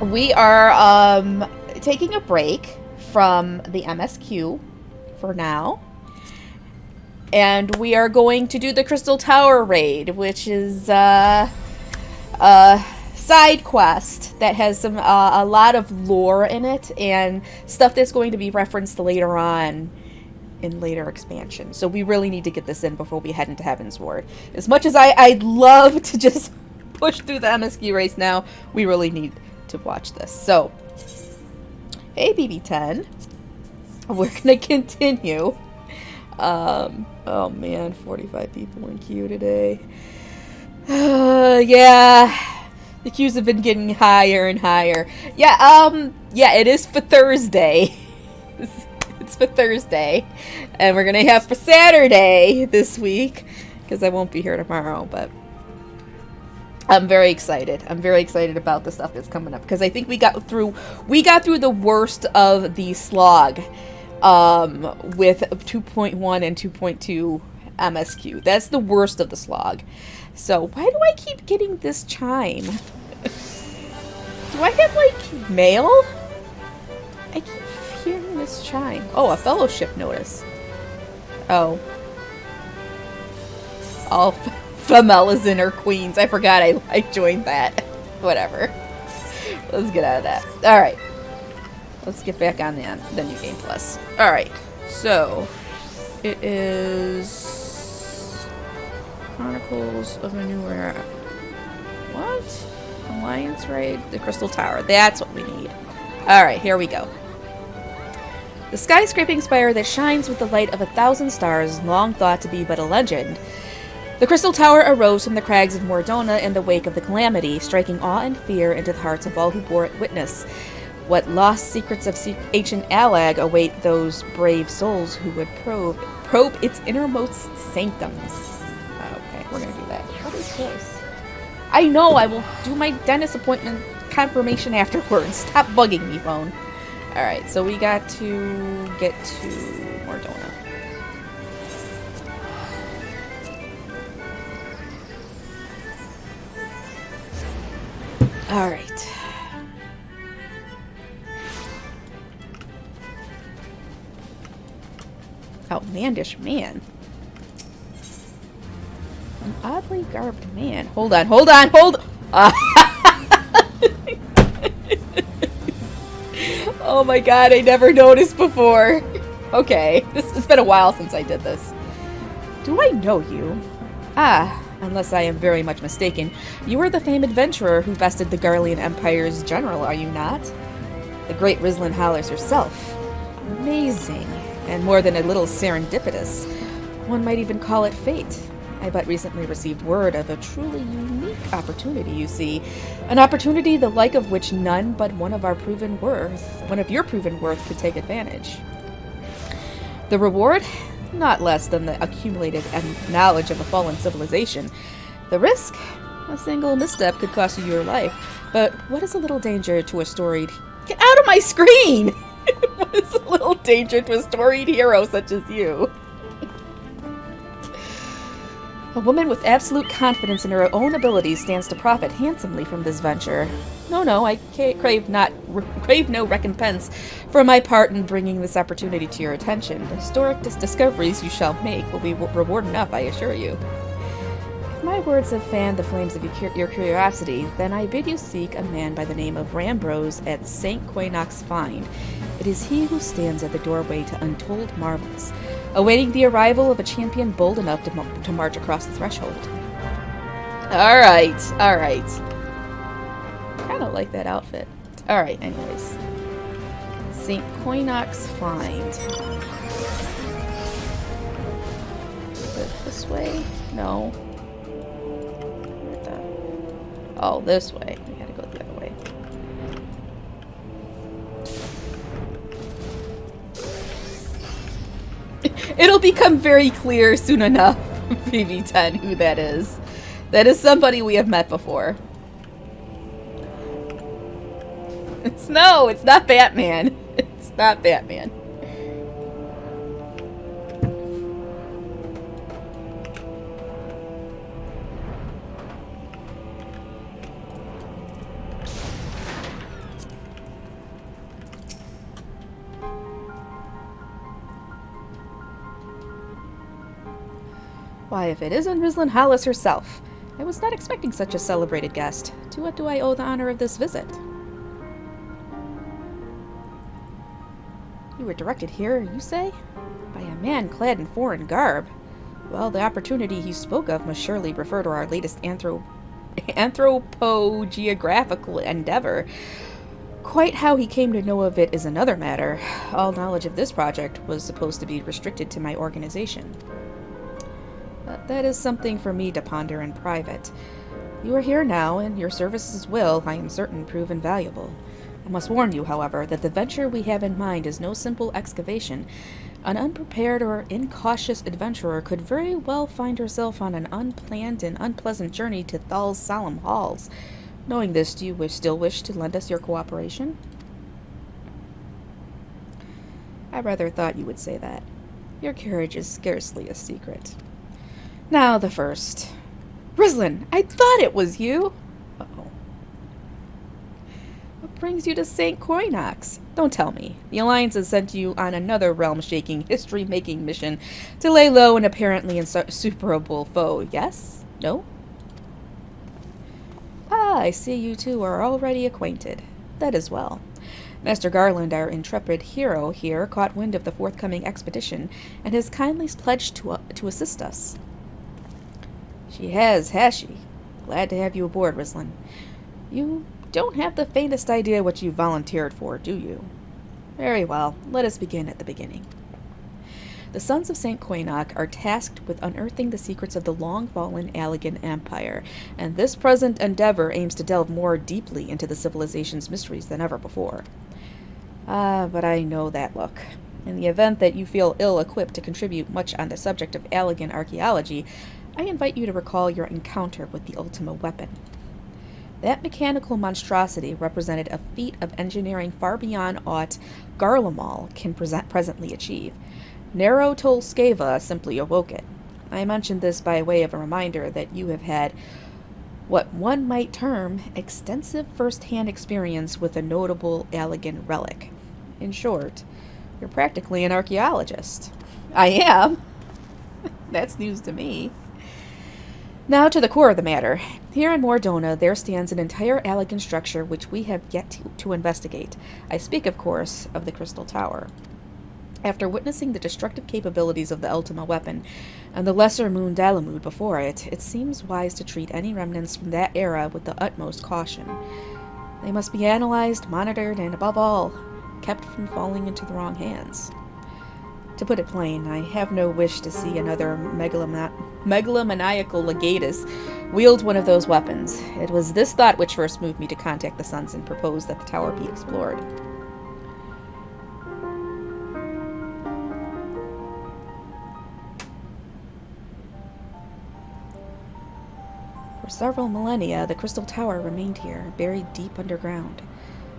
We are taking a break from the MSQ for now. And we are going to do the Crystal Tower raid, which is a side quest that has some a lot of lore in it and stuff that's going to be referenced later on in later expansions. So we really need to get this in before we head into Heaven's Ward. As much as I'd love to just push through the MSQ race now, we really need to watch this. So, hey BB10, we're gonna continue. Oh man, 45 people in queue today. Yeah, the queues have been getting higher and higher. Yeah, yeah, it is for Thursday. It's for Thursday, and we're gonna have for Saturday this week because I won't be here tomorrow. But I'm very excited. I'm very excited about the stuff that's coming up because I think we got through the worst of the slog with 2.1 and 2.2 MSQ. That's the worst of the slog. So why do I keep getting this chime? Do I get like mail? I keep hearing this chime. Oh, a fellowship notice. Oh. All Famelas and her queens. I forgot I joined that. Whatever. Let's get out of that. Alright. Let's get back on the New Game Plus. Alright. So, it is Chronicles of a New Era. What? Alliance Raid? The Crystal Tower. That's what we need. Alright, here we go. The skyscraping spire that shines with the light of 1,000 stars, long thought to be but a legend. The Crystal Tower arose from the crags of Mordona in the wake of the calamity, striking awe and fear into the hearts of all who bore it witness. What lost secrets of ancient Allag await those brave souls who would probe its innermost sanctums. Okay, we're gonna do that. What is this? I know, I will do my dentist appointment confirmation afterwards. Stop bugging me, phone. Alright, so we got to get to Mordona. Alright. Outlandish man. An oddly garbed man. Hold on. Oh my god, I never noticed before. Okay, it's been a while since I did this. Do I know you? Ah, unless I am very much mistaken. You are the famed adventurer who bested the Garlean Empire's general, are you not? The great Rislin Hollers herself. Amazing. And more than a little serendipitous. One might even call it fate. I but recently received word of a truly unique opportunity, you see. An opportunity the like of which none but one of your proven worth could take advantage. The reward? Not less than the accumulated knowledge of a fallen civilization. The risk? A single misstep could cost you your life. But what is a little danger to a storied... Get out of my screen! What is a little danger to a storied hero such as you? A woman with absolute confidence in her own abilities stands to profit handsomely from this venture. No, I crave no recompense for my part in bringing this opportunity to your attention. The historic discoveries you shall make will be reward enough, I assure you. If my words have fanned the flames of your curiosity, then I bid you seek a man by the name of Rambrose at St. Quainox Find. It is he who stands at the doorway to untold marvels, awaiting the arrival of a champion bold enough to march across the threshold. Alright. Kind of like that outfit. Alright, anyways. St. Quainox Find. Is it this way? No. Oh, this way. We gotta go the other way. It'll become very clear soon enough, BB10, who that is. That is somebody we have met before. It's not Batman. It's not Batman. Why, if it isn't Rosalind Hollis herself. I was not expecting such a celebrated guest. To what do I owe the honor of this visit? You were directed here, you say? By a man clad in foreign garb. Well, the opportunity he spoke of must surely refer to our latest anthropogeographical endeavor. Quite how he came to know of it is another matter. All knowledge of this project was supposed to be restricted to my organization. But that is something for me to ponder in private. You are here now, and your services will, I am certain, prove invaluable. I must warn you, however, that the venture we have in mind is no simple excavation. An unprepared or incautious adventurer could very well find herself on an unplanned and unpleasant journey to Thal's solemn halls. Knowing this, do you still wish to lend us your cooperation? I rather thought you would say that. Your courage is scarcely a secret. Now the first. Rosalind, I thought it was you! Uh-oh. What brings you to St. Coinox? Don't tell me. The Alliance has sent you on another realm-shaking, history-making mission to lay low an apparently insuperable foe, yes? No? Ah, I see you two are already acquainted. That is well. Master Garland, our intrepid hero here, caught wind of the forthcoming expedition, and has kindly pledged to assist us. She has she? Glad to have you aboard, Rosalind. You don't have the faintest idea what you volunteered for, do you? Very well, let us begin at the beginning. The Sons of St. Coinoc are tasked with unearthing the secrets of the long-fallen Allegan Empire, and this present endeavor aims to delve more deeply into the civilization's mysteries than ever before. Ah, but I know that look. In the event that you feel ill-equipped to contribute much on the subject of Allegan archaeology, I invite you to recall your encounter with the Ultima weapon. That mechanical monstrosity represented a feat of engineering far beyond aught Garlemald can presently achieve. Nero Tolskeva simply awoke it. I mention this by way of a reminder that you have had what one might term extensive first-hand experience with a notable Allegan relic. In short, you're practically an archaeologist. I am. That's news to me. Now to the core of the matter. Here in Mordona, there stands an entire Allegan structure which we have yet to investigate. I speak, of course, of the Crystal Tower. After witnessing the destructive capabilities of the Ultima weapon and the lesser Moon Dalamud before it, it seems wise to treat any remnants from that era with the utmost caution. They must be analyzed, monitored, and above all, kept from falling into the wrong hands. To put it plain, I have no wish to see another megalomaniacal legatus wield one of those weapons. It was this thought which first moved me to contact the Sons and propose that the tower be explored. For several millennia, the Crystal Tower remained here, buried deep underground.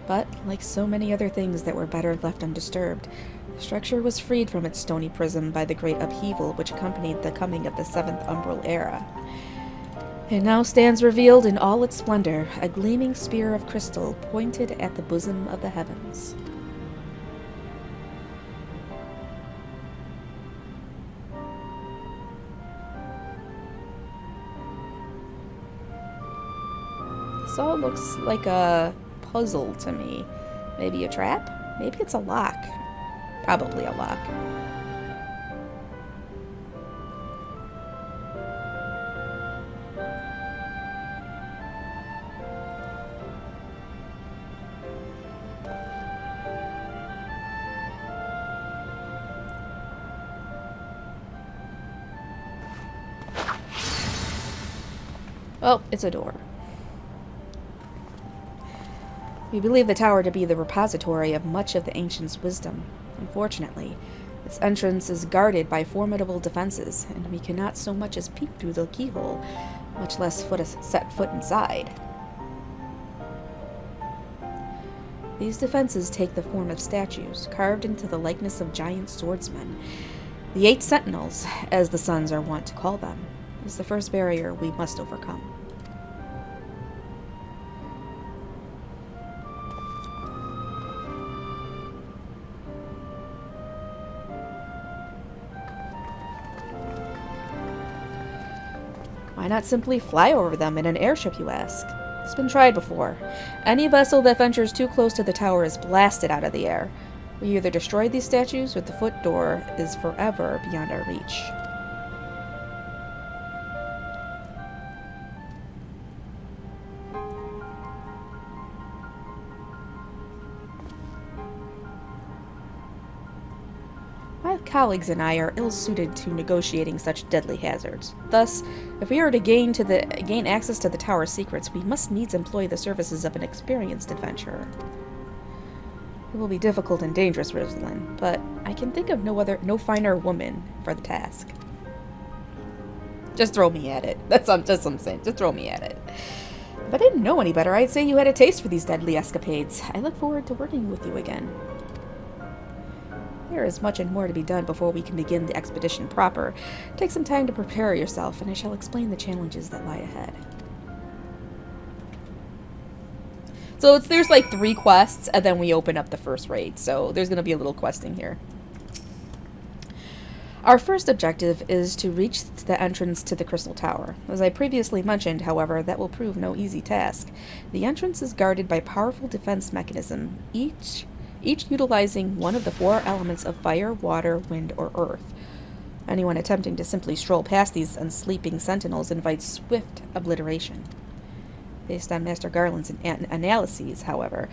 But, like so many other things that were better left undisturbed, the structure was freed from its stony prism by the great upheaval which accompanied the coming of the Seventh Umbral Era. It now stands revealed in all its splendor, a gleaming spear of crystal pointed at the bosom of the heavens. This all looks like a puzzle to me. Maybe a trap? Maybe it's a lock. Probably a lock. Oh, it's a door. We believe the tower to be the repository of much of the ancients' wisdom. Unfortunately, its entrance is guarded by formidable defenses, and we cannot so much as peek through the keyhole, much less set foot inside. These defenses take the form of statues, carved into the likeness of giant swordsmen. The 8 Sentinels, as the Sons are wont to call them, is the first barrier we must overcome. Why not simply fly over them in an airship, you ask? It's been tried before. Any vessel that ventures too close to the tower is blasted out of the air. We either destroy these statues or the foot door is forever beyond our reach. My colleagues and I are ill-suited to negotiating such deadly hazards. Thus, if we are to gain access to the tower's secrets, we must needs employ the services of an experienced adventurer. It will be difficult and dangerous, Rosalind, but I can think of no finer woman for the task. Just throw me at it. That's what I'm saying. Just throw me at it. If I didn't know any better, I'd say you had a taste for these deadly escapades. I look forward to working with you again. There is much and more to be done before we can begin the expedition proper. Take some time to prepare yourself, and I shall explain the challenges that lie ahead. So there's like 3 quests, and then we open up the first raid. So there's going to be a little questing here. Our first objective is to reach the entrance to the Crystal Tower. As I previously mentioned, however, that will prove no easy task. The entrance is guarded by powerful defense mechanisms, each utilizing one of the 4 elements of fire, water, wind, or earth. Anyone attempting to simply stroll past these unsleeping sentinels invites swift obliteration. Based on Master Garland's analyses, however,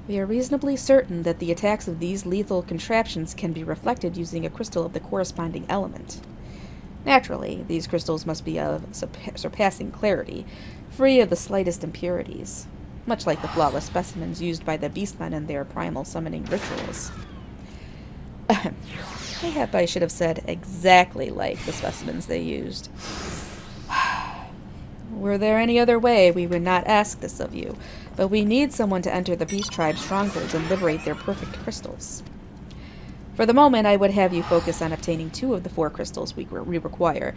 we are reasonably certain that the attacks of these lethal contraptions can be reflected using a crystal of the corresponding element. Naturally, these crystals must be of surpassing clarity, free of the slightest impurities, much like the flawless specimens used by the beastmen in their primal summoning rituals. Mayhap I should have said exactly like the specimens they used. Were there any other way, we would not ask this of you, but we need someone to enter the Beast Tribe's strongholds and liberate their perfect crystals. For the moment, I would have you focus on obtaining 2 of the 4 crystals we require.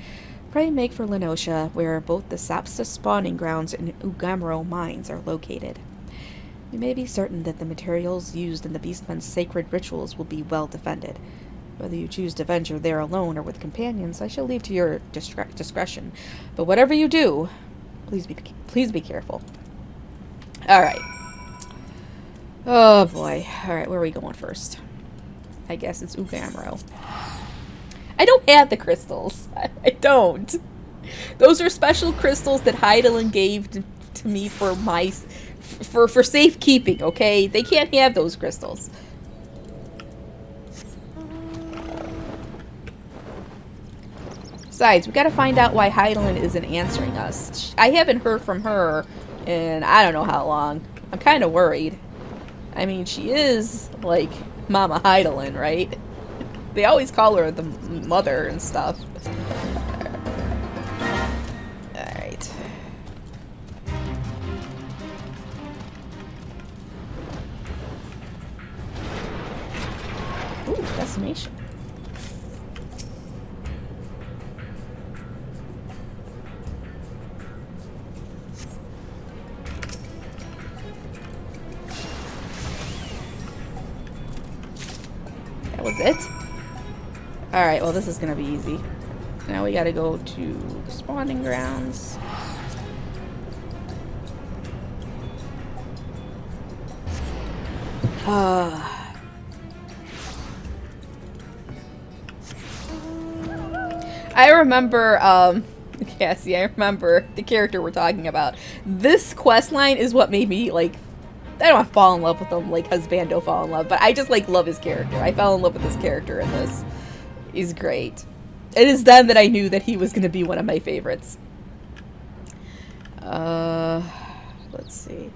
Pray make for Lenosha, where both the Sapsa spawning grounds and Ugamro mines are located. You may be certain that the materials used in the Beastmen's sacred rituals will be well defended. Whether you choose to venture there alone or with companions, I shall leave to your discretion. But whatever you do, please be careful. Alright. Oh boy. Alright, where are we going first? I guess it's Ugamro. I don't have the crystals. I don't. Those are special crystals that Heidelin gave to me for for safekeeping, okay? They can't have those crystals. Besides, we gotta find out why Heidelin isn't answering us. I haven't heard from her in I don't know how long. I'm kind of worried. I mean, she is, like, Mama Heidelin, right? They always call her the mother and stuff. Alright. Ooh, decimation. That was it? Alright, well this is gonna be easy. Now we gotta go to the spawning grounds. I remember, Cassie, I remember the character we're talking about. This quest line is what made me, like, I don't want to fall in love with him like Husbando fall in love, but I just, like, love his character. I fell in love with this character in this. He's great. It is then that I knew that he was going to be one of my favorites. Let's see.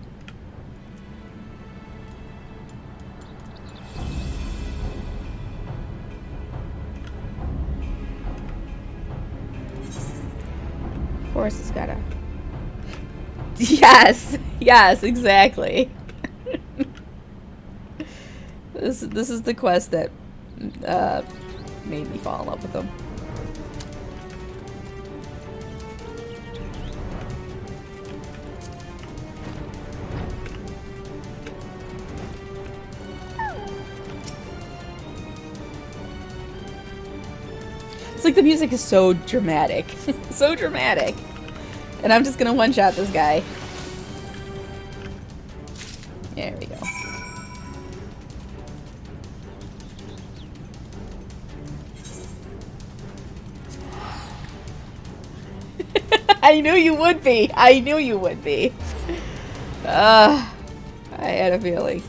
Of course, it's gotta. Yes, yes, exactly. This is the quest that made me fall in love with him. It's like the music is so dramatic. So dramatic. And I'm just gonna one-shot this guy. There we go. I knew you would be. I knew you would be. I had a feeling.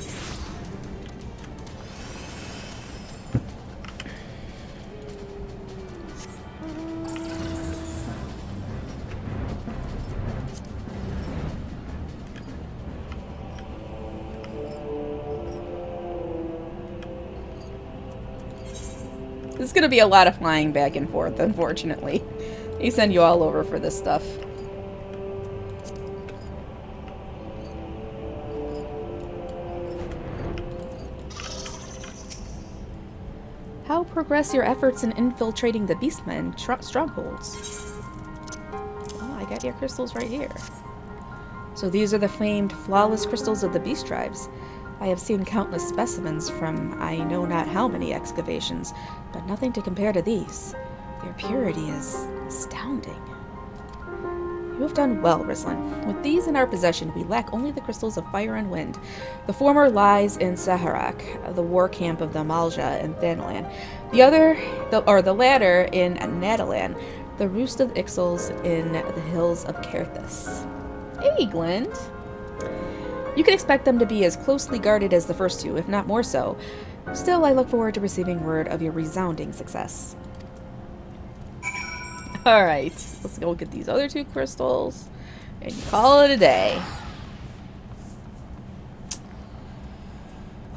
This is gonna be a lot of flying back and forth, unfortunately. They send you all over for this stuff. How progress your efforts in infiltrating the Beastmen strongholds? Oh, I got your crystals right here. So these are the famed flawless crystals of the beast tribes. I have seen countless specimens from I know not how many excavations, but nothing to compare to these. Their purity is astounding. You have done well, Rizlan. With these in our possession, we lack only the crystals of fire and wind. The former lies in Saharak, the war camp of the Malja in Thanalan. The latter in Nadalan, the roost of the Ixals in the hills of Kerthus. Hey, Glint. You can expect them to be as closely guarded as the first two, if not more so. Still, I look forward to receiving word of your resounding success. Alright, let's go get these other two crystals and call it a day.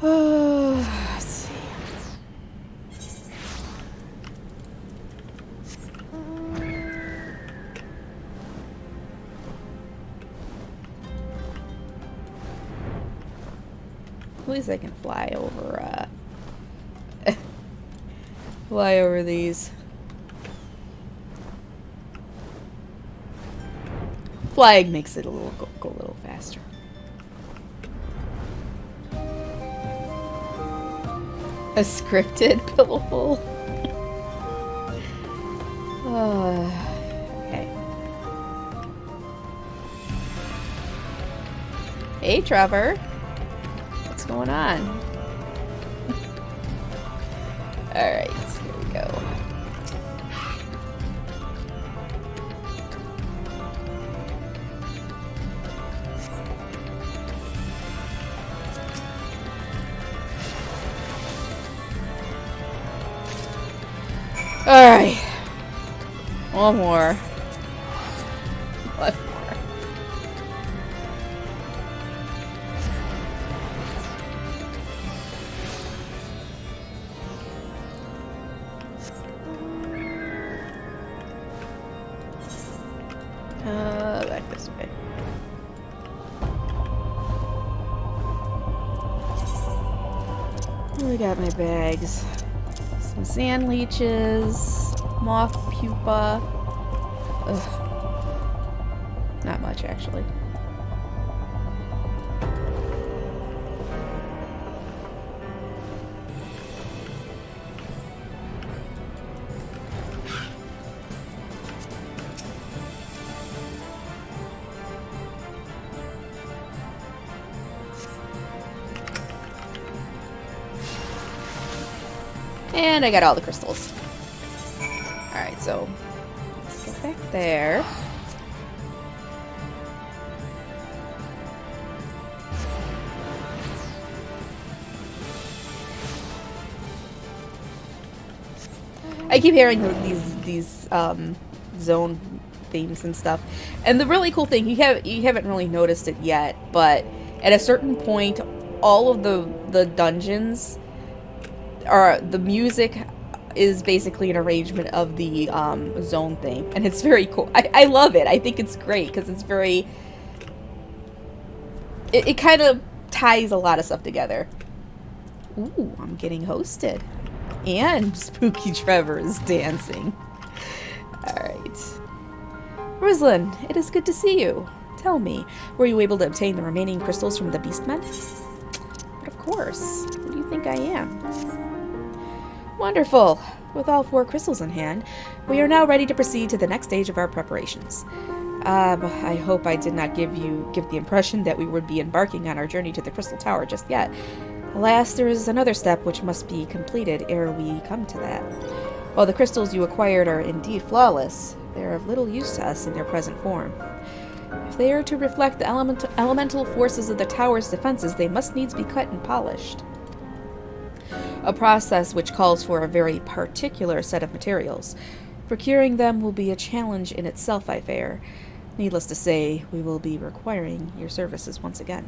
Let's see. At least I can fly over, fly over these. Flag makes it a little go a little faster. A scripted pillowful. Okay. Hey, Trevor. What's going on? Alright, here we go. Alright. One more. One more. Back this way. I got my bags. Some sand leeches, moth pupa. Ugh. Not much, actually. And I got all the crystals. Alright, so let's get back there. I keep hearing these zone themes and stuff. And the really cool thing, you haven't really noticed it yet, but at a certain point, all of the dungeons are, the music is basically an arrangement of the zone theme, and it's very cool. I love it. I think it's great because it's very, it kind of ties a lot of stuff together. Ooh, I'm getting hosted. And Spooky Trevor is dancing. Alright. Rizlan, it is good to see you. Tell me, were you able to obtain the remaining crystals from the Beastmen? But of course. Who do you think I am? Wonderful. With all 4 crystals in hand, we are now ready to proceed to the next stage of our preparations. But I hope I did not give the impression that we would be embarking on our journey to the Crystal Tower just yet. Alas, there is another step which must be completed ere we come to that. While the crystals you acquired are indeed flawless, they are of little use to us in their present form. If they are to reflect the elemental forces of the tower's defenses, they must needs be cut and polished. A process which calls for a very particular set of materials. Procuring them will be a challenge in itself, I fear. Needless to say, we will be requiring your services once again.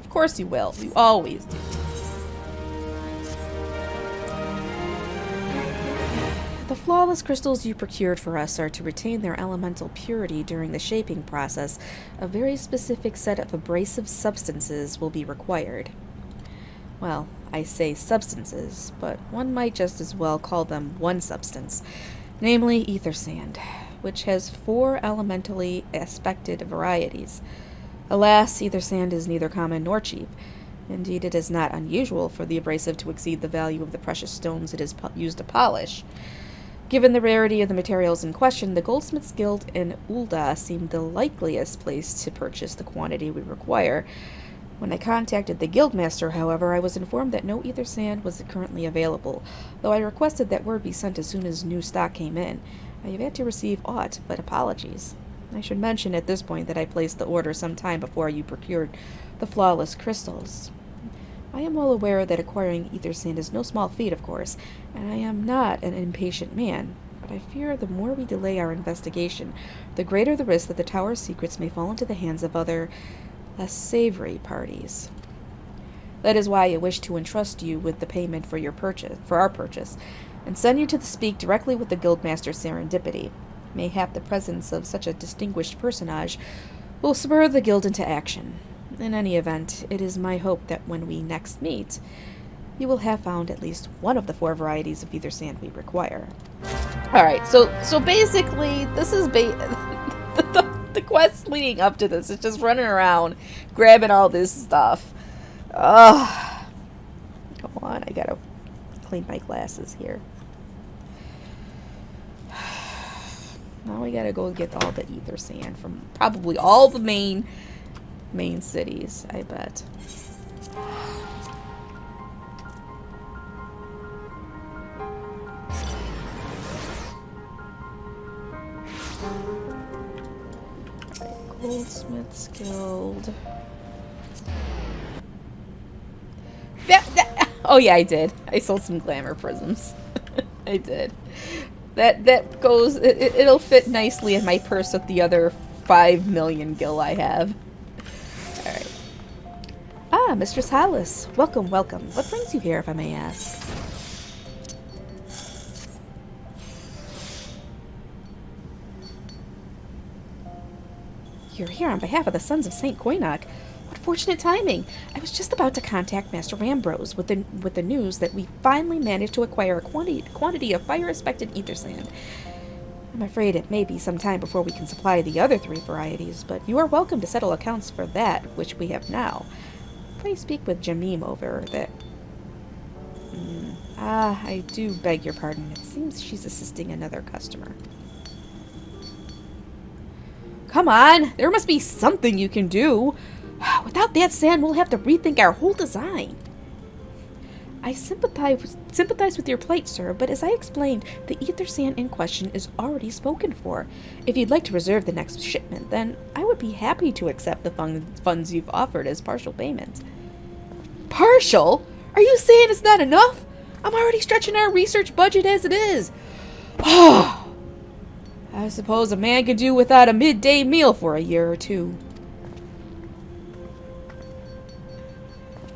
Of course you will. You always do. The flawless crystals you procured for us are to retain their elemental purity during the shaping process. A very specific set of abrasive substances will be required. Well, I say substances, but one might just as well call them one substance, namely ether sand, which has 4 elementally aspected varieties. Alas, ether sand is neither common nor cheap. Indeed, it is not unusual for the abrasive to exceed the value of the precious stones it is used to polish. Given the rarity of the materials in question, the Goldsmiths Guild in Ul'dah seemed the likeliest place to purchase the quantity we require. When I contacted the Guildmaster, however, I was informed that no ether sand was currently available, though I requested that word be sent as soon as new stock came in. I have yet to receive aught but apologies. I should mention at this point that I placed the order some time before you procured the flawless crystals. I am well aware that acquiring ether sand is no small feat, of course, and I am not an impatient man, but I fear the more we delay our investigation, the greater the risk that the tower's secrets may fall into the hands of other, less savory parties. That is why I wish to entrust you with the payment for our purchase, and send you to speak directly with the Guildmaster Serendipity. Mayhap the presence of such a distinguished personage will spur the guild into action. In any event, it is my hope that when we next meet, you will have found at least one of the 4 varieties of ether sand we require. Alright, so basically, this is the quest leading up to this is just running around, grabbing all this stuff. Ugh. Come on, I gotta clean my glasses here. Now we gotta go get all the ether sand from probably all the main cities, I bet. Goldsmiths Guild. Oh yeah, I did. I sold some glamour prisms. I did. That goes. It'll fit nicely in my purse with the other 5 million gil I have. All right. Ah, Mistress Hollis. Welcome, welcome. What brings you here, if I may ask? You're here on behalf of the Sons of St. Koinok. What fortunate timing! I was just about to contact Master Rambrose with the news that we finally managed to acquire a quantity of fire-respected ether sand. I'm afraid it may be some time before we can supply the other 3 varieties, but you are welcome to settle accounts for that which we have now. Pray speak with Jamim over there. I do beg your pardon. It seems she's assisting another customer. Come on! There must be something you can do! Without that sand, we'll have to rethink our whole design. I sympathize with your plight, sir, but as I explained, the ether sand in question is already spoken for. If you'd like to reserve the next shipment, then I would be happy to accept the funds you've offered as partial payment. Partial? Are you saying it's not enough? I'm already stretching our research budget as it is. Oh, I suppose a man could do without a midday meal for a year or 2.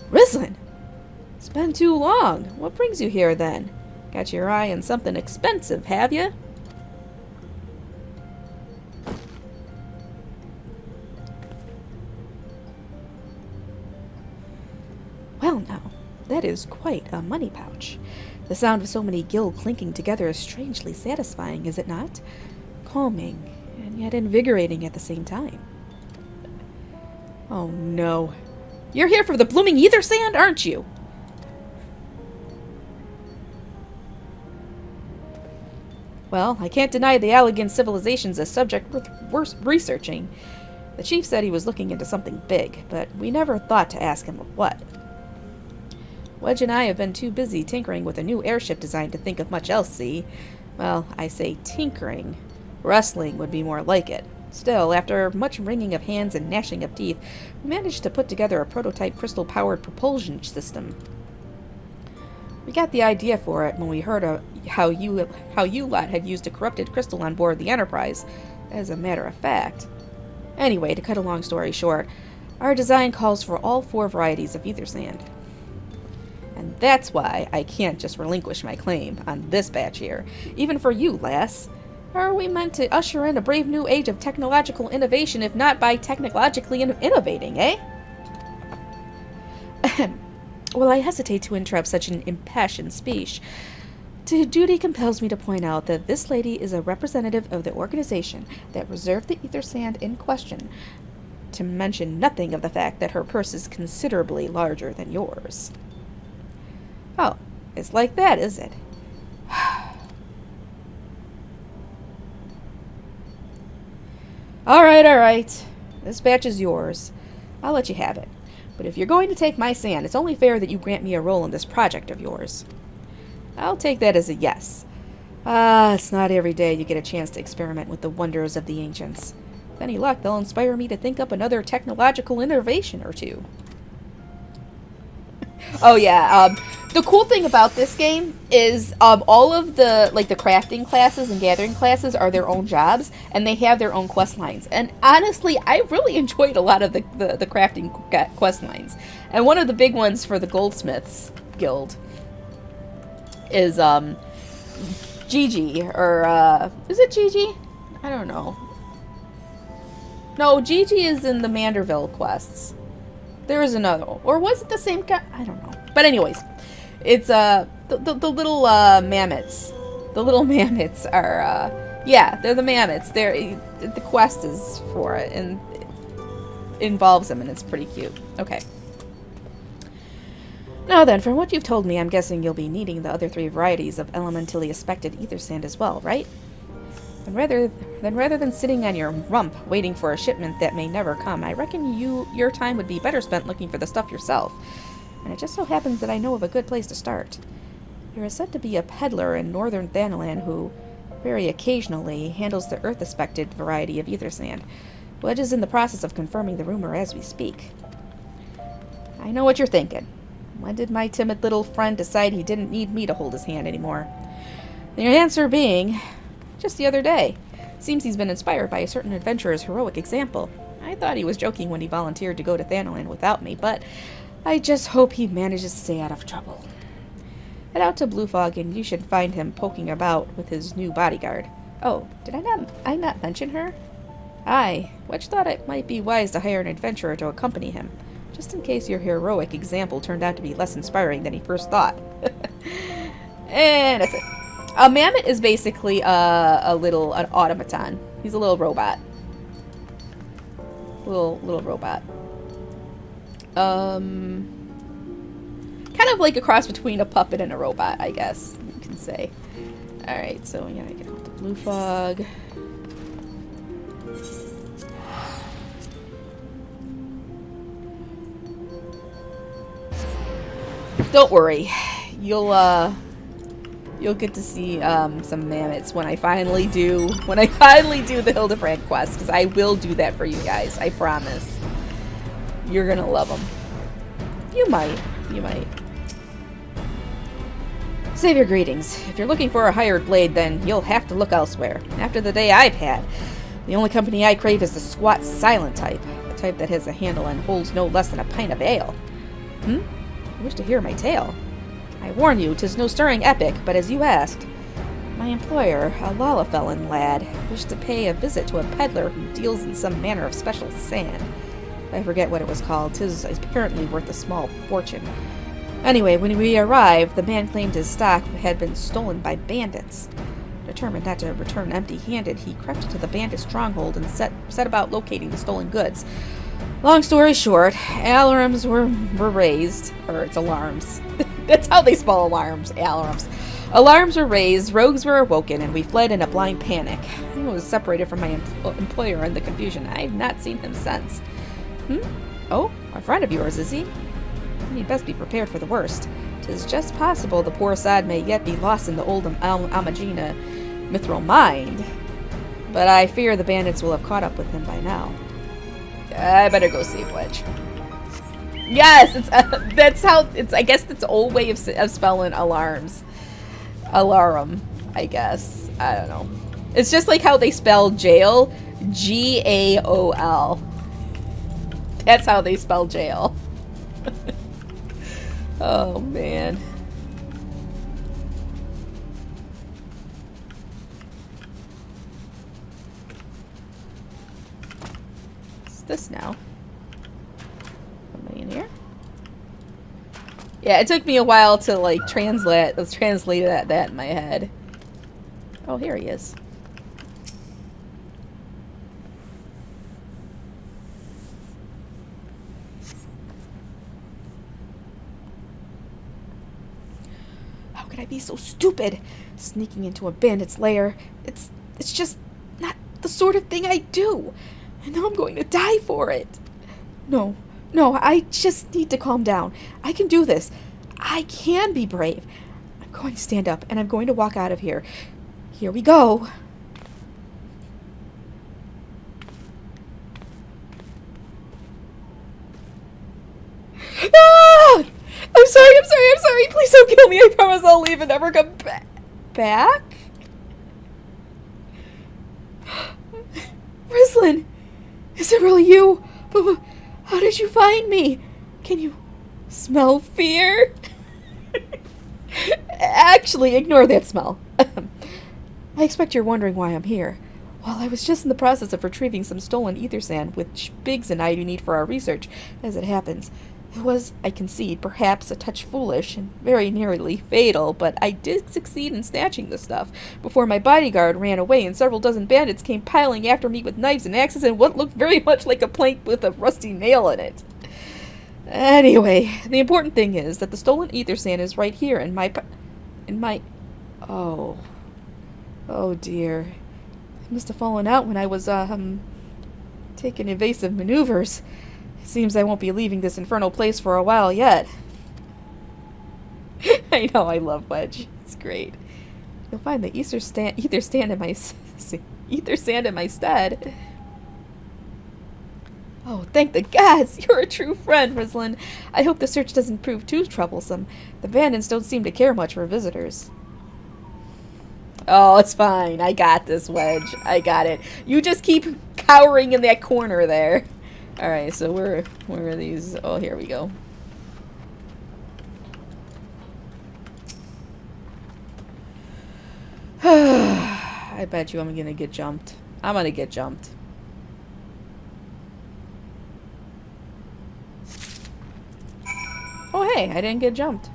Rislin! It's been too long. What brings you here, then? Got your eye on something expensive, have you? Well, now, that is quite a money pouch. The sound of so many gil clinking together is strangely satisfying, is it not? Calming, and yet invigorating at the same time. Oh, no. You're here for the blooming ether sand, aren't you? Well, I can't deny the Allegan civilization's a subject worth researching. The chief said he was looking into something big, but we never thought to ask him what. Wedge and I have been too busy tinkering with a new airship design to think of much else, see? Well, I say tinkering. Wrestling would be more like it. Still, after much wringing of hands and gnashing of teeth, we managed to put together a prototype crystal-powered propulsion system. We got the idea for it when we heard how you lot had used a corrupted crystal on board the Enterprise, as a matter of fact. Anyway, to cut a long story short, our design calls for all 4 varieties of ether sand. And that's why I can't just relinquish my claim on this batch here, even for you, lass. How are we meant to usher in a brave new age of technological innovation if not by technologically innovating, eh? Well, I hesitate to interrupt such an impassioned speech. Duty compels me to point out that this lady is a representative of the organization that reserved the ether sand in question, to mention nothing of the fact that her purse is considerably larger than yours. Oh, it's like that, is it? All right. This batch is yours. I'll let you have it. But if you're going to take my sand, it's only fair that you grant me a role in this project of yours. I'll take that as a yes. It's not every day you get a chance to experiment with the wonders of the ancients. With any luck, they'll inspire me to think up another technological innovation or two. Oh yeah, the cool thing about this game is all of the crafting classes and gathering classes are their own jobs, and they have their own quest lines. And honestly, I really enjoyed a lot of the crafting quest lines. And one of the big ones for the Goldsmiths Guild is Gigi, or is it Gigi? I don't know. No, Gigi is in the Manderville quests. There is another one. Or was it the same guy? I don't know. But anyways, it's the little mammoths. The little mammoths are yeah, they're the mammoths. The quest is for it, and it involves them, and it's pretty cute. Okay. Now then, from what you've told me, I'm guessing you'll be needing the other 3 varieties of elementally aspected ether sand as well, right? And rather than sitting on your rump waiting for a shipment that may never come, I reckon your time would be better spent looking for the stuff yourself. And it just so happens that I know of a good place to start. There is said to be a peddler in northern Thanalan who, very occasionally, handles the earth-aspected variety of ether sand. Wedge is in the process of confirming the rumor as we speak. I know what you're thinking. When did my timid little friend decide he didn't need me to hold his hand anymore? The answer being, just the other day. Seems he's been inspired by a certain adventurer's heroic example. I thought he was joking when he volunteered to go to Thanalan without me, but I just hope he manages to stay out of trouble. Head out to Blue Fog and you should find him poking about with his new bodyguard. Oh, did I not mention her? Aye, Wedge thought it might be wise to hire an adventurer to accompany him, just in case your heroic example turned out to be less inspiring than he first thought. And that's it. A mammoth is basically an automaton. He's a little robot. Little robot. Kind of like a cross between a puppet and a robot, I guess you can say. Alright, so we gotta get out the Blue Fog. Don't worry. You'll get to see some mammoths when I finally do the Hildebrand quest, because I will do that for you guys. I promise. You're gonna love them. You might. Save your greetings. If you're looking for a hired blade, then you'll have to look elsewhere. After the day I've had, the only company I crave is the squat, silent type. The type that has a handle and holds no less than a pint of ale. You wish to hear my tale? I warn you, 'tis no stirring epic, but as you asked, my employer, a Lalafellan lad, wished to pay a visit to a peddler who deals in some manner of special sand. I forget what it was called. 'Tis apparently worth a small fortune. Anyway, when we arrived, the man claimed his stock had been stolen by bandits. Determined not to return empty-handed, he crept into the bandit stronghold and set about locating the stolen goods. Long story short, alarms were raised. Or it's alarms. That's how they spell alarms. Alarms. Alarms were raised, rogues were awoken, and we fled in a blind panic. I was separated from my employer in the confusion. I have not seen him since. Oh, a friend of yours, is he? You'd best be prepared for the worst. 'Tis just possible the poor Assad may yet be lost in the old Amagina mithril mind. But I fear the bandits will have caught up with him by now. I better go save Wedge. Yes, it's that's how it's. I guess that's the old way of spelling alarms. Alarum, I guess. I don't know. It's just like how they spell jail, Gaol. That's how they spell jail. Oh man. What's this now? Somebody in here? Yeah, it took me a while to like translate that in my head. Oh, here he is. How could I be so stupid? Sneaking into a bandit's lair. It's just not the sort of thing I do. I know I'm going to die for it. No, I just need to calm down. I can do this. I can be brave. I'm going to stand up and I'm going to walk out of here. Here we go. Ah! I'm sorry. Please don't kill me. I promise I'll leave and never come back. Rislin, is it really you? But how did you find me? Can you smell fear? Actually, ignore that smell. I expect you're wondering why I'm here. Well, I was just in the process of retrieving some stolen ether sand, which Biggs and I do need for our research, as it happens. It was, I concede, perhaps a touch foolish and very nearly fatal, but I did succeed in snatching the stuff before my bodyguard ran away and several dozen bandits came piling after me with knives and axes and what looked very much like a plank with a rusty nail in it. Anyway, the important thing is that the stolen ether sand is right here in my... Oh dear. It must have fallen out when I was, taking evasive maneuvers. It seems I won't be leaving this infernal place for a while yet. I know, I love Wedge. It's great. You'll find the ether sand in my stead. Oh, thank the gods! You're a true friend, Rislin. I hope the search doesn't prove too troublesome. The bandits don't seem to care much for visitors. Oh, it's fine. I got this, Wedge. I got it. You just keep cowering in that corner there. Alright, so where are these? Oh, here we go. I bet you I'm gonna get jumped. I'm gonna get jumped. Oh, hey, I didn't get jumped.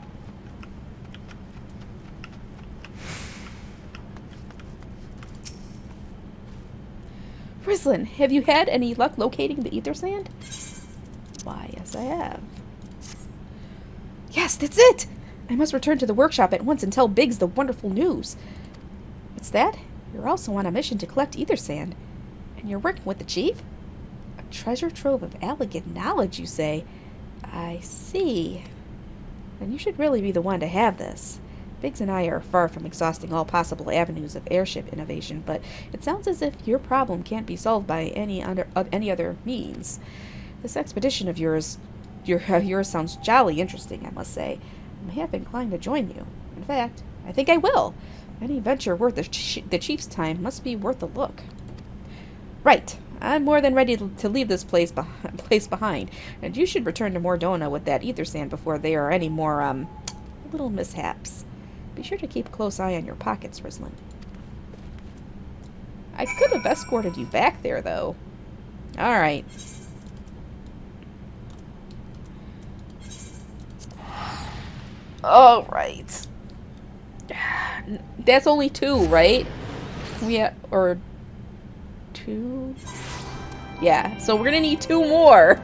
Rislin, have you had any luck locating the ether sand? Why, yes I have. Yes, that's it! I must return to the workshop at once and tell Biggs the wonderful news. What's that? You're also on a mission to collect ether sand. And you're working with the chief? A treasure trove of elegant knowledge, you say? I see. Then you should really be the one to have this. Biggs and I are far from exhausting all possible avenues of airship innovation, but it sounds as if your problem can't be solved by any other means. This expedition of yours sounds jolly interesting, I must say. I'm half inclined to join you. In fact, I think I will. Any venture worth the chief's time must be worth a look. Right. I'm more than ready to leave this place behind, and you should return to Mordona with that ether sand before there are any more, little mishaps. Be sure to keep a close eye on your pockets, Rislin. I could have escorted you back there, though. Alright. Alright. That's only 2, right? Or 2? Yeah, so we're gonna need 2 more.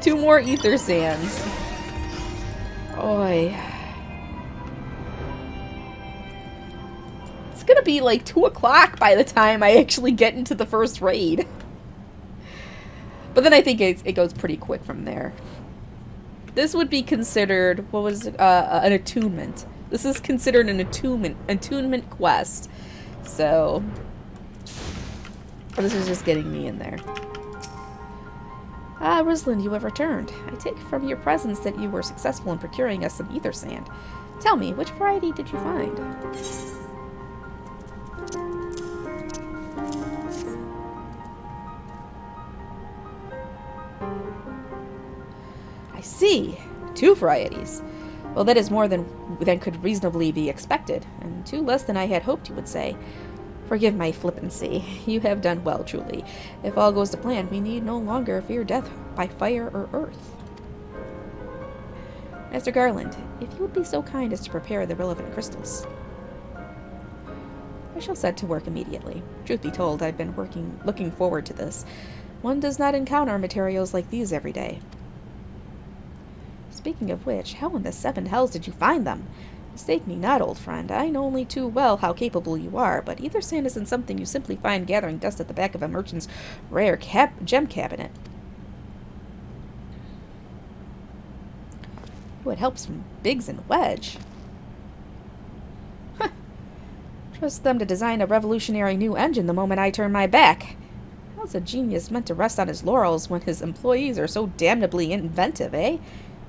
2 more ether sands. Oi. gonna be like 2 o'clock by the time I actually get into the first raid. But then I think it goes pretty quick from there. This would be considered, what was it? An attunement. This is considered an attunement quest. So, this is just getting me in there. Ah, Ruslan, you have returned. I take from your presence that you were successful in procuring us some ether sand. Tell me, which variety did you find? I see. 2 varieties. Well, that is more than could reasonably be expected, and 2 less than I had hoped you would say. Forgive my flippancy. You have done well, truly. If all goes to plan, we need no longer fear death by fire or earth. Master Garland, if you would be so kind as to prepare the relevant crystals. I shall set to work immediately. Truth be told, I've been looking forward to this. One does not encounter materials like these every day. Speaking of which, how in the 7 hells did you find them? Mistake me not, old friend. I know only too well how capable you are, but ether sand isn't something you simply find gathering dust at the back of a merchant's rare gem cabinet. Oh, it helps from Biggs and Wedge. Huh. Trust them to design a revolutionary new engine the moment I turn my back. How's a genius meant to rest on his laurels when his employees are so damnably inventive, eh?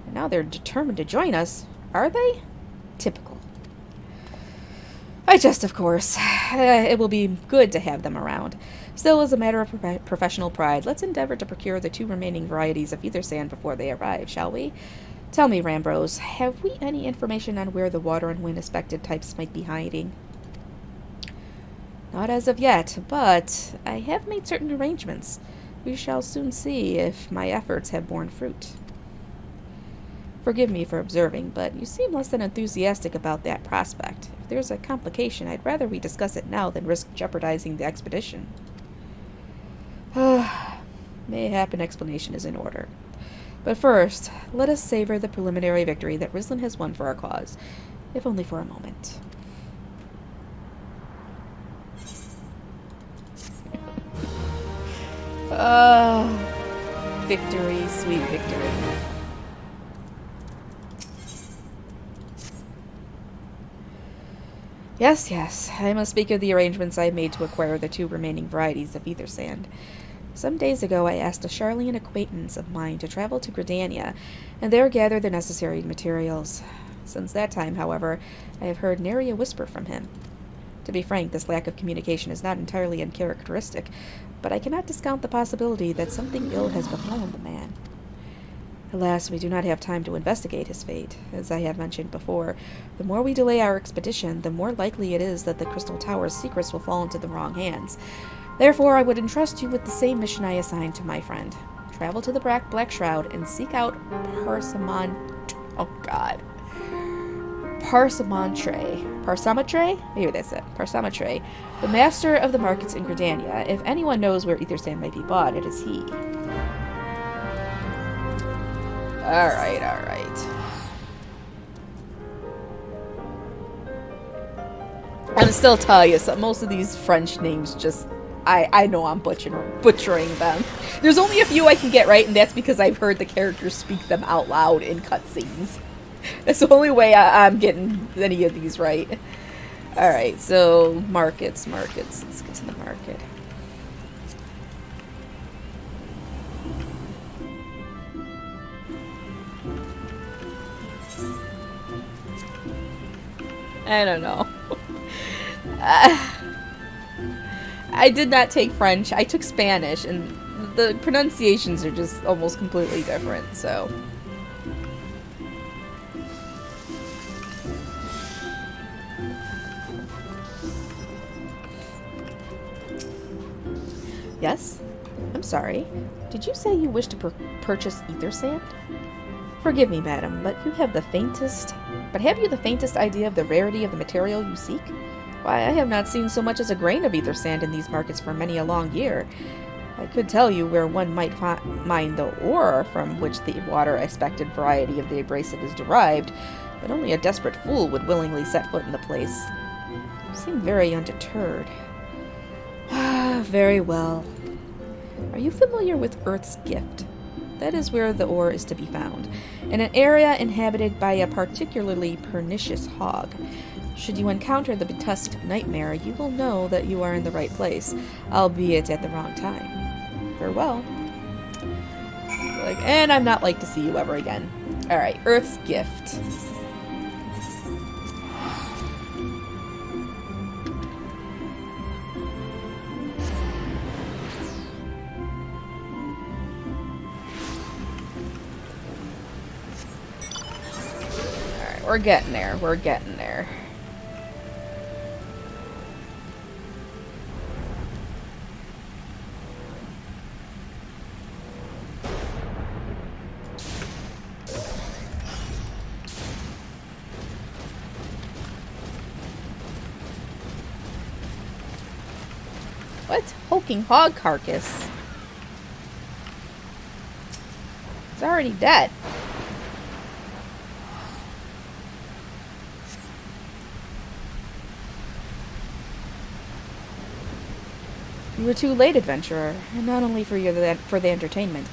And now they're determined to join us. Are they? Typical. I jest, of course. It will be good to have them around. Still, as a matter of professional pride, let's endeavor to procure the 2 remaining varieties of ether sand before they arrive, shall we? Tell me, Rambrose, have we any information on where the water and wind aspected types might be hiding? Not as of yet, but I have made certain arrangements. We shall soon see if my efforts have borne fruit. Forgive me for observing, but you seem less than enthusiastic about that prospect. If there's a complication, I'd rather we discuss it now than risk jeopardizing the expedition. Mayhap an explanation is in order. But first, let us savor the preliminary victory that Ruslan has won for our cause, if only for a moment. Victory, sweet victory. Yes, I must speak of the arrangements I made to acquire the 2 remaining varieties of ether sand. Some days ago I asked a Charlian acquaintance of mine to travel to Gridania, and there gather the necessary materials. Since that time, however, I have heard nary a whisper from him. To be frank, this lack of communication is not entirely uncharacteristic, but I cannot discount the possibility that something ill has befallen the man. Alas, we do not have time to investigate his fate. As I have mentioned before, the more we delay our expedition, the more likely it is that the Crystal Tower's secrets will fall into the wrong hands. Therefore, I would entrust you with the same mission I assigned to my friend. Travel to the Black Shroud and seek out Parsamatre? Maybe that's it. Parsamatre, the master of the markets in Gridania. If anyone knows where ether sand might be bought, it is he. Alright. And still tell you, so most of these French names just, I know I'm butchering them. There's only a few I can get right, and that's because I've heard the characters speak them out loud in cutscenes. That's the only way I'm getting any of these right. Alright, so markets. Let's get to the market. I don't know. I did not take French. I took Spanish, and the pronunciations are just almost completely different, so. Yes? I'm sorry. Did you say you wish to purchase ether sand? Forgive me, madam, but have you the faintest idea of the rarity of the material you seek? Why, I have not seen so much as a grain of ether sand in these markets for many a long year. I could tell you where one might mine the ore from which the water-expected variety of the abrasive is derived, but only a desperate fool would willingly set foot in the place. You seem very undeterred. Very well. Are you familiar with Earth's Gift? That is where the ore is to be found, in an area inhabited by a particularly pernicious hog. Should you encounter the betusked nightmare, you will know that you are in the right place, albeit at the wrong time. Farewell. And I'm not like to see you ever again. Alright, Earth's Gift. Alright, we're getting there. We're getting there. What? Hulking hog carcass? It's already dead. You were too late, adventurer, and not only for the entertainment.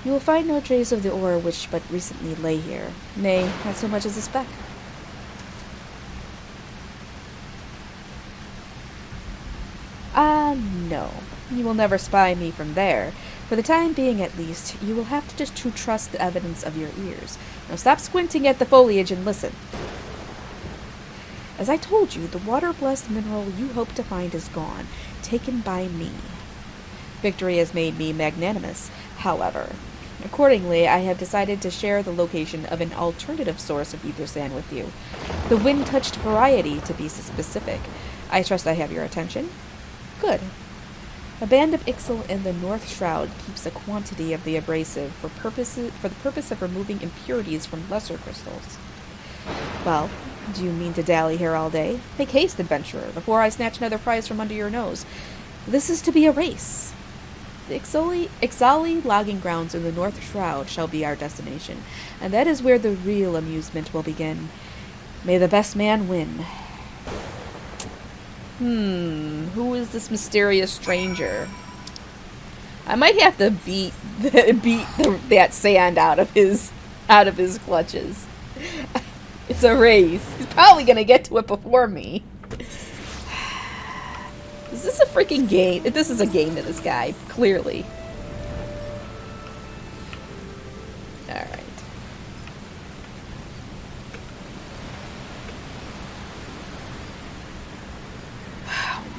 You will find no trace of the ore which but recently lay here. Nay, not so much as a speck. No. You will never spy me from there. For the time being, at least, you will have to trust the evidence of your ears. Now stop squinting at the foliage and listen. As I told you, the water-blessed mineral you hope to find is gone, taken by me. Victory has made me magnanimous, however. Accordingly, I have decided to share the location of an alternative source of ether sand with you. The wind-touched variety, to be specific. I trust I have your attention? Good. A band of Ixal in the North Shroud keeps a quantity of the abrasive for the purpose of removing impurities from lesser crystals. Well, do you mean to dally here all day? Make haste, adventurer, before I snatch another prize from under your nose. This is to be a race. The Ixali logging grounds in the North Shroud shall be our destination, and that is where the real amusement will begin. May the best man win. Who is this mysterious stranger? I might have to beat that sand out of his clutches. It's a race. He's probably gonna get to it before me. Is this a freaking game? This is a game to this guy, clearly. Alright.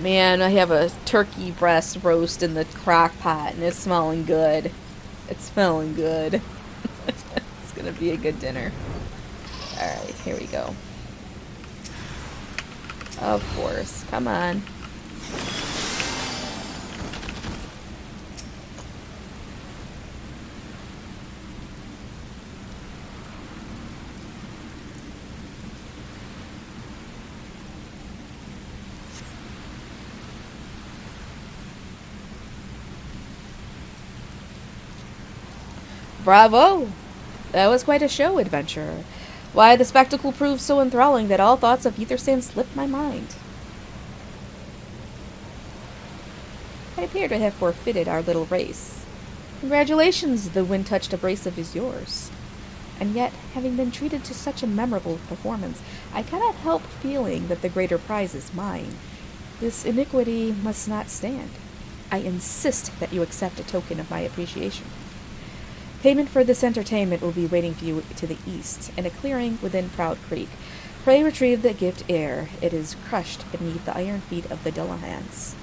Man, I have a turkey breast roast in the crock pot and it's smelling good. It's smelling good. It's gonna be a good dinner. Alright, here we go. Of course. Come on. Bravo! That was quite a show, adventurer. Why, the spectacle proved so enthralling that all thoughts of ether sand slipped my mind. I appear to have forfeited our little race. Congratulations, the wind-touched abrasive is yours. And yet, having been treated to such a memorable performance, I cannot help feeling that the greater prize is mine. This iniquity must not stand. I insist that you accept a token of my appreciation. Payment for this entertainment will be waiting for you to the east, in a clearing within Proud Creek. Pray retrieve the gift ere it is crushed beneath the iron feet of the Dillahans.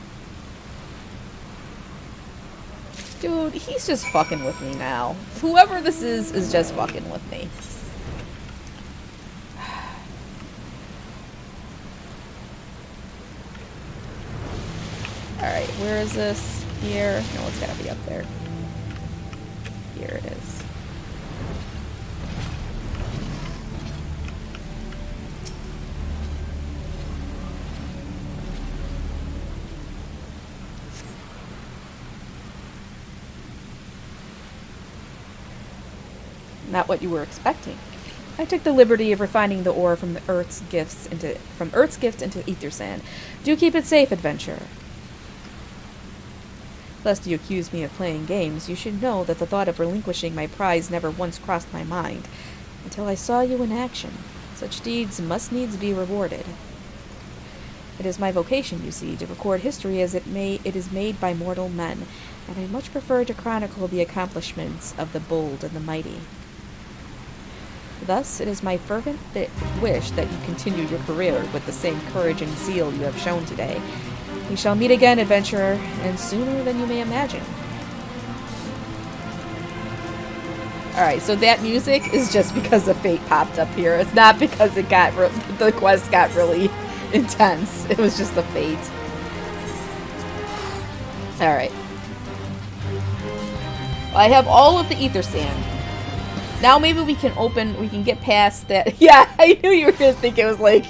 Dude, he's just fucking with me now. Whoever this is just fucking with me. Alright, where is this? Here? No, it's gotta be up there. Here it is. Not what you were expecting. I took the liberty of refining the ore from Earth's gifts into ether sand. Do keep it safe, adventurer. Lest you accuse me of playing games, you should know that the thought of relinquishing my prize never once crossed my mind, until I saw you in action. Such deeds must needs be rewarded. It is my vocation, you see, to record history as it is made by mortal men, and I much prefer to chronicle the accomplishments of the bold and the mighty. Thus, it is my fervent wish that you continue your career with the same courage and zeal you have shown today. We shall meet again, adventurer, and sooner than you may imagine. Alright, so that music is just because the fate popped up here. It's not because it got the quest got really intense. It was just the fate. Alright. I have all of the ether sand. Now maybe we can get past that. Yeah, I knew you were going to think it was like,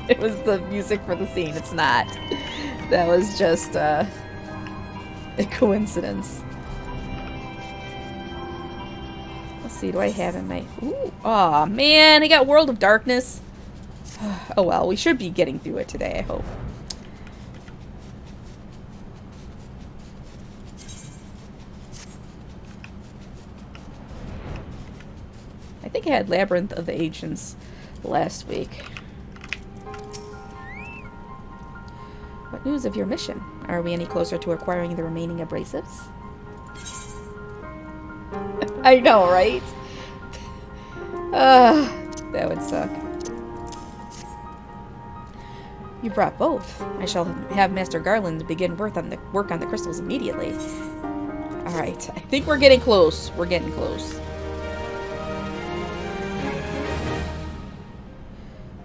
it was the music for the scene. It's not. That was just a coincidence. Let's see, do I have in my... Ooh, aw, man, I got World of Darkness. Oh well, we should be getting through it today, I hope. I think I had Labyrinth of the Ancients last week. What news of your mission? Are we any closer to acquiring the remaining abrasives? I know, right? That would suck. You brought both. I shall have Master Garland begin work on the crystals immediately. Alright, I think we're getting close. We're getting close.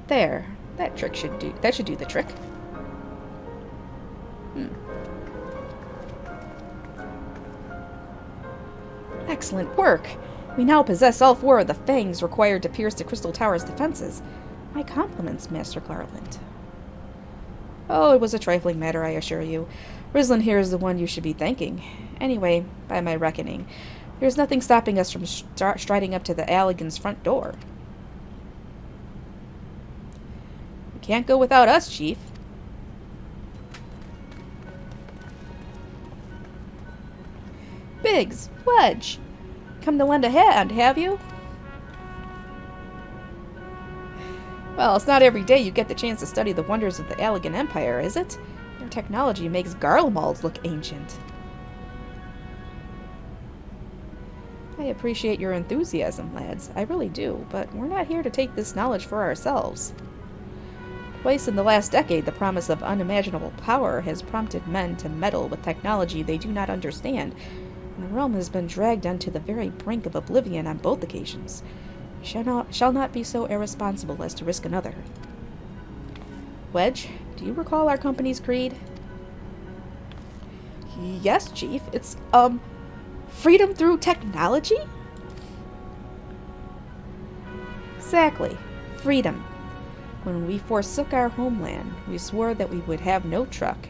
There. That should do the trick. Excellent work. We now possess all 4 of the fangs required to pierce the Crystal Tower's defenses. My compliments, Master Garland. Oh, it was a trifling matter, I assure you. Rislin here is the one you should be thanking. Anyway, by my reckoning, there's nothing stopping us from striding up to the Allegan's front door. You can't go without us, Chief. Biggs, Wedge, come to lend a hand, have you? Well, it's not every day you get the chance to study the wonders of the Allegan Empire, is it? Their technology makes Garlemald look ancient. I appreciate your enthusiasm, lads. I really do, but we're not here to take this knowledge for ourselves. Twice in the last decade, the promise of unimaginable power has prompted men to meddle with technology they do not understand, and the realm has been dragged onto the very brink of oblivion on both occasions. Shall not be so irresponsible as to risk another. Wedge, do you recall our company's creed? Yes, Chief. It's, freedom through technology? Exactly. Freedom. When we forsook our homeland, we swore that we would have no truck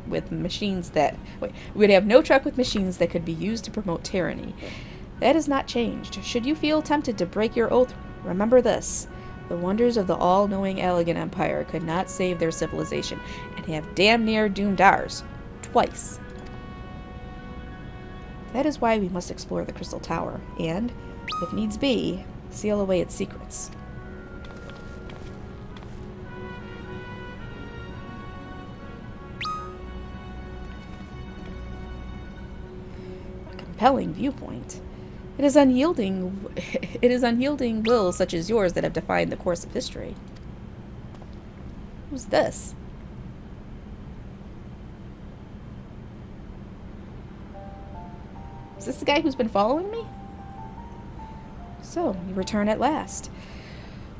with machines that... we would have no truck with machines that could be used to promote tyranny. That has not changed. Should you feel tempted to break your oath, remember this. The wonders of the all-knowing Allegan Empire could not save their civilization, and have damn near doomed ours. Twice. That is why we must explore the Crystal Tower, and, if needs be, seal away its secrets. A compelling viewpoint. It is unyielding will such as yours that have defined the course of history. Who's this? Is this the guy who's been following me? So, you return at last.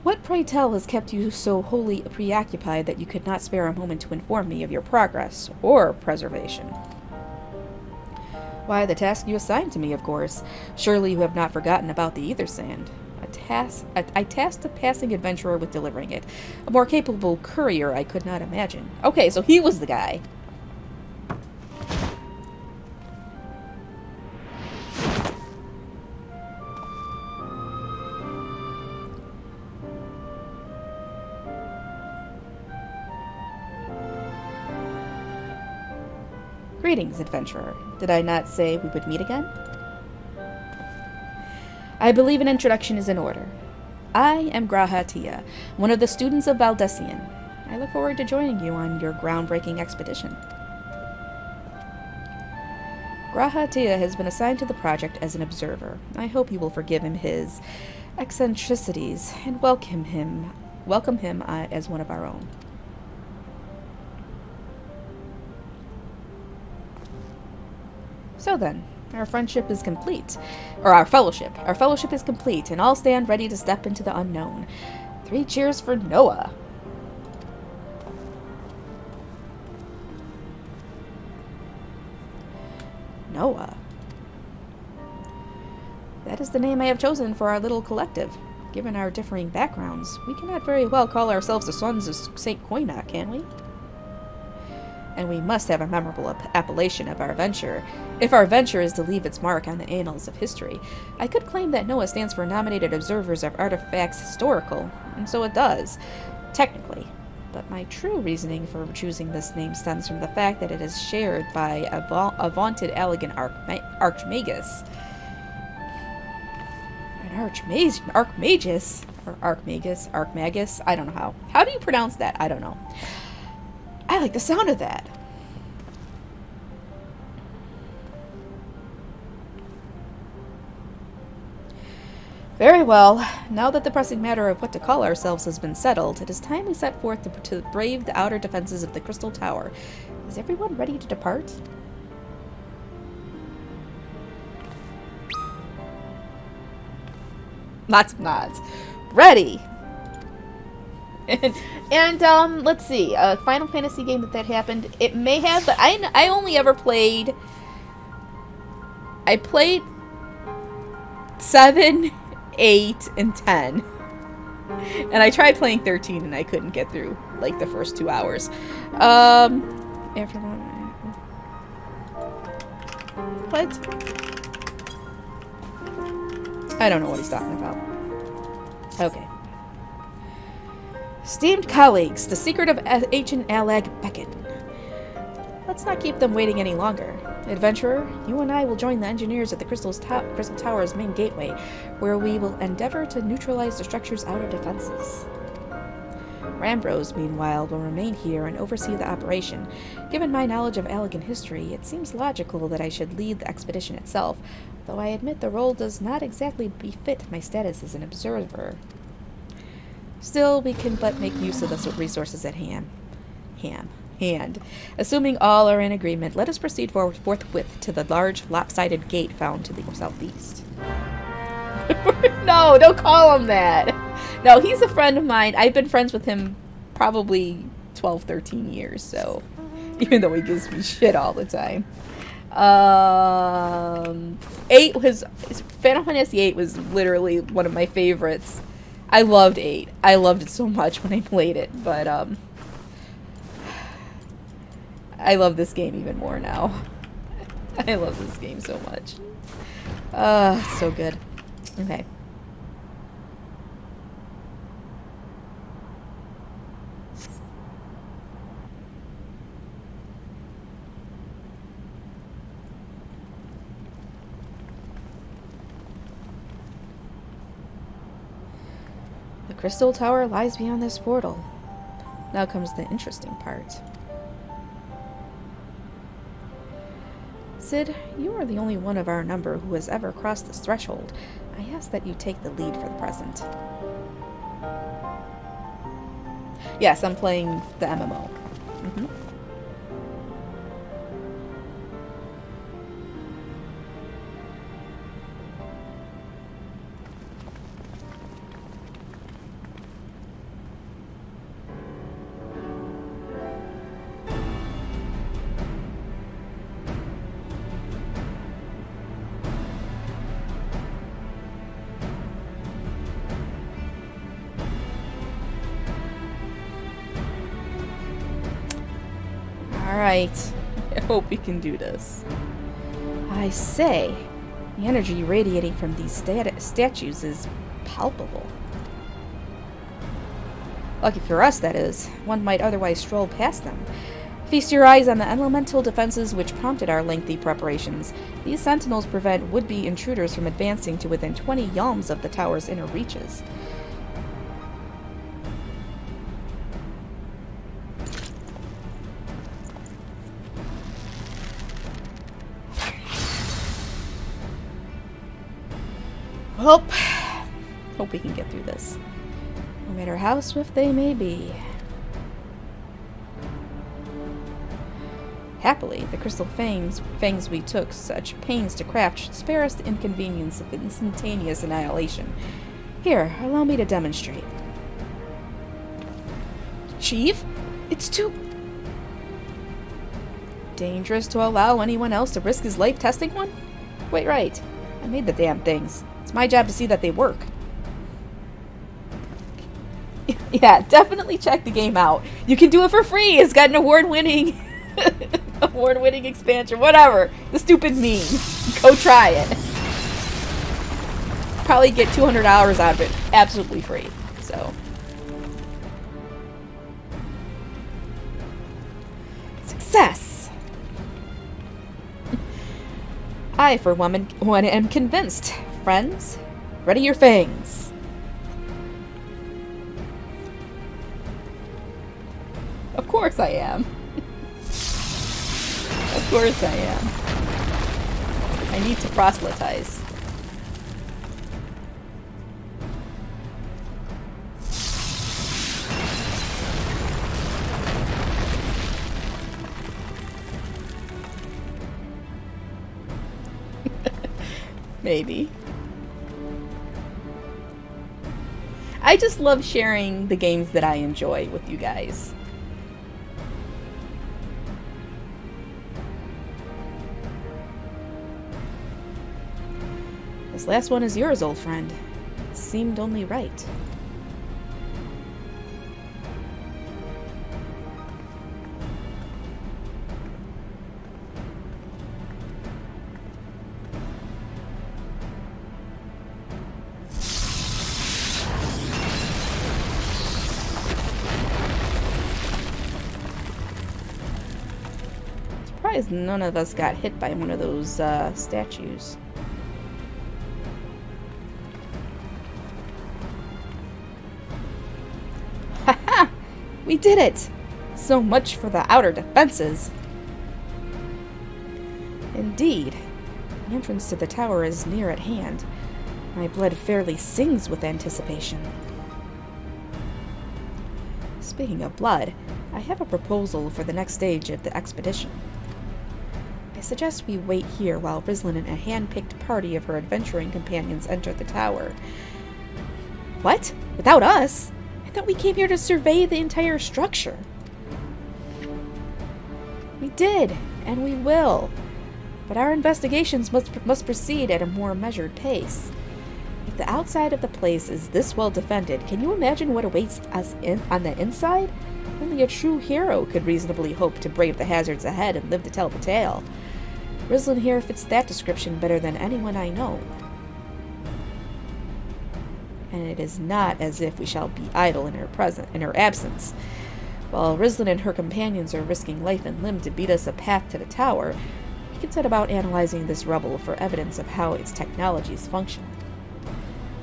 What, pray tell, has kept you so wholly preoccupied that you could not spare a moment to inform me of your progress, or preservation? Why, the task you assigned to me, of course. Surely you have not forgotten about the ether sand. I tasked a passing adventurer with delivering it. A more capable courier I could not imagine. Okay, so he was the guy. Greetings, adventurer. Did I not say we would meet again? I believe an introduction is in order. I am Graha Tia, one of the students of Valdesian. I look forward to joining you on your groundbreaking expedition. Graha Tia has been assigned to the project as an observer. I hope you will forgive him his eccentricities and welcome him as one of our own. So then, our friendship is complete. Or our fellowship. Our fellowship is complete, and all stand ready to step into the unknown. 3 cheers for Noah. Noah. That is the name I have chosen for our little collective. Given our differing backgrounds, we cannot very well call ourselves the Sons of St. Koina, can we? And we must have a memorable appellation of our venture. If our venture is to leave its mark on the annals of history, I could claim that NOAA stands for Nominated Observers of Artifacts Historical, and so it does, technically. But my true reasoning for choosing this name stems from the fact that it is shared by a vaunted elegant archmagus. An archmagus? Or archmagus? I don't know how. How do you pronounce that? I don't know. I like the sound of that. Very well. Now that the pressing matter of what to call ourselves has been settled, it is time we set forth to brave the outer defenses of the Crystal Tower. Is everyone ready to depart? Lots of nods. Ready! and let's see, a Final Fantasy game that happened. It may have, but I only ever played. I played 7, 8, and 10, and I tried playing 13, and I couldn't get through like the first 2 hours. After what? I don't know what he's talking about. Okay. Esteemed colleagues, the secret of ancient Alag Beckett. Let's not keep them waiting any longer. Adventurer, you and I will join the engineers at the Crystal Tower's main gateway, where we will endeavor to neutralize the structure's outer defenses. Rambrose, meanwhile, will remain here and oversee the operation. Given my knowledge of Allegan history, it seems logical that I should lead the expedition itself, though I admit the role does not exactly befit my status as an observer. Still, we can but make use of the resources at hand. Assuming all are in agreement, let us proceed forthwith to the large, lopsided gate found to the southeast. No, don't call him that! No, he's a friend of mine. I've been friends with him probably 12, 13 years, so... Even though he gives me shit all the time. 8 was... Final Fantasy 8 was literally one of my favorites. I loved 8. I loved it so much when I played it, but, I love this game even more now. I love this game so much. So good. Okay. The Crystal Tower lies beyond this portal. Now comes the interesting part. Sid, you are the only one of our number who has ever crossed this threshold. I ask that you take the lead for the present. Yes, I'm playing the MMO. Alright, I hope we can do this. I say, the energy radiating from these statues is palpable. Lucky for us, that is. One might otherwise stroll past them. Feast your eyes on the elemental defenses which prompted our lengthy preparations. These sentinels prevent would-be intruders from advancing to within 20 yalms of the tower's inner reaches. Well, hope we can get through this, no matter how swift they may be. Happily, the crystal fangs we took such pains to craft should spare us the inconvenience of instantaneous annihilation. Here, allow me to demonstrate. Chief, it's too dangerous to allow anyone else to risk his life testing one? Quite right. I made the damn things. It's my job to see that they work. Yeah, definitely check the game out. You can do it for free. It's got an award-winning expansion, whatever. The stupid meme. Go try it. Probably get $200 out of it absolutely free. So, success. I, for one, am convinced. Friends, ready your fangs. Of course I am. Of course I am. I need to proselytize. Maybe. I just love sharing the games that I enjoy with you guys. This last one is yours, old friend. It seemed only right. Surprised none of us got hit by one of those statues. Haha! We did it! So much for the outer defenses. Indeed. The entrance to the tower is near at hand. My blood fairly sings with anticipation. Speaking of blood, I have a proposal for the next stage of the expedition. I suggest we wait here while Rislin and a hand-picked party of her adventuring companions enter the tower. What? Without us? I thought we came here to survey the entire structure. We did, and we will. But our investigations must proceed at a more measured pace. If the outside of the place is this well defended, can you imagine what awaits us on the inside? Only a true hero could reasonably hope to brave the hazards ahead and live to tell the tale. Rislin here fits that description better than anyone I know. And it is not as if we shall be idle in her absence. While Rislin and her companions are risking life and limb to beat us a path to the tower, we can set about analyzing this rubble for evidence of how its technologies function.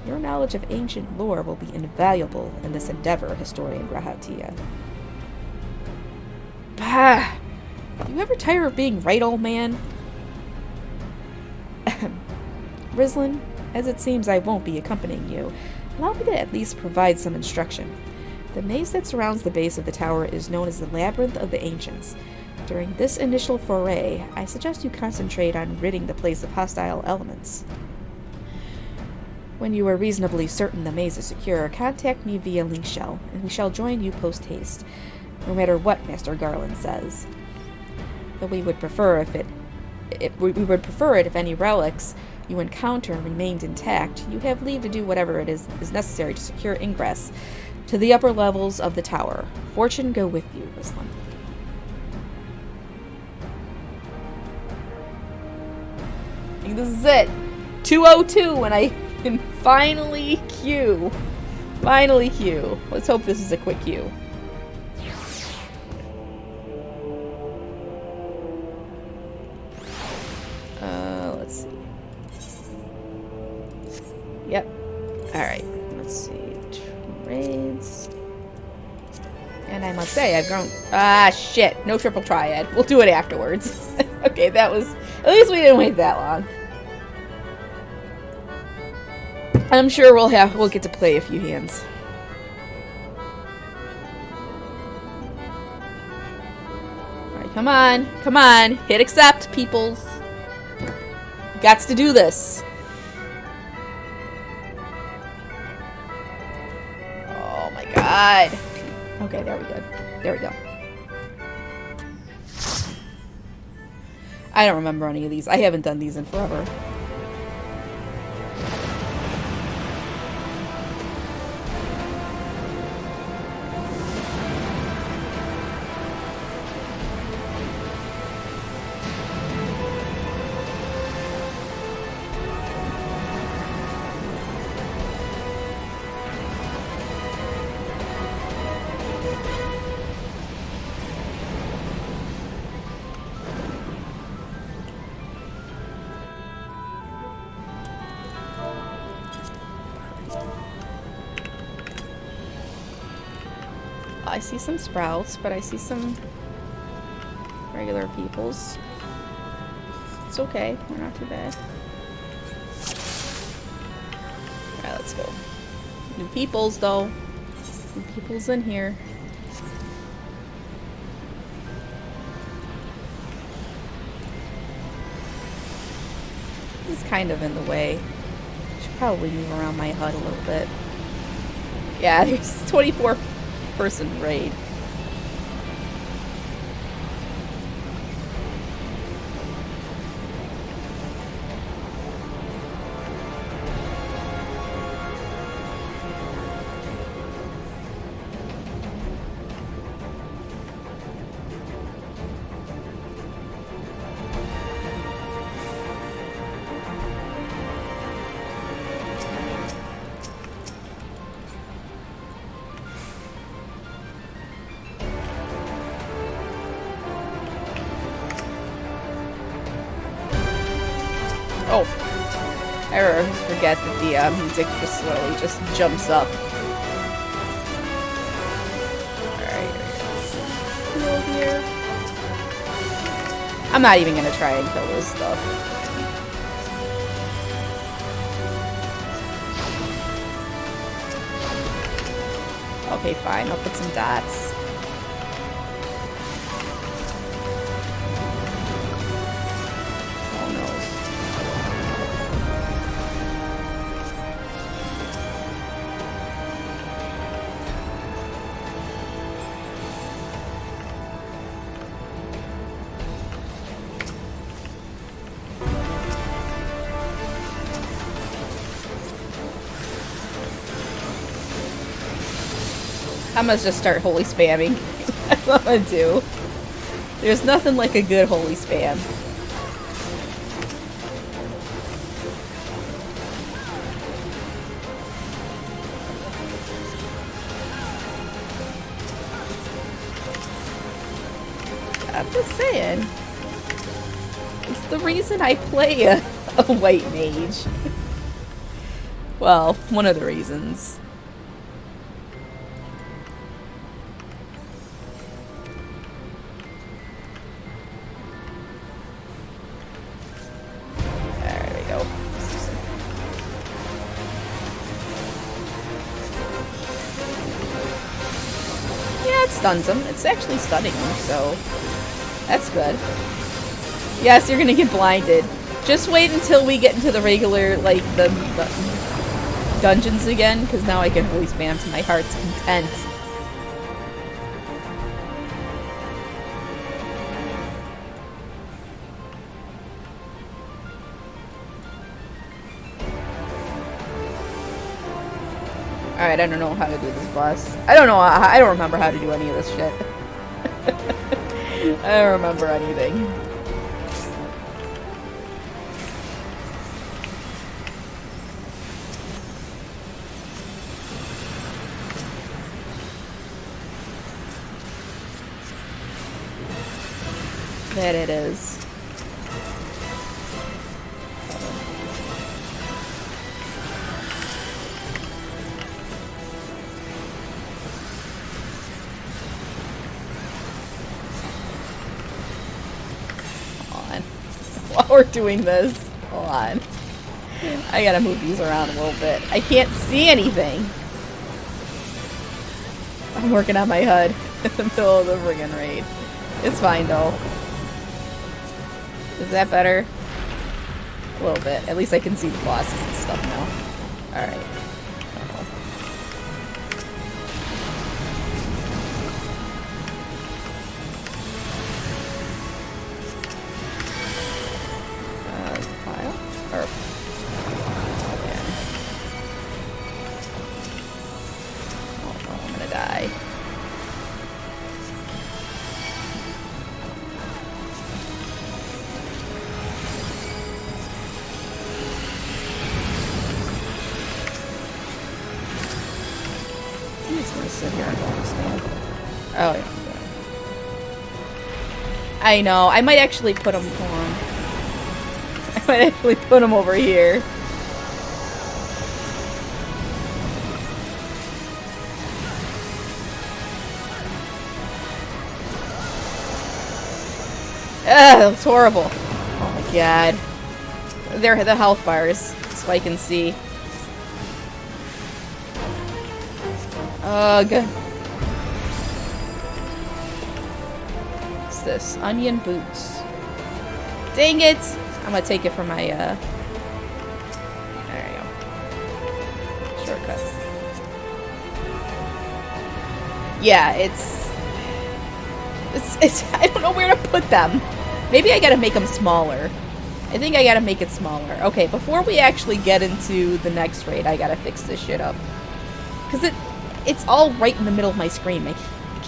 Your knowledge of ancient lore will be invaluable in this endeavor, Historian Grahatia. Bah! Do you ever tire of being right, old man? Rislin, as it seems I won't be accompanying you, allow me to at least provide some instruction. The maze that surrounds the base of the tower is known as the Labyrinth of the Ancients. During this initial foray, I suggest you concentrate on ridding the place of hostile elements. When you are reasonably certain the maze is secure, contact me via link shell, and we shall join you post-haste, no matter what Master Garland says. Though we would prefer it if any relics you encounter remained intact. You have leave to do whatever it is necessary to secure ingress to the upper levels of the tower. Fortune go with you, Rislin. I think this is it. 202, and I can finally queue. Let's hope this is a quick queue. And I must say, I've grown... Ah, shit. No triple triad. We'll do it afterwards. Okay, that was... At least we didn't wait that long. I'm sure we'll get to play a few hands. Alright, come on. Come on. Hit accept, peoples. Gots to do this. Oh my god. Okay, there we go. There we go. I don't remember any of these. I haven't done these in forever. I see some sprouts, but I see some regular peoples. It's okay. They're not too bad. Alright, let's go. New peoples, though. New peoples in here. This is kind of in the way. I should probably move around my HUD a little bit. Yeah, there's 24 person raid. Oh, I always forget that the music just slowly just jumps up. Alright, heal here. I'm not even gonna try and kill this stuff. Okay, fine, I'll put some dots. I'm gonna just start holy spamming. That's what I'm gonna do. There's nothing like a good holy spam. I'm just saying. It's the reason I play a white mage. Well, one of the reasons. Stuns him. It's actually stunning him, so that's good. Yes, you're gonna get blinded. Just wait until we get into the regular, like, the dungeons again, because now I can holy spam to my heart's content. Alright, I don't know how to do this boss. I don't remember how to do any of this shit. I don't remember anything. That it is. while we're doing this. Hold on. I gotta move these around a little bit. I can't see anything. I'm working on my HUD in the middle of the friggin' raid. It's fine though. Is that better? A little bit. At least I can see the bosses and stuff now. Alright. File? Or... Oh no, I'm gonna die. Sit here and understand. Oh yeah. I know. I might actually put them on. I might actually put them over here. Ugh, that was horrible. Oh my god. They're the health bars, so I can see. Ugh. What's this? Onion boots. Dang it! I'm gonna take it from my, There you go. Shortcut. Yeah, it's... I don't know where to put them. Maybe I gotta make them smaller. I think I gotta make it smaller. Okay, before we actually get into the next raid, I gotta fix this shit up. Because it's all right in the middle of my screen. I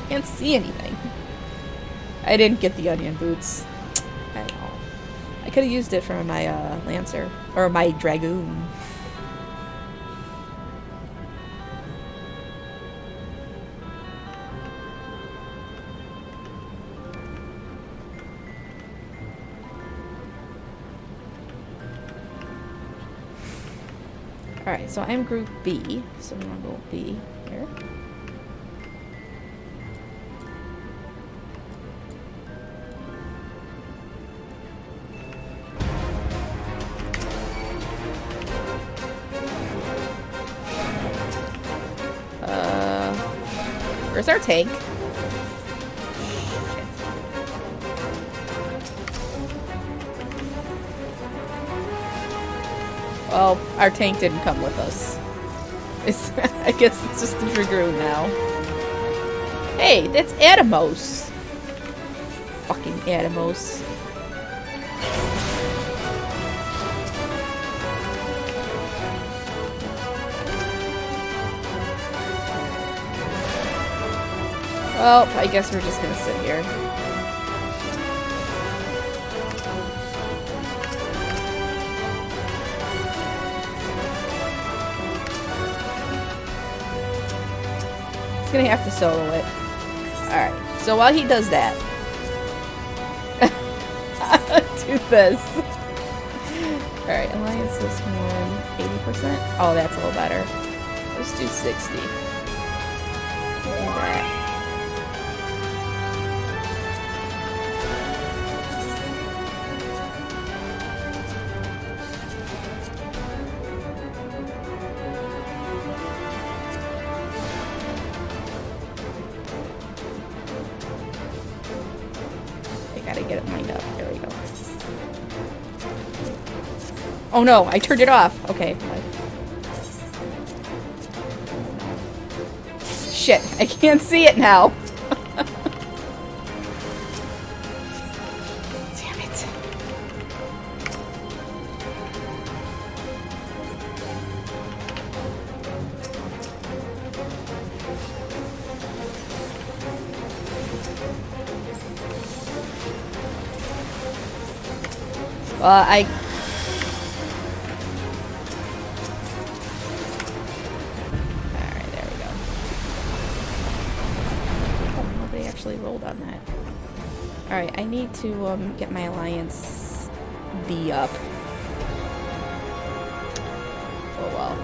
can't see anything. I didn't get the onion boots. I know. I could have used it for my Lancer. Or my Dragoon. Alright, so I'm group B. So I'm gonna go B here. Where's our tank? Well, our tank didn't come with us. I guess it's just the Dragoon now. Hey, that's Atomos. Fucking Atomos. Well, I guess we're just gonna sit here. He's gonna have to solo it. Alright, so while he does that, do this. Alright, Alliance is 80%. Oh, that's a little better. Let's do 60. Do that. Get it lined up. There we go. Oh no, I turned it off. Okay. Shit, I can't see it now. Damn it. Alright, there we go. Oh, nobody actually rolled on that. Alright, I need to get my Alliance B up. Oh well.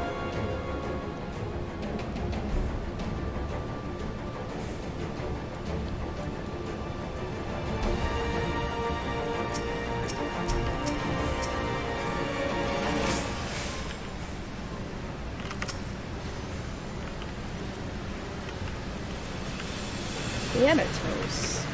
Thanatos.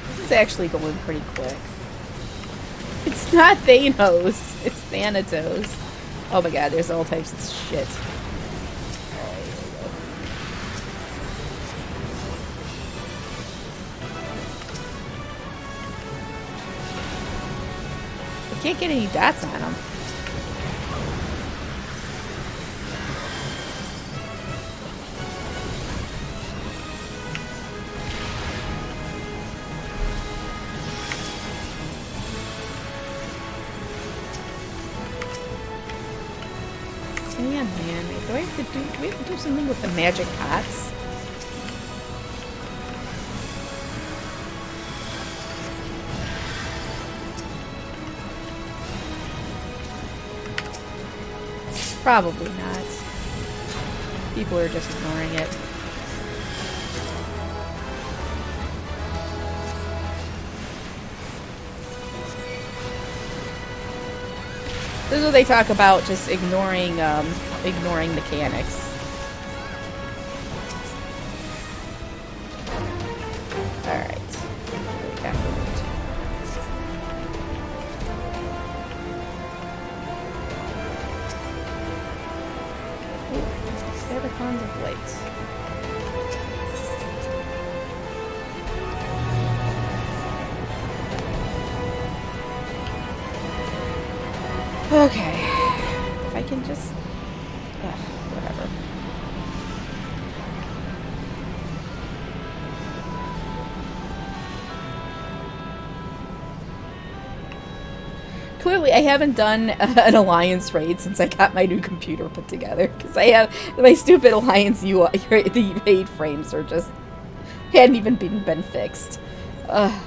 This is actually going pretty quick. It's not Thanos, it's Thanatos. Oh my god, there's all types of shit. I can't get any dots on them. Man, do we have to do something with the magic pots? Probably not. People are just ignoring it. This is what they talk about, just ignoring mechanics. Alright. Sabacons of light. Okay. If I can just... whatever. Clearly, I haven't done an Alliance raid since I got my new computer put together. Because I have... my stupid Alliance UI... the raid frames are just... hadn't even been fixed. Ugh.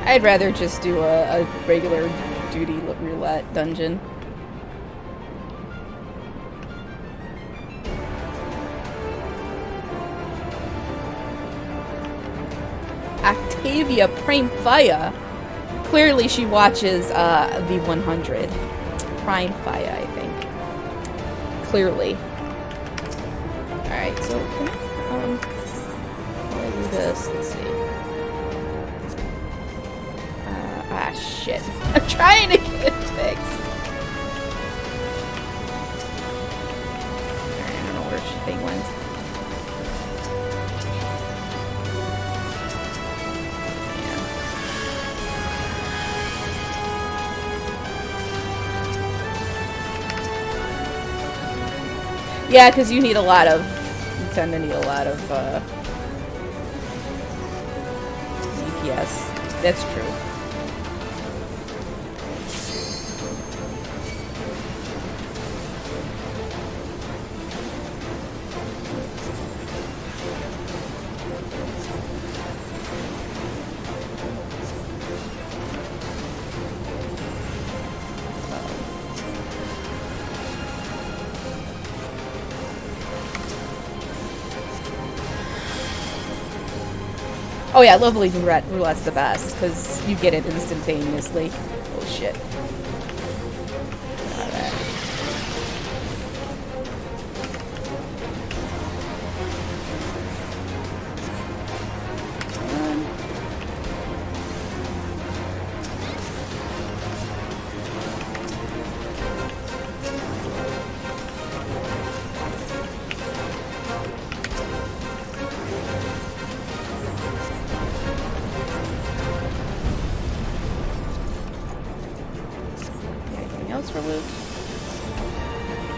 I'd rather just do a regular duty roulette dungeon. Octavia Prime Fire. Clearly she watches the 100. Prime Fire, I think. Clearly. Alright, so can I do this? Let's see. Ah, shit. I'm trying to get it fixed. Alright, I don't know where the thing went. Yeah, because you need a lot of... you tend to need a lot of, CPS. That's true. Oh yeah, lovely roulette's the best, because you get it instantaneously. Oh shit. for loot.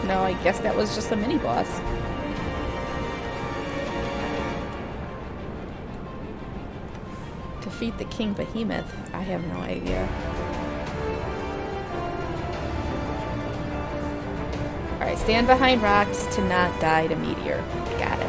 No, I guess that was just a mini-boss. Defeat the King Behemoth. I have no idea. Alright, stand behind rocks to not die to meteor. Got it.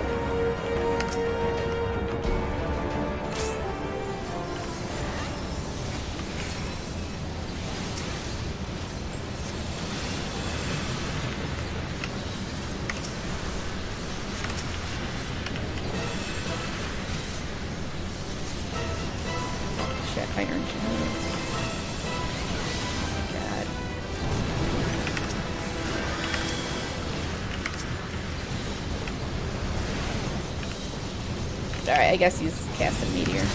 Iron Giants. God. Alright, I guess he's casting meteor.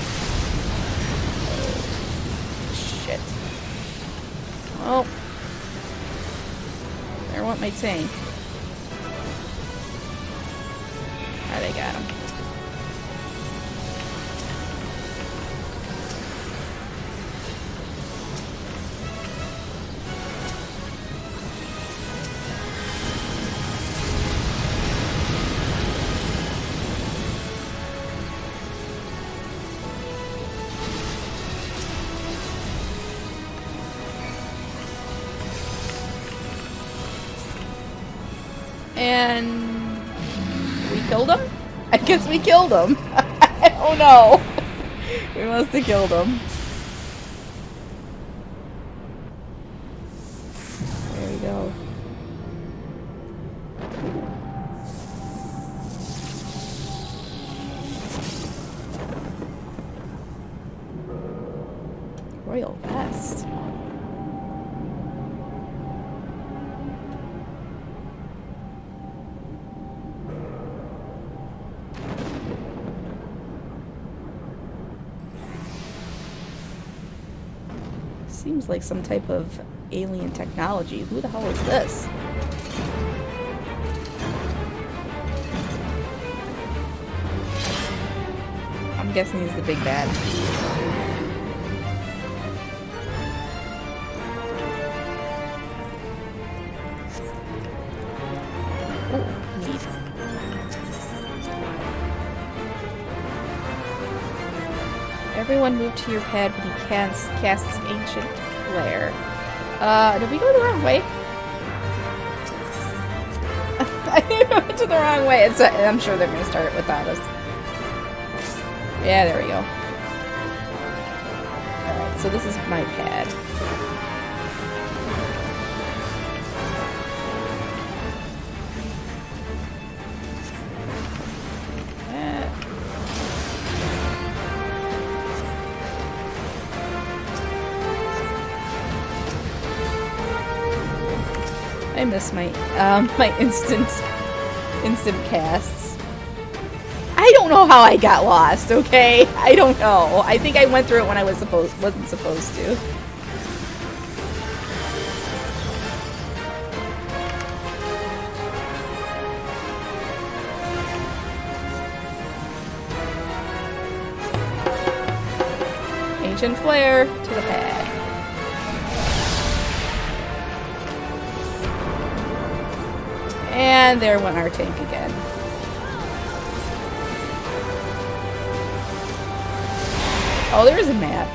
Shit. Oh. There went my tank. Ah, they got him. And we killed him? I guess we killed him. I don't know. We must have killed him. There we go. Royal Vest. Seems like some type of alien technology. Who the hell is this? I'm guessing he's the big bad. Oh, neat. Everyone move to your pad when he casts Ancient Flare. Did we go the wrong way? I went to the wrong way. I'm sure they're going to start it without us. Yeah, there we go. Alright, so this is my pad. I miss my my instant casts. I don't know how I got lost, okay? I don't know. I think I went through it when I wasn't supposed to. Ancient Flare to the pad. And there went our tank again. Oh, there is a map.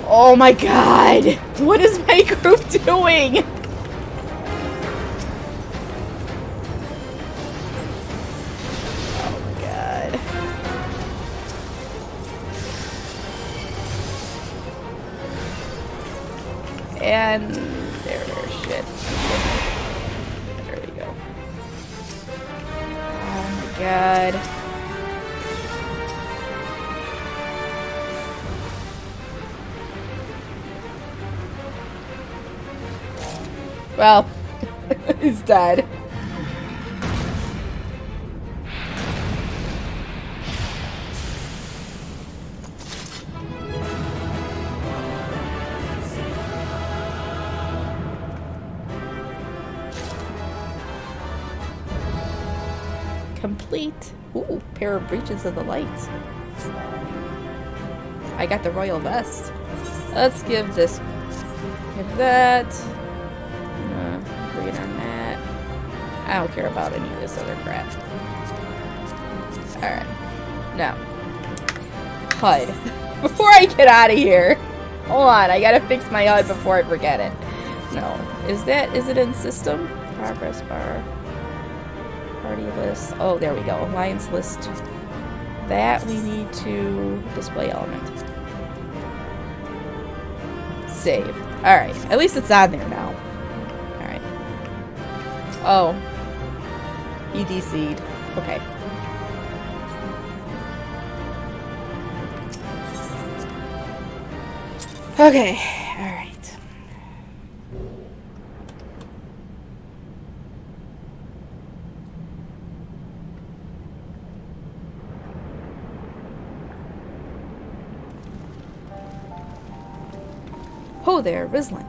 Oh my god! What is my group doing? Oh my god. And shit. There we go. Oh my god. Well, he's dead. Complete. Ooh, pair of breeches of the lights. I got the royal vest. Let's give this. Give that. Agree on that. I don't care about any of this other crap. Alright. Now. HUD. Before I get out of here. Hold on, I gotta fix my HUD before I forget it. No. Is it in system? Progress bar. Party list. Oh, there we go. Alliance list. That we need to display element. Save. Alright. At least it's on there now. Alright. Oh. He DC'd. Okay. Okay. Alright. Ho there, Rislin.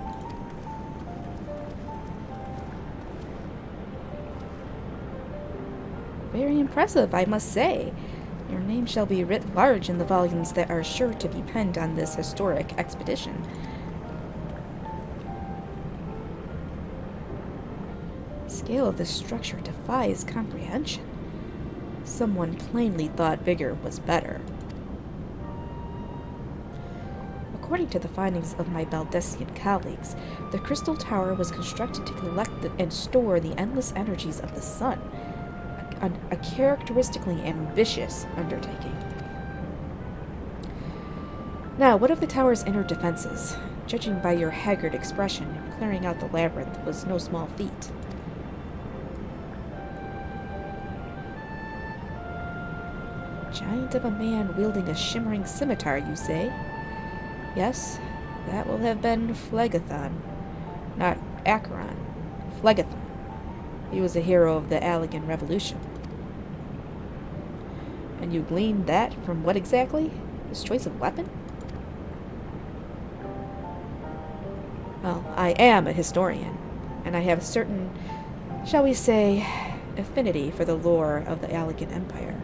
Very impressive, I must say. Your name shall be writ large in the volumes that are sure to be penned on this historic expedition. The scale of this structure defies comprehension. Someone plainly thought bigger was better. According to the findings of my Baldessian colleagues, the Crystal Tower was constructed to collect and store the endless energies of the sun, a characteristically ambitious undertaking. Now, what of the tower's inner defenses? Judging by your haggard expression, clearing out the labyrinth was no small feat. Giant of a man wielding a shimmering scimitar, you say? Yes, that will have been Phlegethon, not Acheron. Phlegethon. He was a hero of the Allegan Revolution. And you gleaned that from what exactly? His choice of weapon? Well, I am a historian, and I have a certain, shall we say, affinity for the lore of the Allegan Empire.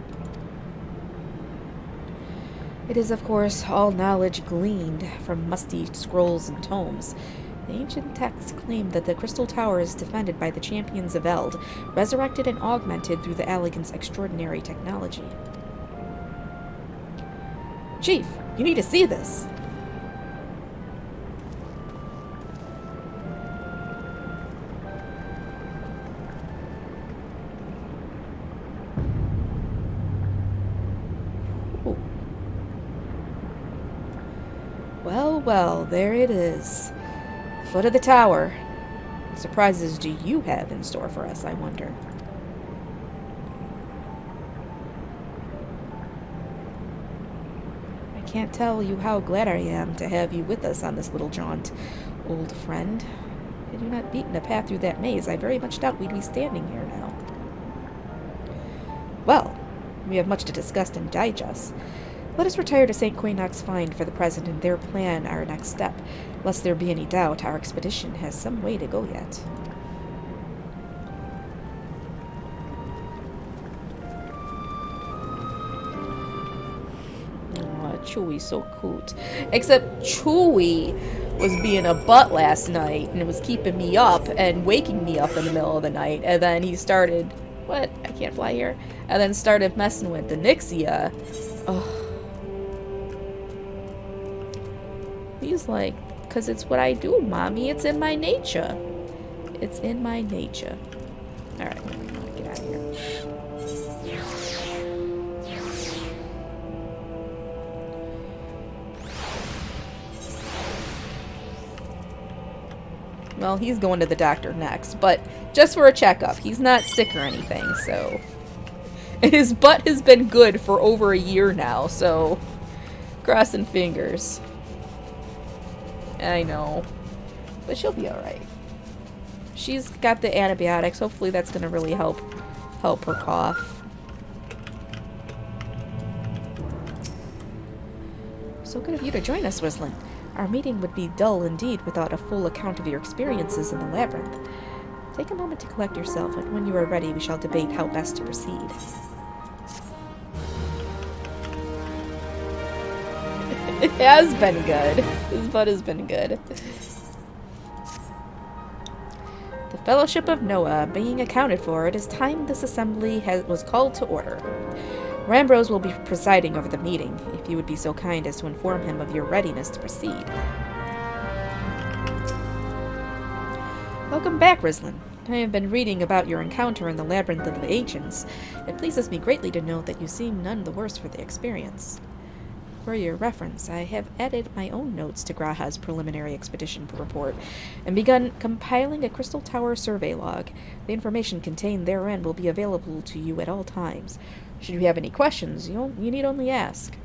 It is, of course, all knowledge gleaned from musty scrolls and tomes. The ancient texts claim that the Crystal Tower is defended by the champions of Eld, resurrected and augmented through the Allegan's extraordinary technology. Chief, you need to see this! Ooh. Well, there it is. Foot of the tower. What surprises do you have in store for us, I wonder? I can't tell you how glad I am to have you with us on this little jaunt, old friend. Had you not beaten a path through that maze, I very much doubt we'd be standing here now. Well, we have much to discuss and digest. Let us retire to St. Quaynoc's Find for the present and there plan our next step. Lest there be any doubt, our expedition has some way to go yet. Oh, Chewie's so cute. Except Chewie was being a butt last night and it was keeping me up and waking me up in the middle of the night. And then he started... What? I can't fly here. And then started messing with the Nixia. Ugh. He's like, because it's what I do, Mommy. It's in my nature. It's in my nature. Alright, get out of here. Well, he's going to the doctor next, but just for a checkup. He's not sick or anything, so... And his butt has been good for over a year now, so... Crossing fingers. I know. But she'll be alright. She's got the antibiotics. Hopefully that's going to really help her cough. So good of you to join us, Rislin. Our meeting would be dull indeed without a full account of your experiences in the Labyrinth. Take a moment to collect yourself, and when you are ready, we shall debate how best to proceed. It has been good. This bud has been good. The Fellowship of Noah being accounted for, it is time this assembly was called to order. Rambrose will be presiding over the meeting, if you would be so kind as to inform him of your readiness to proceed. Welcome back, Rislin. I have been reading about your encounter in the Labyrinth of the Ancients. It pleases me greatly to note that you seem none the worse for the experience. For your reference, I have added my own notes to Graha's preliminary expedition report and begun compiling a Crystal Tower survey log. The information contained therein will be available to you at all times. Should you have any questions, you need only ask.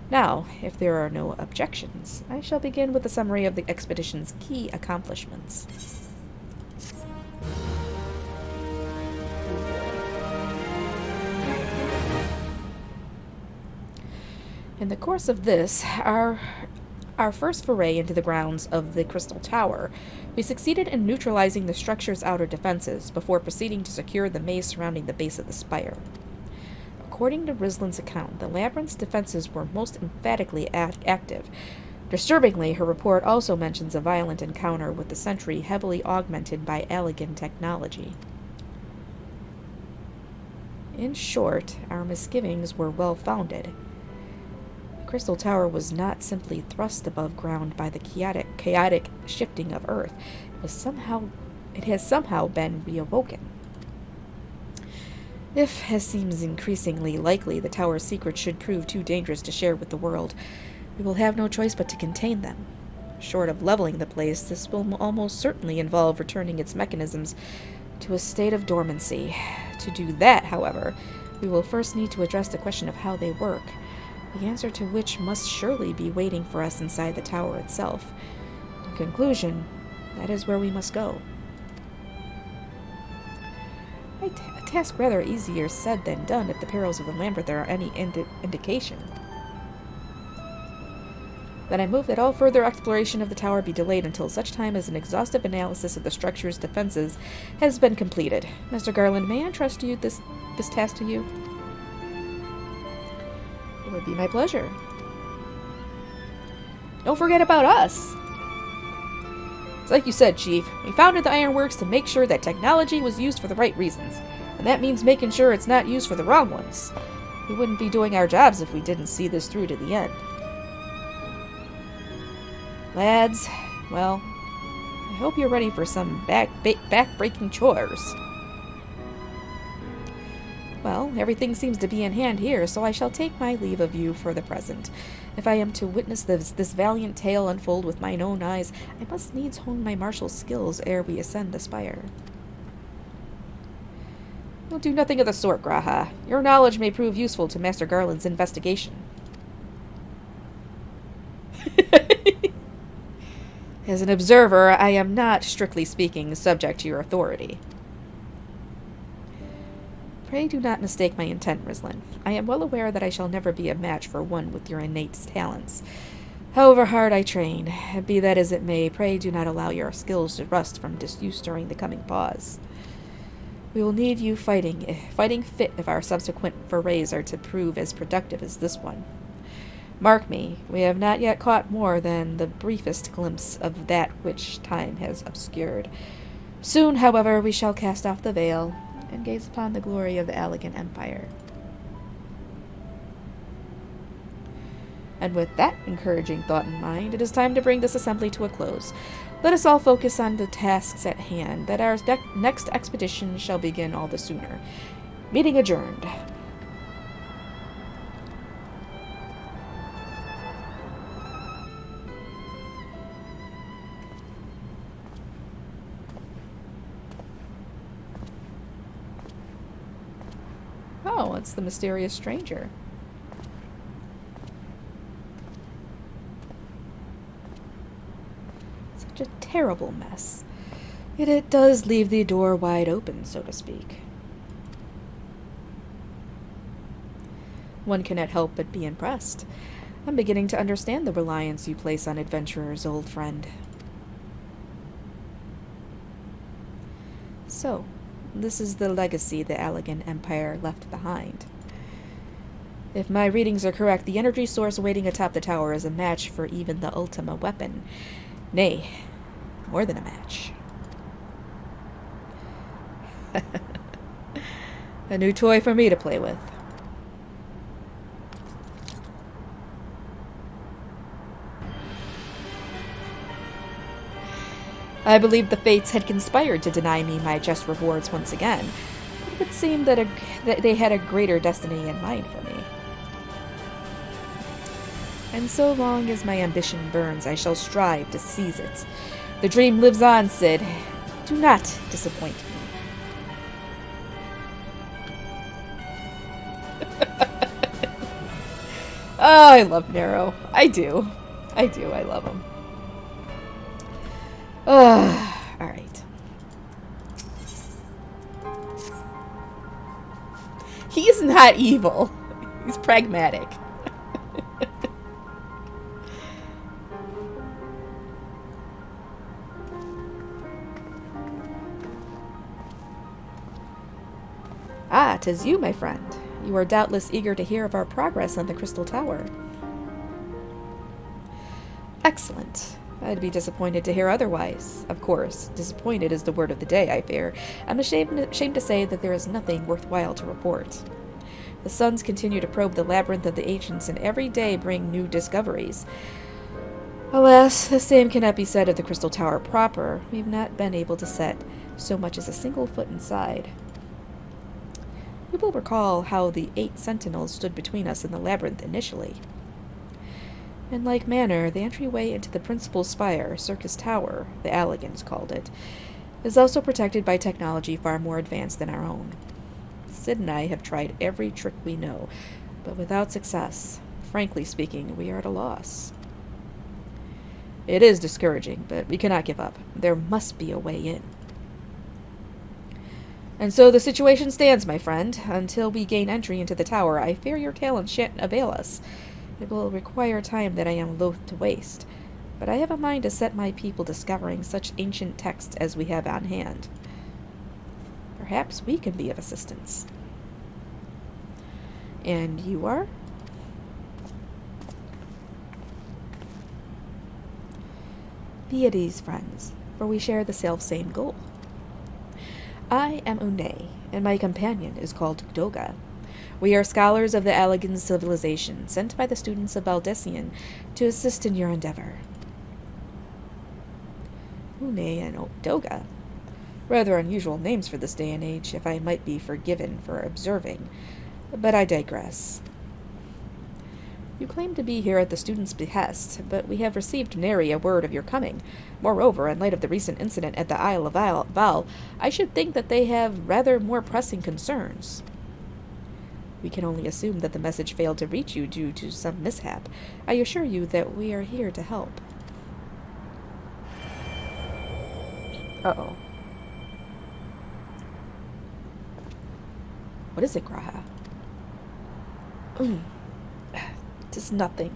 Now, if there are no objections, I shall begin with a summary of the expedition's key accomplishments. In the course of this, our first foray into the grounds of the Crystal Tower, we succeeded in neutralizing the structure's outer defenses before proceeding to secure the maze surrounding the base of the spire. According to Rislin's account, the Labyrinth's defenses were most emphatically active. Disturbingly, her report also mentions a violent encounter with the sentry heavily augmented by Allegan technology. In short, our misgivings were well-founded. Crystal Tower was not simply thrust above ground by the chaotic shifting of Earth. It has somehow been reawoken. If, as seems increasingly likely, the tower's secrets should prove too dangerous to share with the world, we will have no choice but to contain them. Short of leveling the place, this will almost certainly involve returning its mechanisms to a state of dormancy. To do that, however, we will first need to address the question of how they work, the answer to which must surely be waiting for us inside the tower itself. In conclusion, that is where we must go. A task rather easier said than done if the perils of the Labyrinth are any indication. Then I move that all further exploration of the tower be delayed until such time as an exhaustive analysis of the structure's defenses has been completed. Mr. Garland, may I trust you this task to you? It would be my pleasure. Don't forget about us. It's like you said, Chief. We founded the Ironworks to make sure that technology was used for the right reasons, and that means making sure it's not used for the wrong ones. We wouldn't be doing our jobs if we didn't see this through to the end. Lads, well, I hope you're ready for some back-breaking chores. Well, everything seems to be in hand here, so I shall take my leave of you for the present. If I am to witness this valiant tale unfold with mine own eyes, I must needs hone my martial skills ere we ascend the spire. You'll do nothing of the sort, Graha. Your knowledge may prove useful to Master Garland's investigation. As an observer, I am not, strictly speaking, subject to your authority. Pray do not mistake my intent, Rislin. I am well aware that I shall never be a match for one with your innate talents. However hard I train, be that as it may, pray do not allow your skills to rust from disuse during the coming pause. We will need you fighting fit if our subsequent forays are to prove as productive as this one. Mark me, we have not yet caught more than the briefest glimpse of that which time has obscured. Soon, however, we shall cast off the veil and gaze upon the glory of the Allegan Empire. And with that encouraging thought in mind, it is time to bring this assembly to a close. Let us all focus on the tasks at hand, that our next expedition shall begin all the sooner. Meeting adjourned. Oh, it's the mysterious stranger. Such a terrible mess. Yet it does leave the door wide open, so to speak. One cannot help but be impressed. I'm beginning to understand the reliance you place on adventurers, old friend. So, this is the legacy the Allegan Empire left behind. If my readings are correct, the energy source waiting atop the tower is a match for even the Ultima weapon. Nay, more than a match. A new toy for me to play with. I believed the fates had conspired to deny me my just rewards once again, but it would seem that they had a greater destiny in mind for me. And so long as my ambition burns, I shall strive to seize it. The dream lives on, Cid. Do not disappoint me. Oh, I love Nero. I do. I love him. Alright. He's not evil. He's pragmatic. Ah, 'tis you, my friend. You are doubtless eager to hear of our progress on the Crystal Tower. Excellent. I'd be disappointed to hear otherwise. Of course, disappointed is the word of the day, I fear. I'm ashamed to say that there is nothing worthwhile to report. The suns continue to probe the labyrinth of the ancients, and every day bring new discoveries. Alas, the same cannot be said of the Crystal Tower proper. We've not been able to set so much as a single foot inside. You will recall how the 8 sentinels stood between us and the labyrinth initially. In like manner, the entryway into the principal spire, Circus Tower, the Allegans called it, is also protected by technology far more advanced than our own. Cid and I have tried every trick we know, but without success. Frankly speaking, we are at a loss. It is discouraging, but we cannot give up. There must be a way in. And so the situation stands, my friend. Until we gain entry into the tower, I fear your talents shan't avail us. It will require time that I am loath to waste, but I have a mind to set my people discovering such ancient texts as we have on hand. Perhaps we can be of assistance. And you are? Be at ease, friends, for we share the self-same goal. I am Une, and my companion is called Doga. We are scholars of the Allegan civilization, sent by the students of Baldessian to assist in your endeavor. Une and Doga. Rather unusual names for this day and age, if I might be forgiven for observing. But I digress. You claim to be here at the students' behest, but we have received nary a word of your coming. Moreover, in light of the recent incident at the Isle of Val, I should think that they have rather more pressing concerns. We can only assume that the message failed to reach you due to some mishap. I assure you that we are here to help. Uh-oh. What is it, Graha? Tis nothing.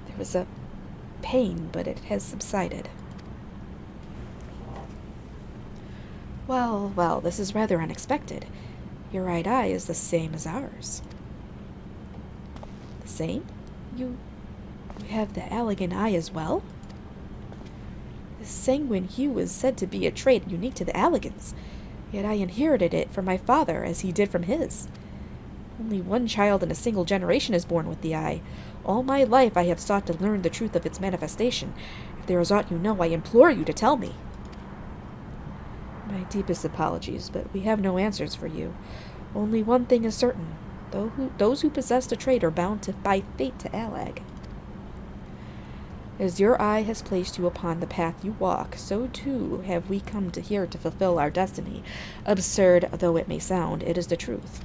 There was a pain, but it has subsided. Well, this is rather unexpected. Your right eye is the same as ours. The same? You have the Allegan eye as well? The sanguine hue is said to be a trait unique to the Allegans, yet I inherited it from my father as he did from his. Only one child in a single generation is born with the eye. All my life I have sought to learn the truth of its manifestation. If there is aught you know, I implore you to tell me. My deepest apologies, but we have no answers for you. Only one thing is certain. Those who possess the trait are bound by fate to Allag. As your eye has placed you upon the path you walk, so too have we come here to fulfill our destiny. Absurd though it may sound, it is the truth.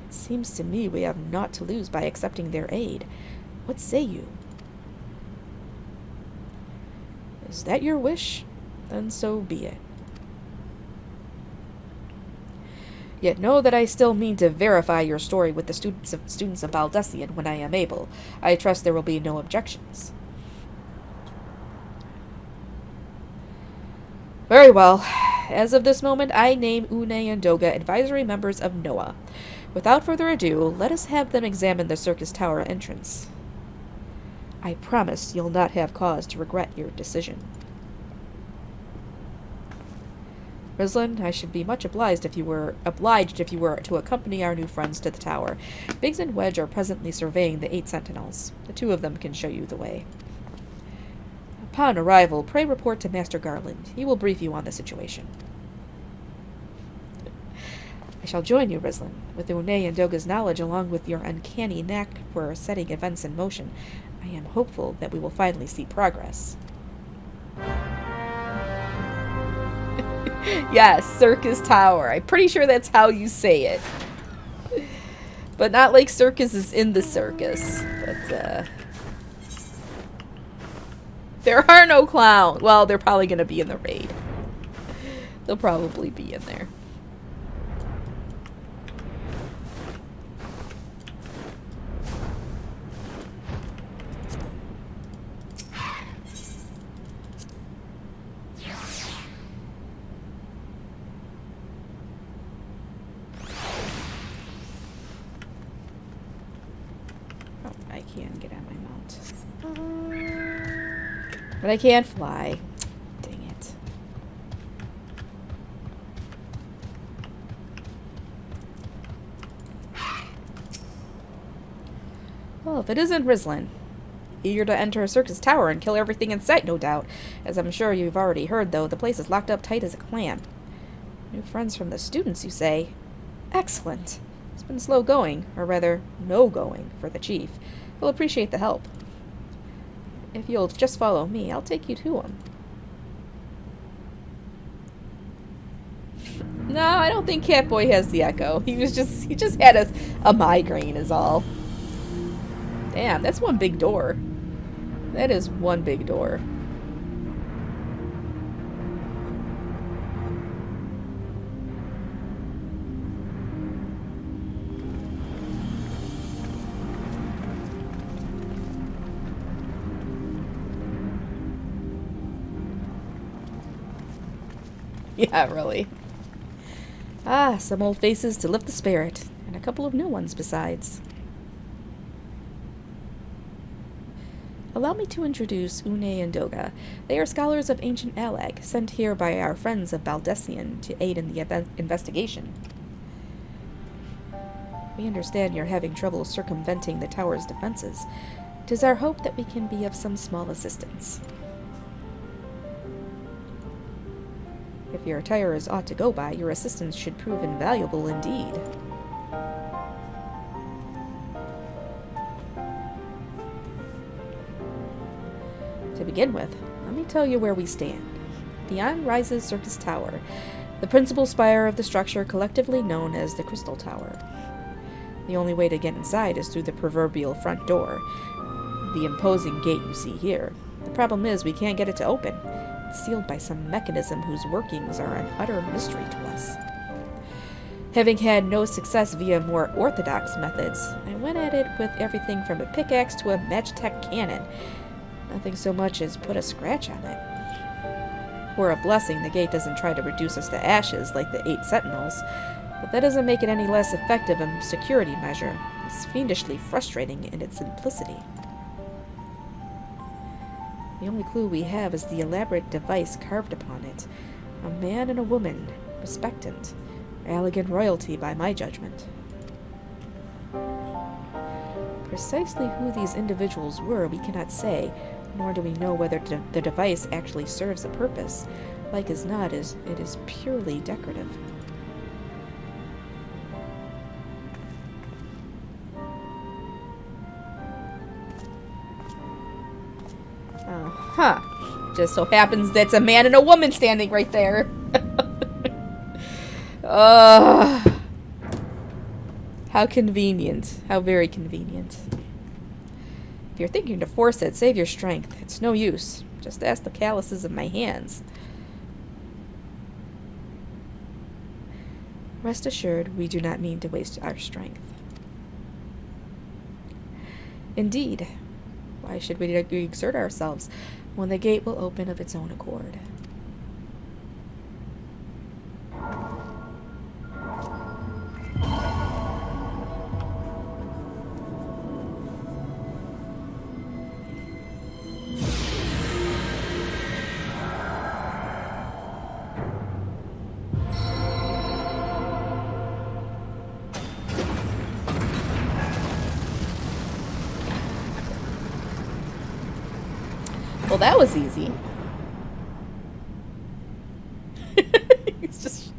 It seems to me we have naught to lose by accepting their aid. What say you? Is that your wish? Then so be it. Yet know that I still mean to verify your story with the students of Baldessian when I am able. I trust there will be no objections. Very well. As of this moment, I name Une and Doga advisory members of NOAA. Without further ado, let us have them examine the circus tower entrance. I promise you'll not have cause to regret your decision. Rislin, I should be much obliged if you were to accompany our new friends to the tower. Biggs and Wedge are presently surveying the 8 sentinels. The 2 of them can show you the way. Upon arrival, pray report to Master Garland. He will brief you on the situation. I shall join you, Rislin. With Une and Doga's knowledge, along with your uncanny knack for setting events in motion, I am hopeful that we will finally see progress. Yes, Circus Tower. I'm pretty sure that's how you say it. But not like circus is in the circus. But, there are no clowns. Well, they're probably going to be in the raid. They'll probably be in there. But I can't fly. Dang it. Well, if it isn't Rislin. Eager to enter a circus tower and kill everything in sight, no doubt. As I'm sure you've already heard, though, the place is locked up tight as a clam. New friends from the students, you say? Excellent. It's been slow going, or rather, no going, for the chief. He'll appreciate the help. If you'll just follow me, I'll take you to him. No, I don't think Catboy has the echo. He just had a migraine is all. Damn, that's one big door. That is one big door. Yeah, really. Ah, some old faces to lift the spirit, and a couple of new ones besides. Allow me to introduce Une and Doga. They are scholars of ancient Alag, sent here by our friends of Baldessian to aid in the investigation. We understand you're having trouble circumventing the tower's defenses. 'Tis our hope that we can be of some small assistance. If your attire is aught to go by, your assistance should prove invaluable indeed. To begin with, let me tell you where we stand. Beyond rises Circus Tower, the principal spire of the structure collectively known as the Crystal Tower. The only way to get inside is through the proverbial front door, the imposing gate you see here. The problem is we can't get it to open. Sealed by some mechanism whose workings are an utter mystery to us. Having had no success via more orthodox methods, I went at it with everything from a pickaxe to a Magitech cannon. Nothing so much as put a scratch on it. For a blessing, the gate doesn't try to reduce us to ashes like the 8 sentinels, but that doesn't make it any less effective a security measure. It's fiendishly frustrating in its simplicity. The only clue we have is the elaborate device carved upon it. A man and a woman, respectant. Elegant royalty by my judgment. Precisely who these individuals were we cannot say, nor do we know whether the device actually serves a purpose. Like as not, it is purely decorative. Huh. Just so happens that's a man and a woman standing right there. How convenient. How very convenient. If you're thinking to force it, save your strength. It's no use. Just ask the calluses of my hands. Rest assured, we do not mean to waste our strength. Indeed. Why should we exert ourselves when the gate will open of its own accord? Well, that was easy. It's just...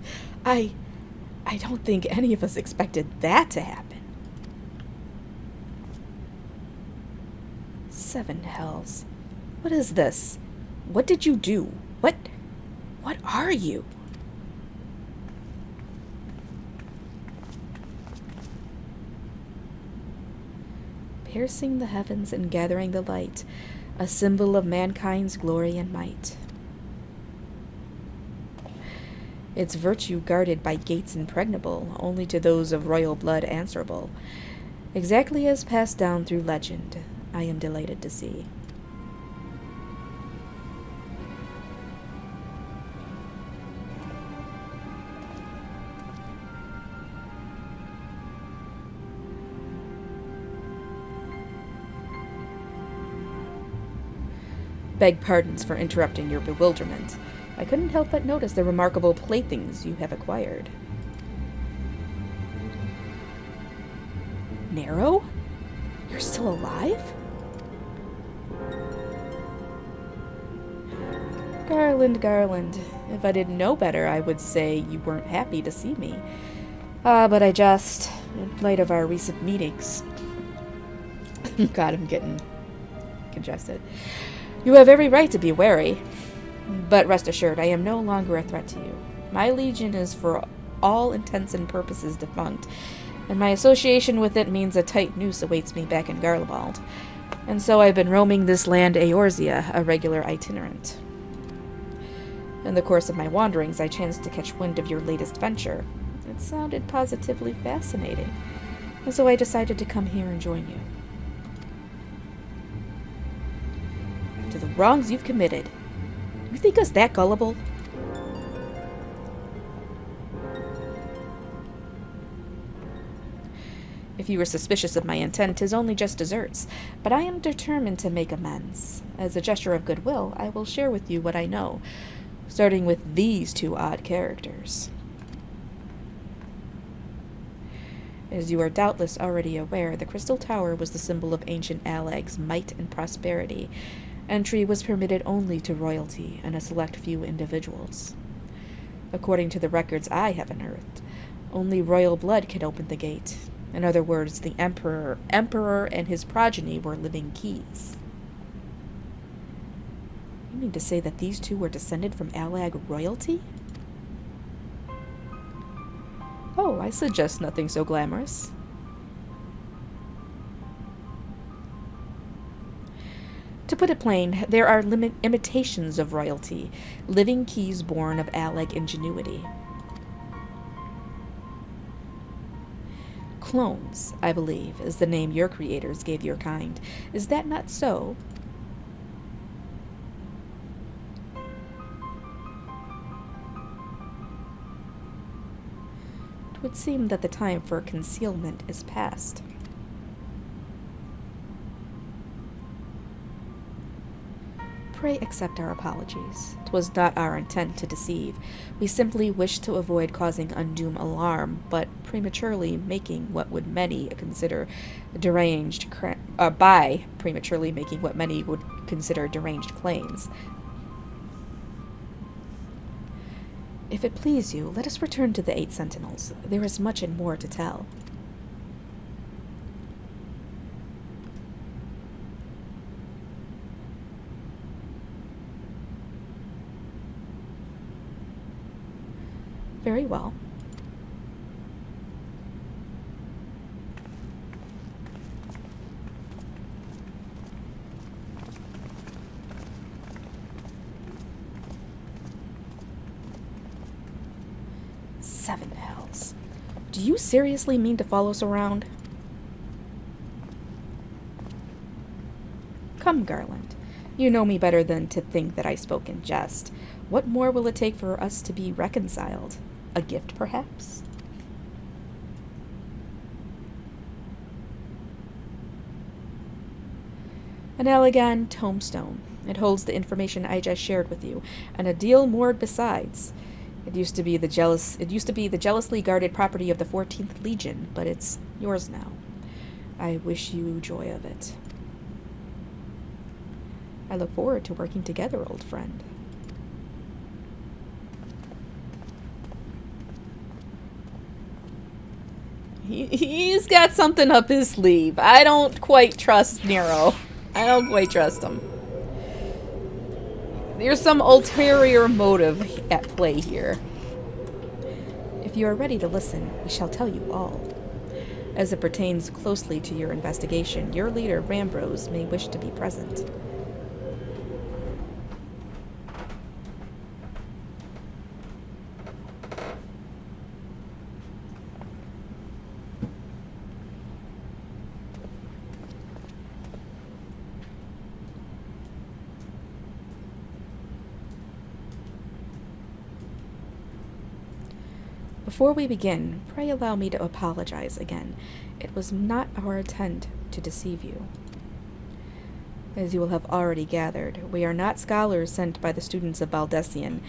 I don't think any of us expected that to happen. 7 hells. What is this? What did you do? What are you? Piercing the heavens and gathering the light, a symbol of mankind's glory and might. Its virtue guarded by gates impregnable, only to those of royal blood answerable. Exactly as passed down through legend, I am delighted to see. Beg pardons for interrupting your bewilderment. I couldn't help but notice the remarkable playthings you have acquired. Narrow? You're still alive? Garland, if I didn't know better, I would say you weren't happy to see me. But I just, in light of our recent meetings... God, I'm getting congested. You have every right to be wary, but rest assured, I am no longer a threat to you. My legion is for all intents and purposes defunct, and my association with it means a tight noose awaits me back in Garlabald. And so I've been roaming this land Eorzea, a regular itinerant. In the course of my wanderings, I chanced to catch wind of your latest venture. It sounded positively fascinating, and so I decided to come here and join you. To the wrongs you've committed. You think us that gullible? If you were suspicious of my intent, 'tis only just deserts, but I am determined to make amends. As a gesture of goodwill, I will share with you what I know, starting with these 2 odd characters. As you are doubtless already aware, the Crystal Tower was the symbol of ancient Alag's might and prosperity. Entry was permitted only to royalty and a select few individuals. According to the records I have unearthed, only royal blood could open the gate. In other words, the emperor and his progeny were living keys. You mean to say that these 2 were descended from Alag royalty? Oh, I suggest nothing so glamorous. To put it plain, there are imitations of royalty, living keys born of Alag ingenuity. Clones, I believe, is the name your creators gave your kind. Is that not so? It would seem that the time for concealment is past. Pray accept our apologies. 'Twas not our intent to deceive. We simply wished to avoid causing undue alarm, but prematurely making what would many consider deranged claims. If it please you, let us return to the 8 sentinels. There is much and more to tell. Very well. this. Do you seriously mean to follow us around? Come, Garland. You know me better than to think that I spoke in jest. What more will it take for us to be reconciled? A gift, perhaps? An elegant tombstone. It holds the information I just shared with you, and a deal more besides. It used to be the jealously guarded property of the 14th Legion, but it's yours now. I wish you joy of it. I look forward to working together, old friend. He's got something up his sleeve. I don't quite trust Nero. I don't quite trust him. There's some ulterior motive at play here. If you are ready to listen, we shall tell you all. As it pertains closely to your investigation, your leader, Rambrose, may wish to be present. Before we begin, pray allow me to apologize again. It was not our intent to deceive you. As you will have already gathered, we are not scholars sent by the students of Baldessian.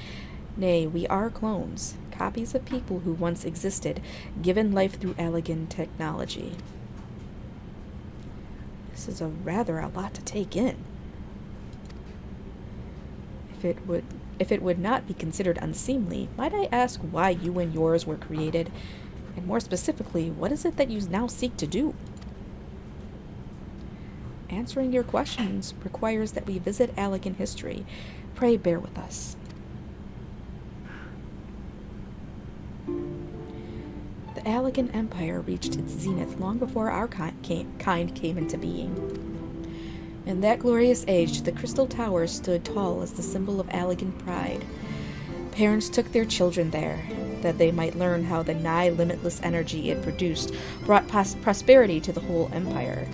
Nay, we are clones, copies of people who once existed, given life through elegant technology. This is rather a lot to take in. If it would not be considered unseemly, might I ask why you and yours were created? And more specifically, what is it that you now seek to do? Answering your questions requires that we visit Allegan history. Pray bear with us. The Allegan Empire reached its zenith long before our kind came into being. In that glorious age, the Crystal Tower stood tall as the symbol of Allegan pride. Parents took their children there, that they might learn how the nigh limitless energy it produced brought prosperity to the whole empire.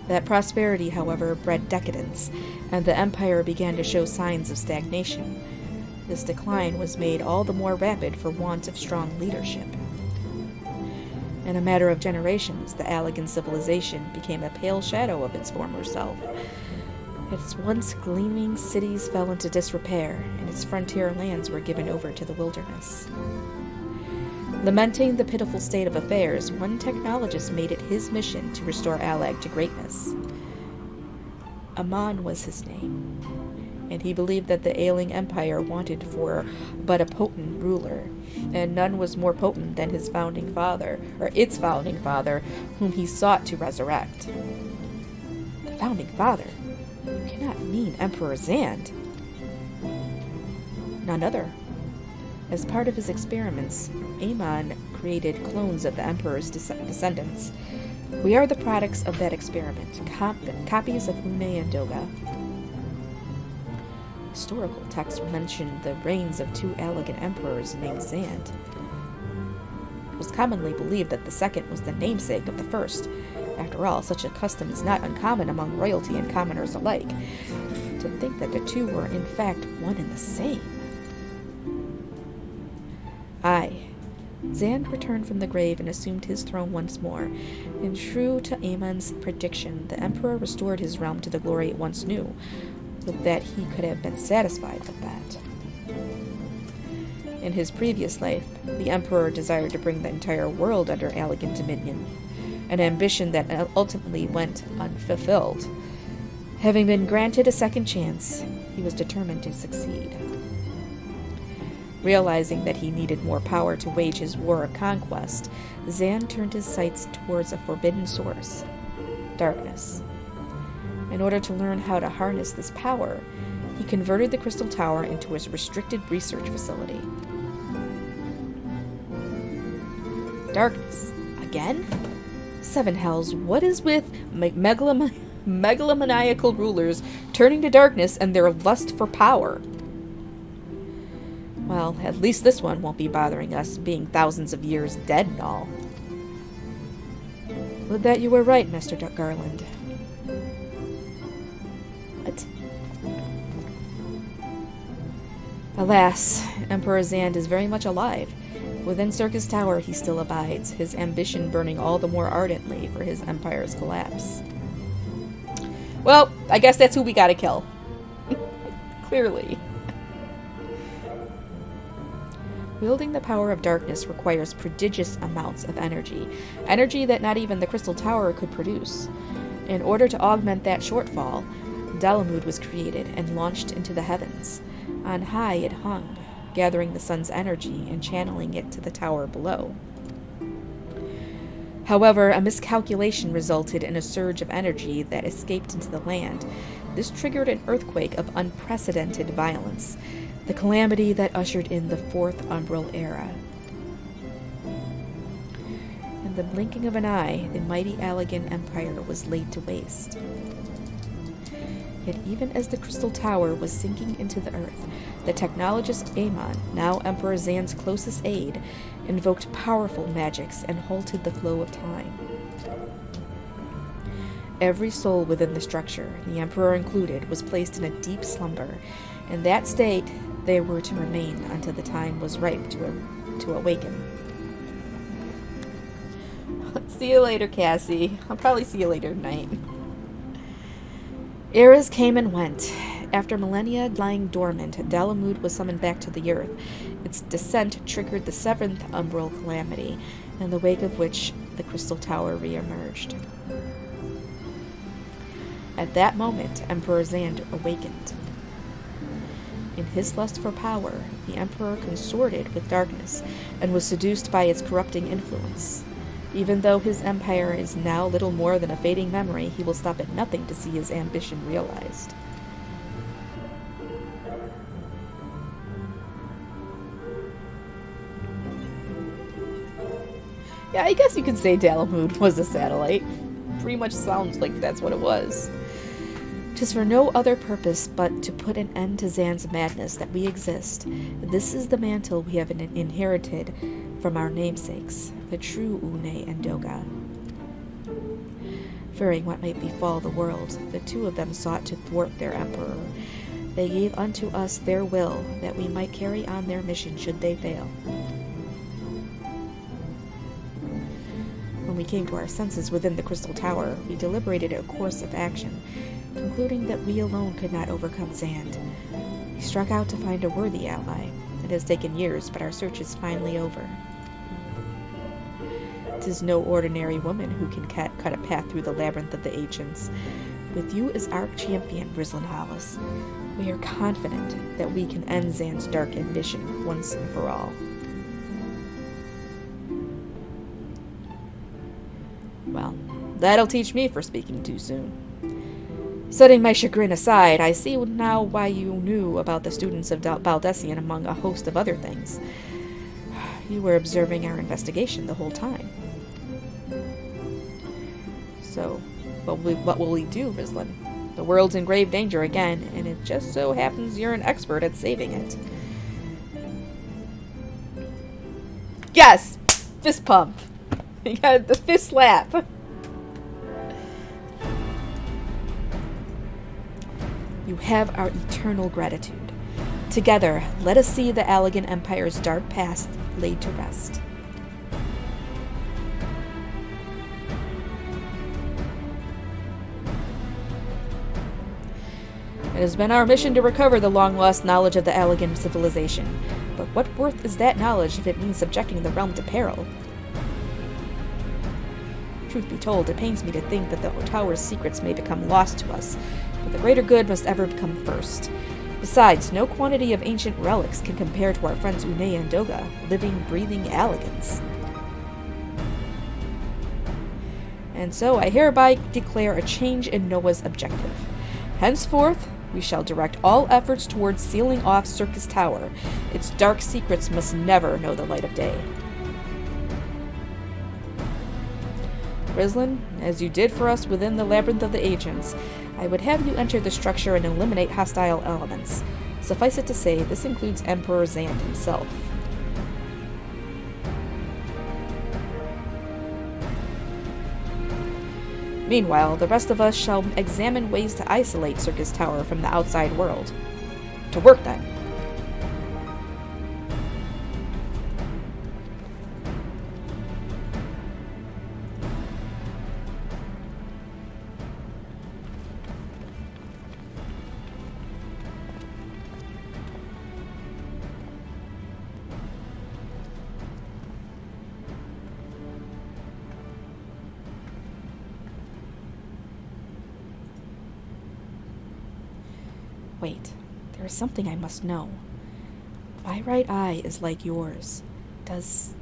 That prosperity, however, bred decadence, and the empire began to show signs of stagnation. This decline was made all the more rapid for want of strong leadership. In a matter of generations, the Allegan civilization became a pale shadow of its former self. Its once gleaming cities fell into disrepair, and its frontier lands were given over to the wilderness. Lamenting the pitiful state of affairs, one technologist made it his mission to restore Allag to greatness. Amon was his name, and he believed that the ailing empire wanted for but a potent ruler, and none was more potent than its founding father, whom he sought to resurrect. The founding father? You cannot mean Emperor Zand. None other. As part of his experiments, Amon created clones of the Emperor's descendants. We are the products of that experiment, copies of Une and Doga. Historical texts mention the reigns of two Allegan emperors named Zand. It was commonly believed that the second was the namesake of the first. After all, such a custom is not uncommon among royalty and commoners alike. To think that the two were in fact one and the same. Aye. Zand returned from the grave and assumed his throne once more, and true to Amon's prediction, the emperor restored his realm to the glory it once knew. Would that he could have been satisfied with that. In his previous life, the Emperor desired to bring the entire world under Allegan dominion, an ambition that ultimately went unfulfilled. Having been granted a second chance, he was determined to succeed. Realizing that he needed more power to wage his war of conquest, Zand turned his sights towards a forbidden source, darkness. In order to learn how to harness this power, he converted the Crystal Tower into his restricted research facility. Darkness. Again? Seven hells, what is with megalomaniacal rulers turning to darkness and their lust for power? Well, at least this one won't be bothering us, being thousands of years dead and all. Would that you were right, Mr. Garland. What? Alas, Emperor Zand is very much alive. Within Circus Tower he still abides, his ambition burning all the more ardently for his empire's collapse. Well, I guess that's who we gotta kill. Clearly. Wielding the power of darkness requires prodigious amounts of energy. Energy that not even the Crystal Tower could produce. In order to augment that shortfall, Dalamud was created and launched into the heavens. On high it hung, gathering the sun's energy and channeling it to the tower below. However, a miscalculation resulted in a surge of energy that escaped into the land. This triggered an earthquake of unprecedented violence, the calamity that ushered in the Fourth Umbral Era. In the blinking of an eye, the mighty Allegan Empire was laid to waste. Yet even as the Crystal Tower was sinking into the earth, the technologist Amon, now Emperor Zand's closest aide, invoked powerful magics and halted the flow of time. Every soul within the structure, the Emperor included, was placed in a deep slumber. In that state, they were to remain until the time was ripe to awaken. See you later, Cassie. I'll probably see you later tonight. Eras came and went. After millennia lying dormant, Dalamud was summoned back to the earth. Its descent triggered the seventh umbral calamity, in the wake of which the Crystal Tower re-emerged. At that moment, Emperor Zand awakened. In his lust for power, the Emperor consorted with darkness and was seduced by its corrupting influence. Even though his empire is now little more than a fading memory, he will stop at nothing to see his ambition realized. Yeah, I guess you could say Dalamud was a satellite. Pretty much sounds like that's what it was. 'Tis for no other purpose but to put an end to Zand's madness that we exist. This is the mantle we have inherited from our namesakes, the true Une and Doga. Fearing what might befall the world, the two of them sought to thwart their emperor. They gave unto us their will, that we might carry on their mission should they fail. When we came to our senses within the Crystal Tower, we deliberated a course of action, concluding that we alone could not overcome Zand. We struck out to find a worthy ally. It has taken years, but our search is finally over. 'Tis no ordinary woman who can cut a path through the labyrinth of the ancients. With you as our champion, Rislin Hollis, we are confident that we can end Zand's dark ambition once and for all. Well, that'll teach me for speaking too soon. Setting my chagrin aside, I see now why you knew about the students of Baldessian among a host of other things. You were observing our investigation the whole time. So, what will we do, Rislin? The world's in grave danger again, and it just so happens you're an expert at saving it. Yes! Fist pump! You got the fist slap! You have our eternal gratitude. Together, let us see the Allegan Empire's dark past laid to rest. It has been our mission to recover the long-lost knowledge of the Allegan civilization, but what worth is that knowledge if it means subjecting the realm to peril? Truth be told, it pains me to think that the tower's secrets may become lost to us, but the greater good must ever come first. Besides, no quantity of ancient relics can compare to our friends Une and Doga, living, breathing Allegans. And so I hereby declare a change in Noah's objective. Henceforth, we shall direct all efforts towards sealing off Circus Tower. Its dark secrets must never know the light of day. Rislin, as you did for us within the Labyrinth of the Ancients, I would have you enter the structure and eliminate hostile elements. Suffice it to say, this includes Emperor Zand himself. Meanwhile, the rest of us shall examine ways to isolate Circus Tower from the outside world. To work, then. Wait, there is something I must know. My right eye is like yours. Does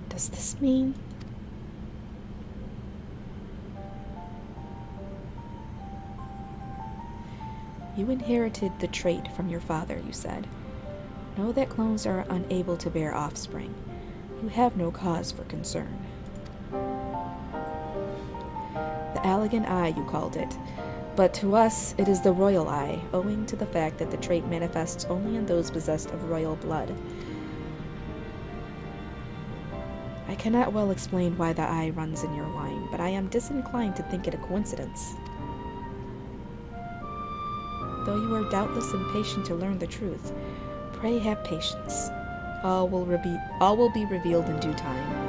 this mean? You inherited the trait from your father, you said. Know that clones are unable to bear offspring. You have no cause for concern. The Allegan Eye, you called it. But to us, it is the royal eye, owing to the fact that the trait manifests only in those possessed of royal blood. I cannot well explain why the eye runs in your line, but I am disinclined to think it a coincidence. Though you are doubtless impatient to learn the truth, pray have patience. All will be revealed in due time.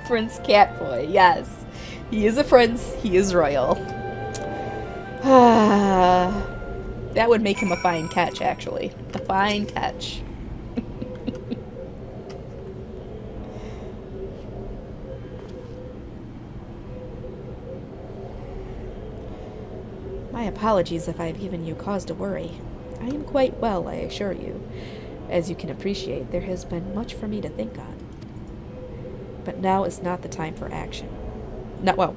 Prince Catboy, yes. He is a prince, he is royal. That would make him a fine catch, actually. A fine catch. My apologies if I've given you cause to worry. I am quite well, I assure you. As you can appreciate, there has been much for me to think on. But now is not the time for action. Now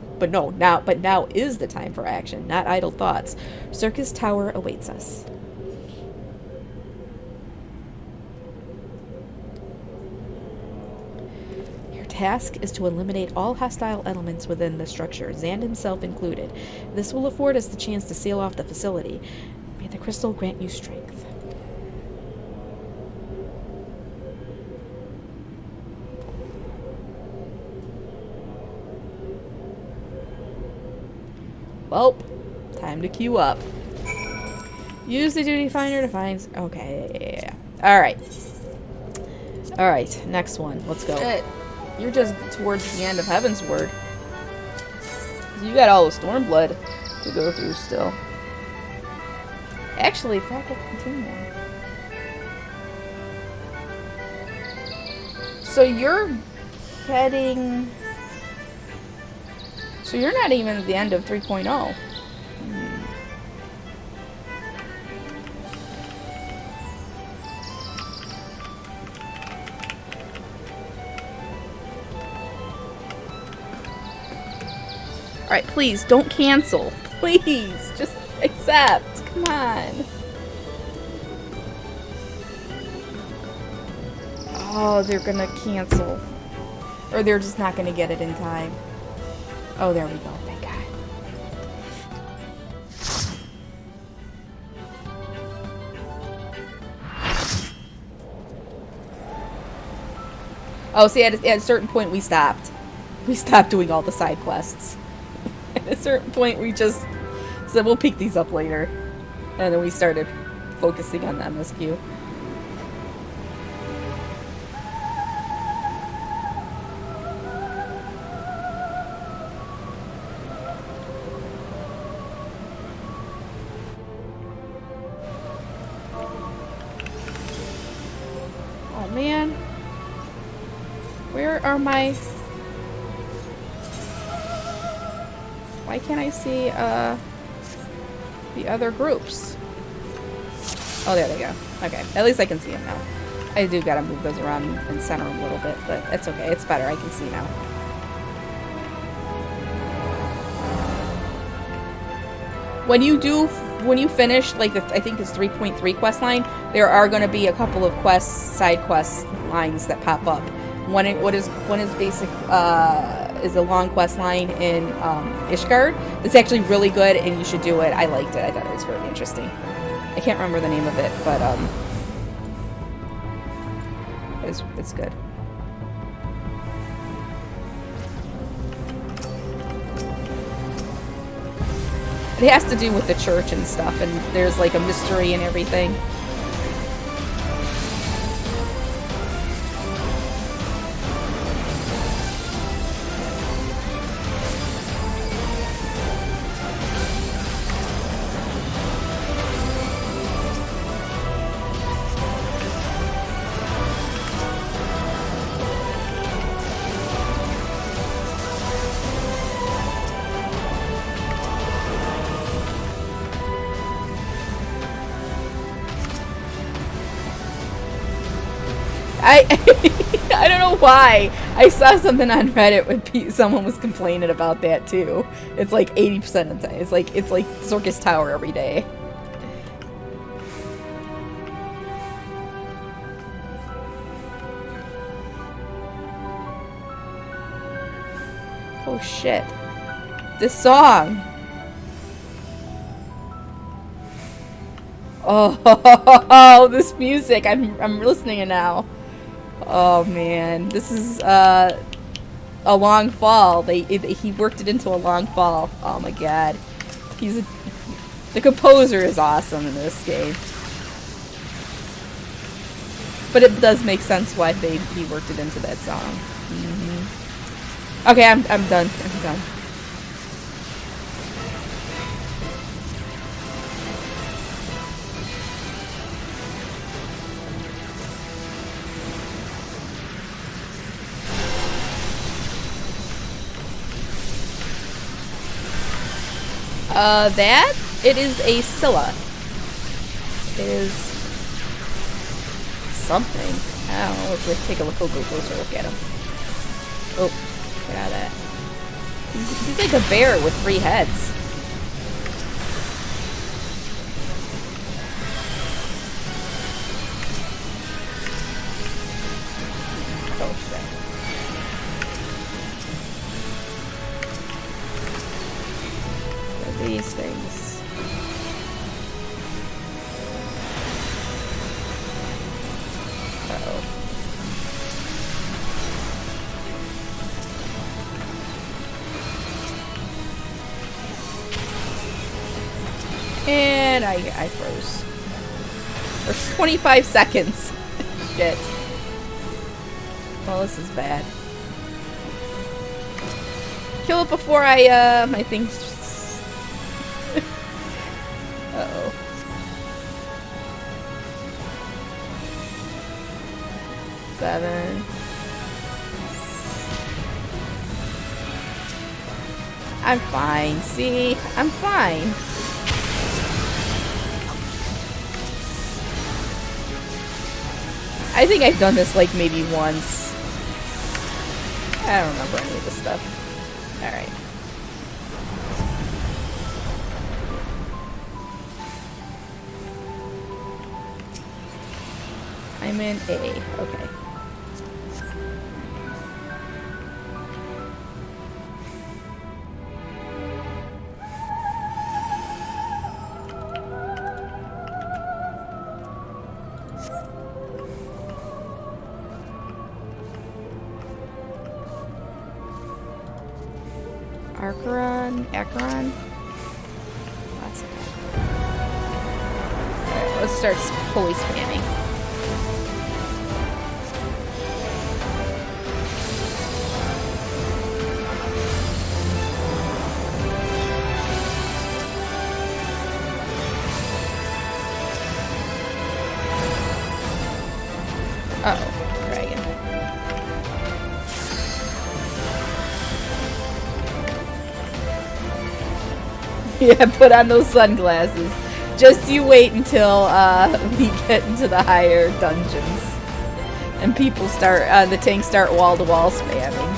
is the time for action, not idle thoughts. Circus Tower awaits us. Your task is to eliminate all hostile elements within the structure, Zand himself included. This will afford us the chance to seal off the facility. May the crystal grant you strength. Well, time to queue up. Use the duty finder to find... Okay. Alright. Alright, next one. Let's go. You're just towards the end of Heaven's Word. You got all the Stormblood to go through still. Actually, if I could continue. So you're heading... So you're not even at the end of 3.0. Alright, please, don't cancel. Please, just accept. Come on. Oh, they're gonna cancel. Or they're just not gonna get it in time. Oh, there we go. Thank God. Oh, see, at a certain point we stopped. We stopped doing all the side quests. At a certain point we just said we'll pick these up later. And then we started focusing on the MSQ. Man, where are my... Why can't I see the other groups? Oh, there they go. Okay, at least I can see them now. I do gotta move those around and center them a little bit, but it's okay. It's better. I can see now. When you finish, like, I think it's 3.3 quest line, there are going to be a couple of side quest lines that pop up. One is basic is a long quest line in Ishgard. It's actually really good, and you should do it. I liked it. I thought it was very interesting. I can't remember the name of it, but it's good. It has to do with the church and stuff, and there's like a mystery and everything. I don't know why. I saw something on Reddit when someone was complaining about that too. It's like 80% of the time. It's like Circus Tower every day. Oh shit. This song. Oh, this music. I'm listening to now. Oh man, this is a long fall. He worked it into a long fall. Oh my god, the composer is awesome in this game. But it does make sense why he worked it into that song. Mm-hmm. Okay, I'm done. I'm done. It is a Scylla. It is something. I don't know. Let's take a look. We'll go closer look at him. Oh, get out of that. He's like a bear with 3 heads. Oh shit. These things. Uh-oh. And I froze. For 25 seconds. Shit. Well, this is bad. Kill it before my thing's... Uh-oh. Seven. I'm fine. See? I'm fine. I think I've done this like maybe once. I don't remember any of this stuff. Alright. I'm in A. Okay. Acheron. Lots of that. Alright, let's start fully spamming. Uh-oh, dragon. Yeah, put on those sunglasses. Just you wait until we get into the higher dungeons. And people start, the tanks start wall-to-wall spamming.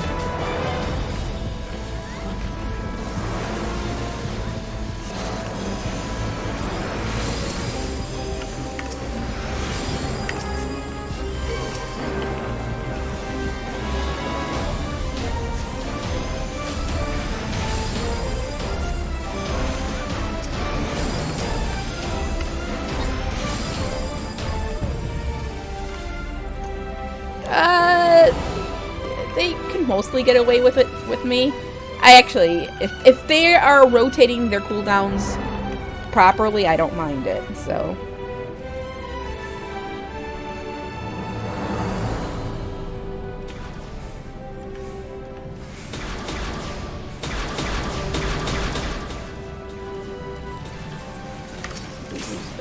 they can mostly get away with it with me. I actually, if they are rotating their cooldowns properly, I don't mind it, so.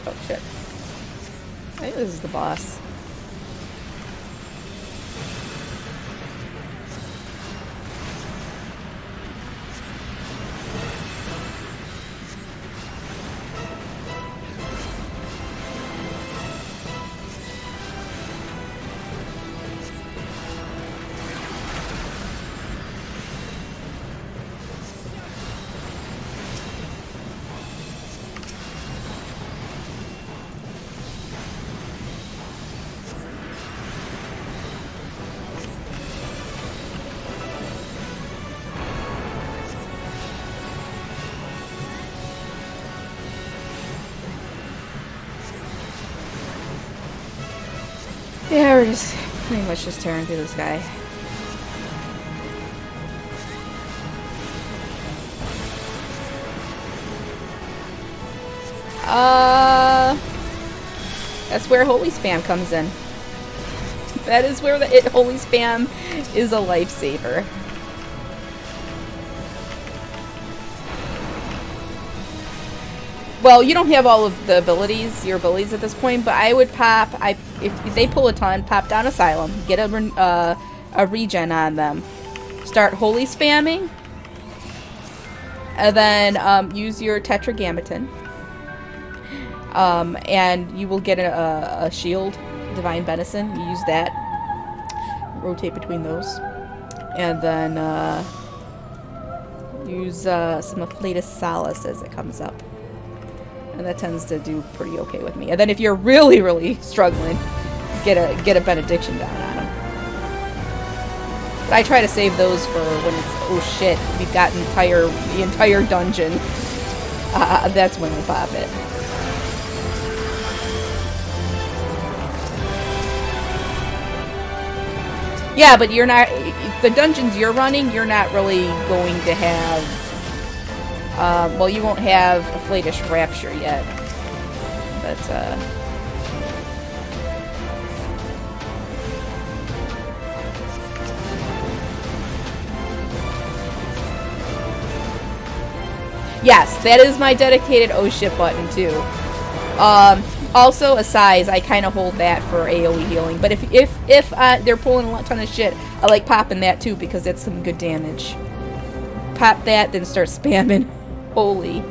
Oh shit. I think this is the boss. Yeah, we're just pretty much just tearing through this guy. That's where holy spam comes in. That is where the holy spam is a lifesaver. Well, you don't have all of the abilities, your abilities at this point, but I would pop, if they pull a ton, pop down Asylum, get a regen on them, start holy spamming, and then use your Tetragrammaton, and you will get a shield, Divine Benison. You use that, rotate between those, and then use some Afflatus Solace as it comes up. And that tends to do pretty okay with me. And then if you're really, really struggling, get a benediction down on them. But I try to save those for when it's, oh shit, we've got the entire dungeon. That's when I pop it. Yeah, but you're not, the dungeons you're running, you're not really going to have. Well, you won't have a Afflatus Rapture yet, but, yes, that is my dedicated oh shit button, too. Also, a size, I kind of hold that for AoE healing, but if they're pulling a ton of shit, I like popping that, too, because that's some good damage. Pop that, then start spamming. Holy.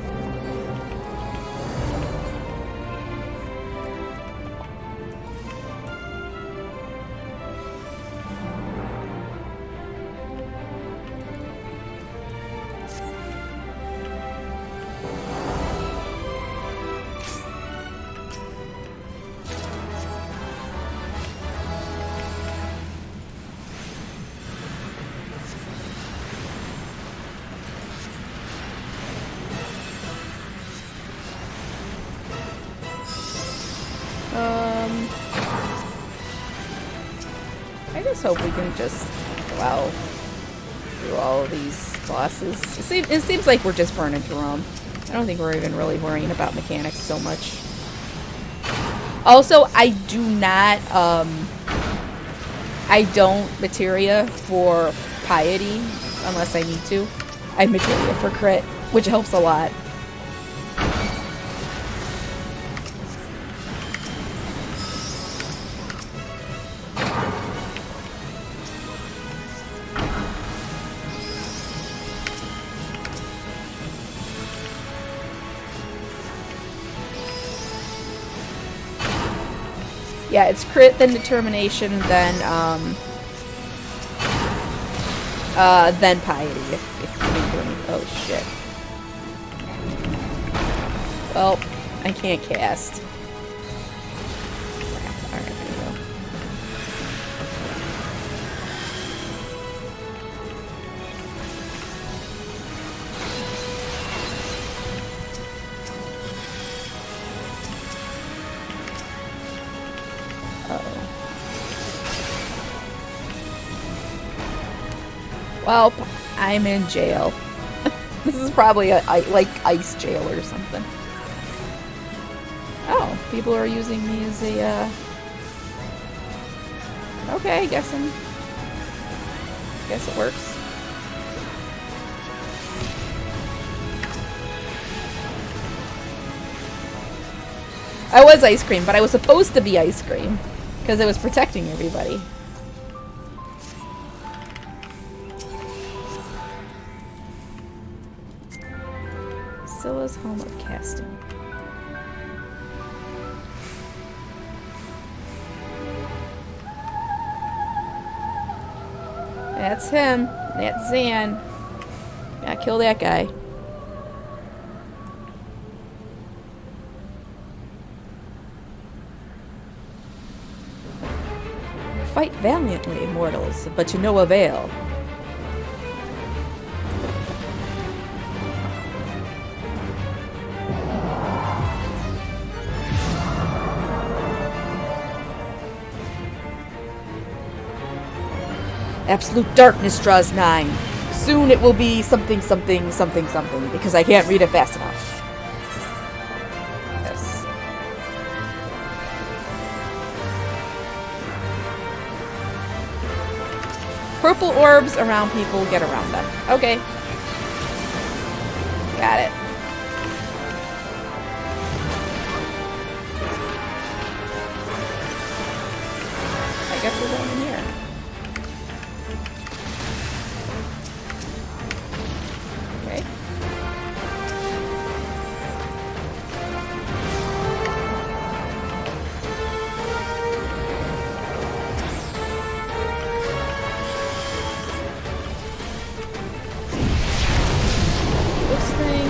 I just hope we can just go out through all of these bosses. It seems like we're just burning through them. I don't think we're even really worrying about mechanics so much. Also, I do not, I don't materia for piety unless I need to. I have materia for crit, which helps a lot. Yeah, it's crit, then determination, then piety. If you're doing, oh shit. Well, I can't cast. Alright, there we go. Well, I'm in jail. This is probably like ice jail or something. Oh, people are using me as a, okay, guess it works. I was ice cream, but I was supposed to be ice cream because it was protecting everybody. Scylla's home of casting. That's him. That's Zan. Gotta kill that guy. Fight valiantly, mortals, but to no avail. Absolute darkness draws nigh. Soon it will be something, something, something, something, because I can't read it fast enough. Yes. Purple orbs around people, get around them. Okay. Got it. I guess we're going in here. Okay. This thing.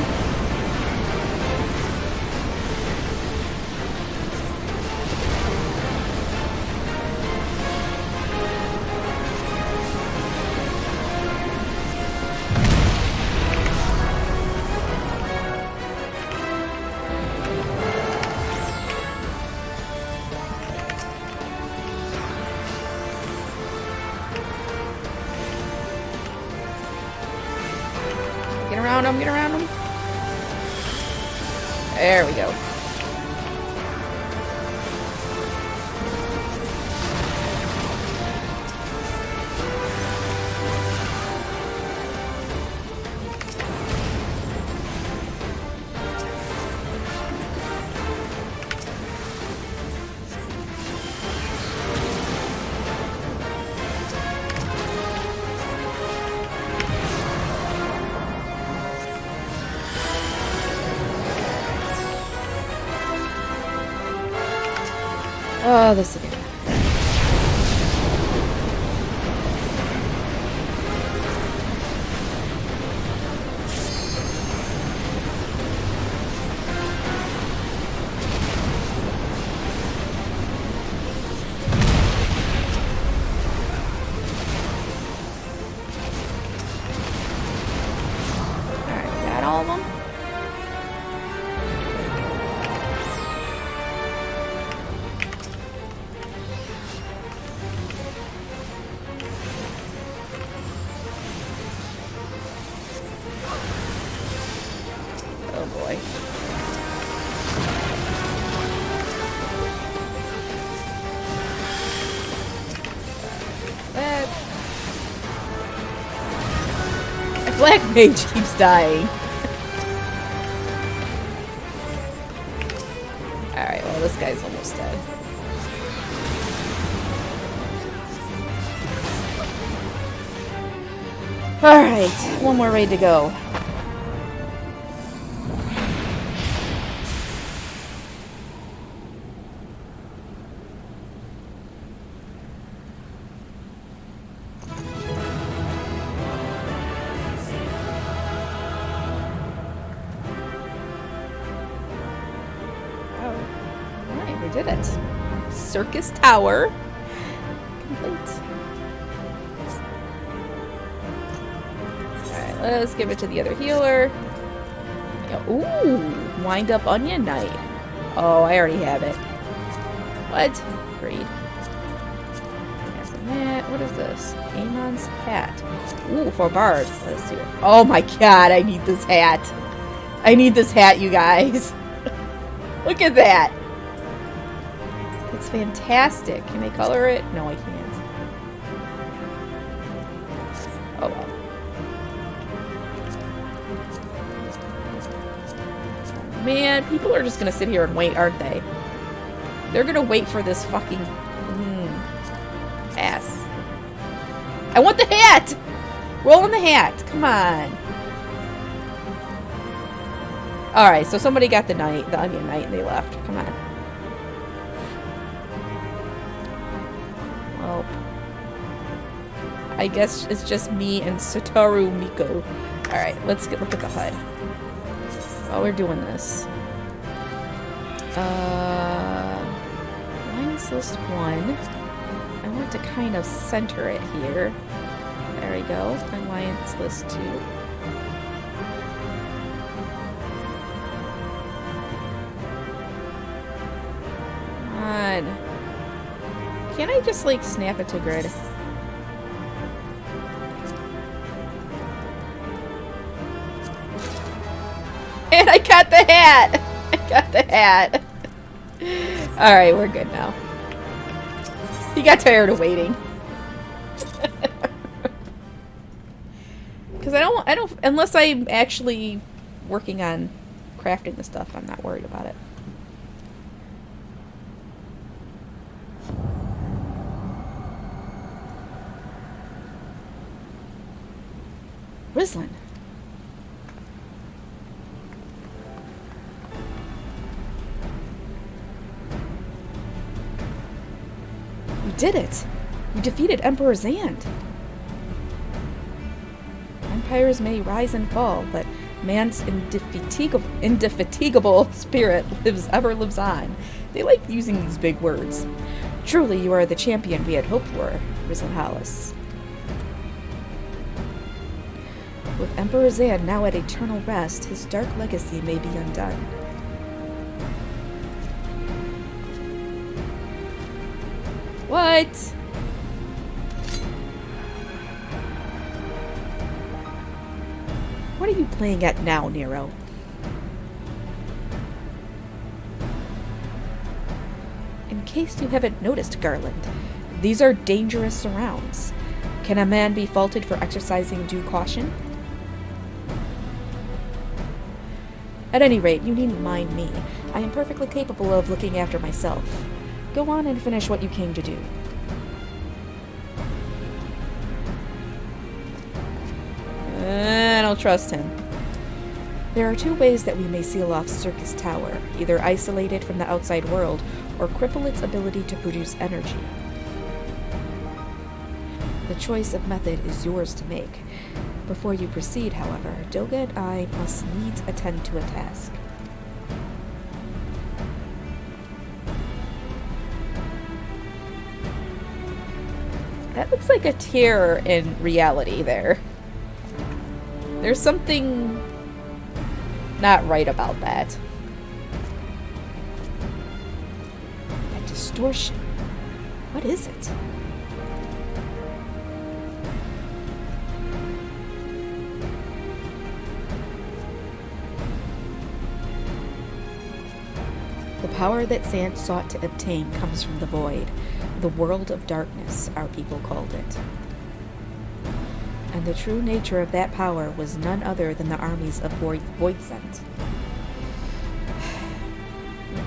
Get around them, get around them. There we go. Oh, this again. Alright, got all of them? Oh boy. That Black Mage keeps dying. Alright, well this guy's almost dead. Alright, one more raid to go. Alright, we did it. Circus Tower. Complete. Alright, let's give it to the other healer. Ooh, wind up onion night. Oh, I already have it. What? Great. That's that. What is this? Amon's hat. Ooh, for bars. Let's see it. Oh my god, I need this hat. I need this hat, you guys. Look at that. It's fantastic. Can I color it? No, I can't. Oh well. Man, people are just gonna sit here and wait, aren't they? They're gonna wait for this fucking ass. I want the hat! Roll in the hat. Come on. Alright, so somebody got the onion knight, and they left. Come on. Well, I guess it's just me and Satoru Miko. Alright, let's look at the HUD. While we're doing this. Alliance list 1. I want to kind of center it here. There we go. Alliance list 2. Come on. Can't I just like snap it to grid? And I got the hat! I got the hat. Alright, we're good now. He got tired of waiting. Because I don't, unless I'm actually working on crafting the stuff, I'm not worried about it. Rislin. You did it! You defeated Emperor Zand! Empires may rise and fall, but man's indefatigable spirit lives on. They like using these big words. Truly, you are the champion we had hoped for, Rislin Hollis. With Emperor Zand now at eternal rest, his dark legacy may be undone. What? What are you playing at now, Nero? In case you haven't noticed, Garland, these are dangerous surrounds. Can a man be faulted for exercising due caution? At any rate, you needn't mind me. I am perfectly capable of looking after myself. Go on and finish what you came to do. I don't trust him. There are two ways that we may seal off Circus Tower, either isolate it from the outside world, or cripple its ability to produce energy. The choice of method is yours to make. Before you proceed, however, Doga and I must needs attend to a task. That looks like a tear in reality there. There's something not right about that. That distortion. What is it? The power that Zand sought to obtain comes from the void. The world of darkness, our people called it. And the true nature of that power was none other than the armies of Voidsent.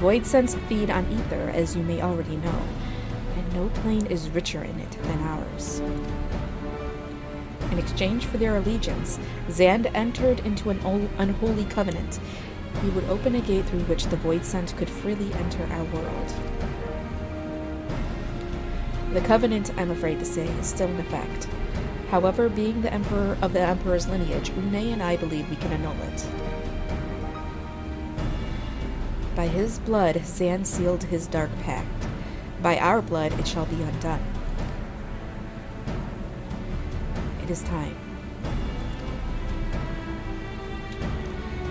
Voidsents feed on ether, as you may already know, and no plane is richer in it than ours. In exchange for their allegiance, Zand entered into an unholy covenant. He would open a gate through which the Voidsent could freely enter our world. The covenant, I'm afraid to say, is still in effect. However, being the emperor of the Emperor's lineage, Une and I believe we can annul it. By his blood, Zand sealed his dark pact. By our blood, it shall be undone. It is time.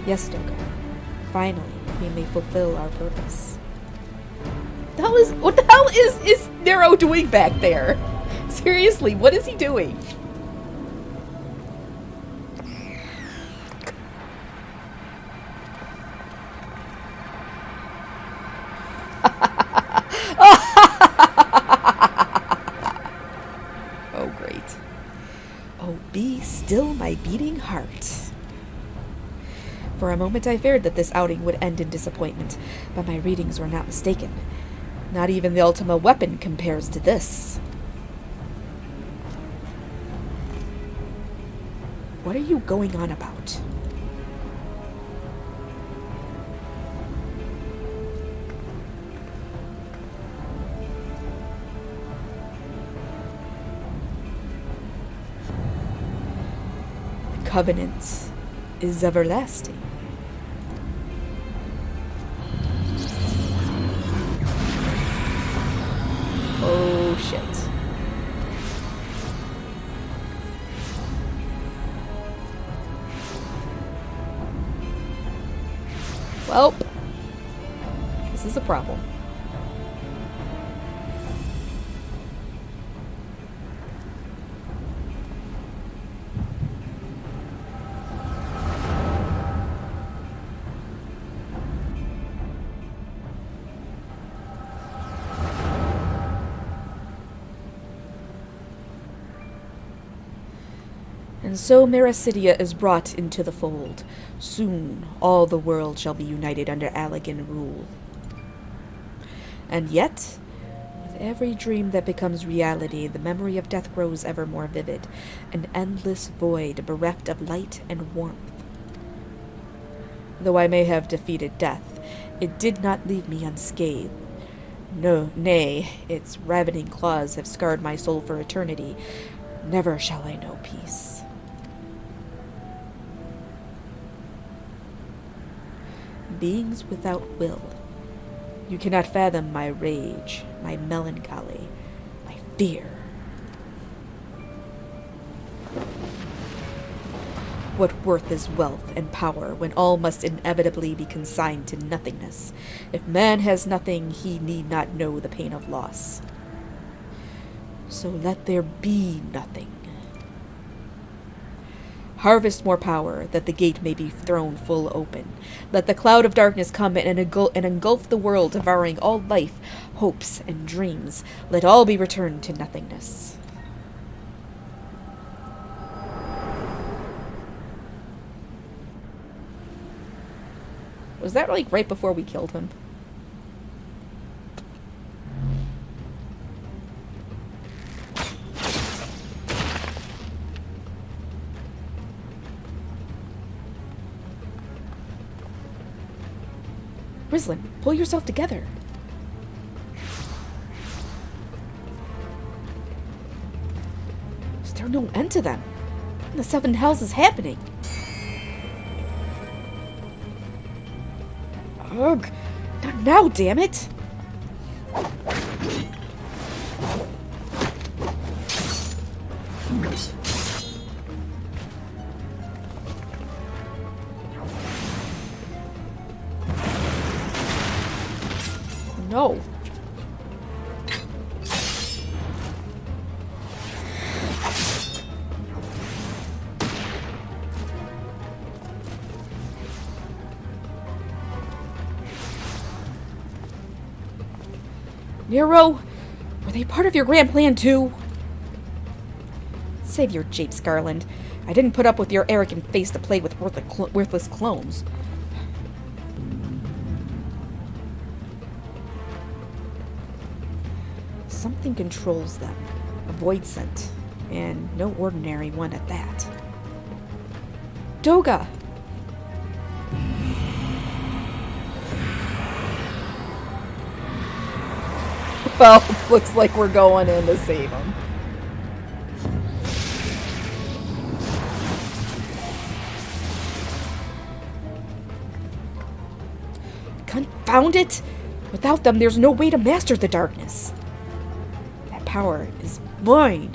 Yes, Doga. Finally, we may fulfill our purpose. What the hell is Nero doing back there? Seriously, what is he doing? Oh, great. Oh, be still my beating heart. For a moment I feared that this outing would end in disappointment, but my readings were not mistaken. Not even the Ultima weapon compares to this. What are you going on about? The covenant is everlasting. Oh, shit. Well, this is a problem. And so Meracidia is brought into the fold. Soon all the world shall be united under Allegan rule. And yet, with every dream that becomes reality, the memory of death grows ever more vivid, an endless void bereft of light and warmth. Though I may have defeated death, it did not leave me unscathed. No, nay, its ravening claws have scarred my soul for eternity. Never shall I know peace. Beings without will. You cannot fathom my rage, my melancholy, my fear. What worth is wealth and power when all must inevitably be consigned to nothingness? If man has nothing, he need not know the pain of loss. So let there be nothing. Harvest more power, that the gate may be thrown full open. Let the cloud of darkness come and engulf the world, devouring all life, hopes, and dreams. Let all be returned to nothingness. Was that like right before we killed him? Rislin, pull yourself together. Is there no end to them? The seven hells is happening. Ugh, not now, damn it! No. Nero, were they part of your grand plan too? Save your japes, Garland. I didn't put up with your arrogant face to play with worthless clones. Something controls them. A void scent. And no ordinary one at that. Doga! Well, looks like we're going in to save him. Confound it! Without them, there's no way to master the darkness. That power is mine.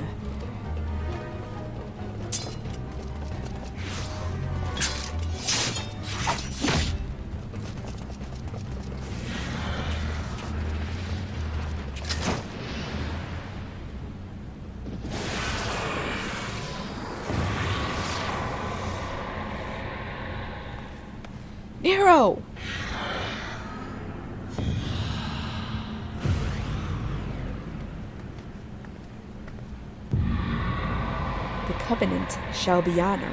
Nero! The covenant shall be honored.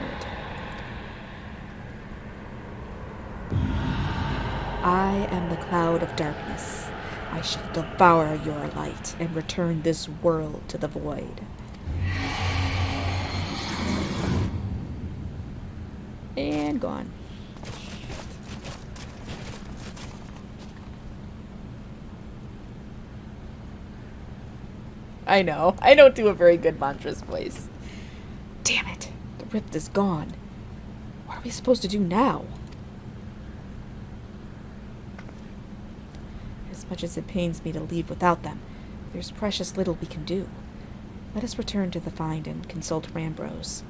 I am the cloud of darkness. I shall devour your light and return this world to the void. And gone. I know. I don't do a very good Mantra's voice. Damn it. The rift is gone. What are we supposed to do now? As much as it pains me to leave without them, there's precious little we can do. Let us return to the Find and consult Rambrose.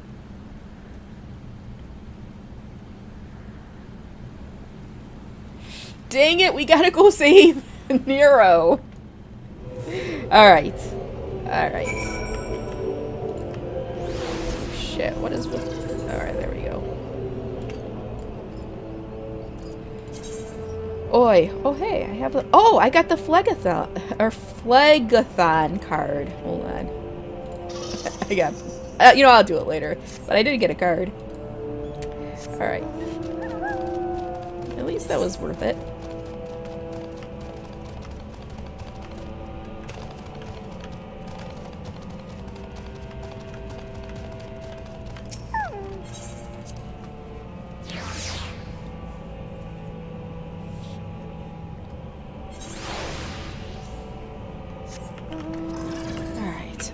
Dang it, we gotta go save Nero. Alright. Alright. Shit, what is with... Alright, there we go. Oi. Oh, hey, I have a... Oh, I got the Phlegathon card. Hold on. I got... you know, I'll do it later. But I did get a card. Alright. At least that was worth it.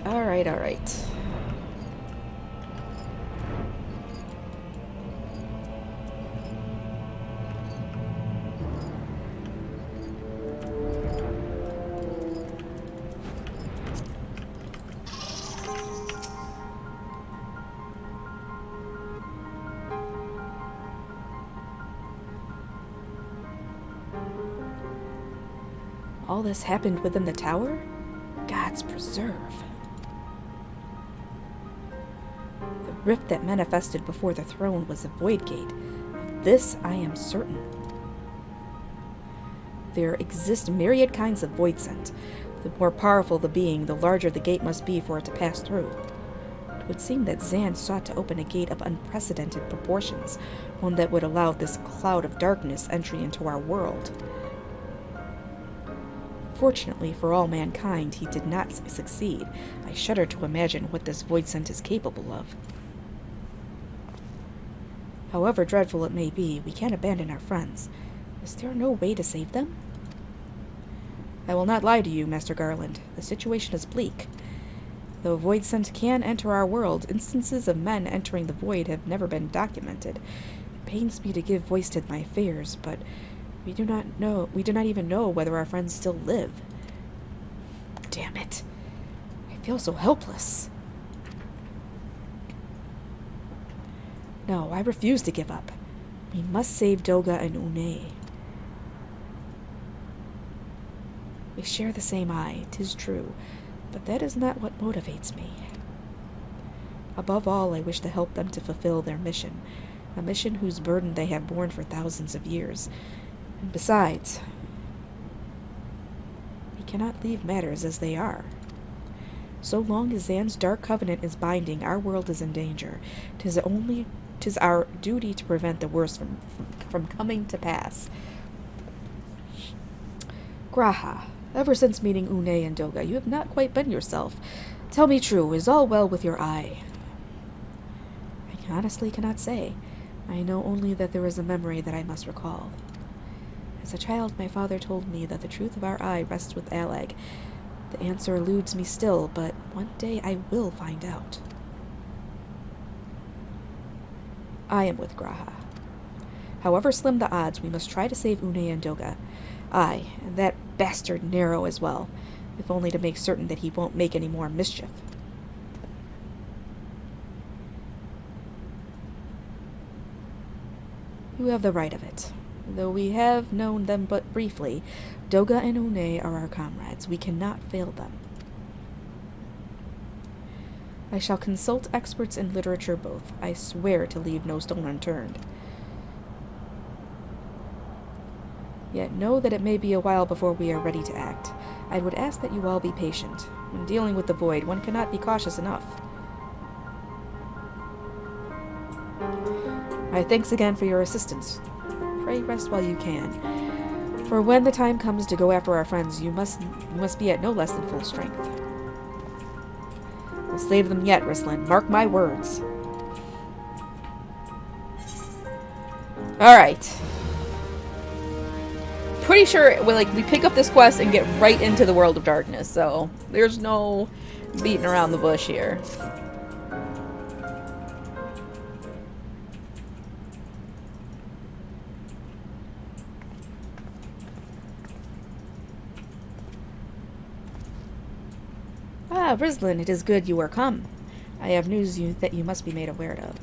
Alright. All this happened within the tower? God's preserve. The rift that manifested before the throne was a void gate. Of this I am certain. There exist myriad kinds of void scent. The more powerful the being, the larger the gate must be for it to pass through. It would seem that Zan sought to open a gate of unprecedented proportions, one that would allow this cloud of darkness entry into our world. Fortunately for all mankind, he did not succeed. I shudder to imagine what this void scent is capable of. However dreadful it may be, we can't abandon our friends. Is there no way to save them? I will not lie to you, Master Garland. The situation is bleak. Though void scent can enter our world, instances of men entering the void have never been documented. It pains me to give voice to my fears, but we do not even know whether our friends still live. Damn it. I feel so helpless. No, I refuse to give up. We must save Doga and Une. We share the same eye, 'tis true, but that is not what motivates me. Above all, I wish to help them to fulfill their mission, a mission whose burden they have borne for thousands of years. And besides, we cannot leave matters as they are. So long as Zan's dark covenant is binding, our world is in danger. 'Tis our duty to prevent the worst from coming to pass. Graha, ever since meeting Une and Doga, you have not quite been yourself. Tell me true, is all well with your eye? I honestly cannot say. I know only that there is a memory that I must recall. As a child, my father told me that the truth of our eye rests with Alag. The answer eludes me still, but one day I will find out. I am with Graha. However slim the odds, we must try to save Une and Doga. Aye, and that bastard Nero as well, if only to make certain that he won't make any more mischief. You have the right of it. Though we have known them but briefly, Doga and Une are our comrades. We cannot fail them. I shall consult experts in literature both. I swear to leave no stone unturned. Yet know that it may be a while before we are ready to act. I would ask that you all be patient. When dealing with the void, one cannot be cautious enough. My thanks again for your assistance. Pray rest while you can. For when the time comes to go after our friends, you must be at no less than full strength. We'll save them yet, Rislin. Mark my words. Alright. Pretty sure we pick up this quest and get right into the world of darkness, so there's no beating around the bush here. Ah, Rislin, it is good you are come. I have news that you must be made aware of.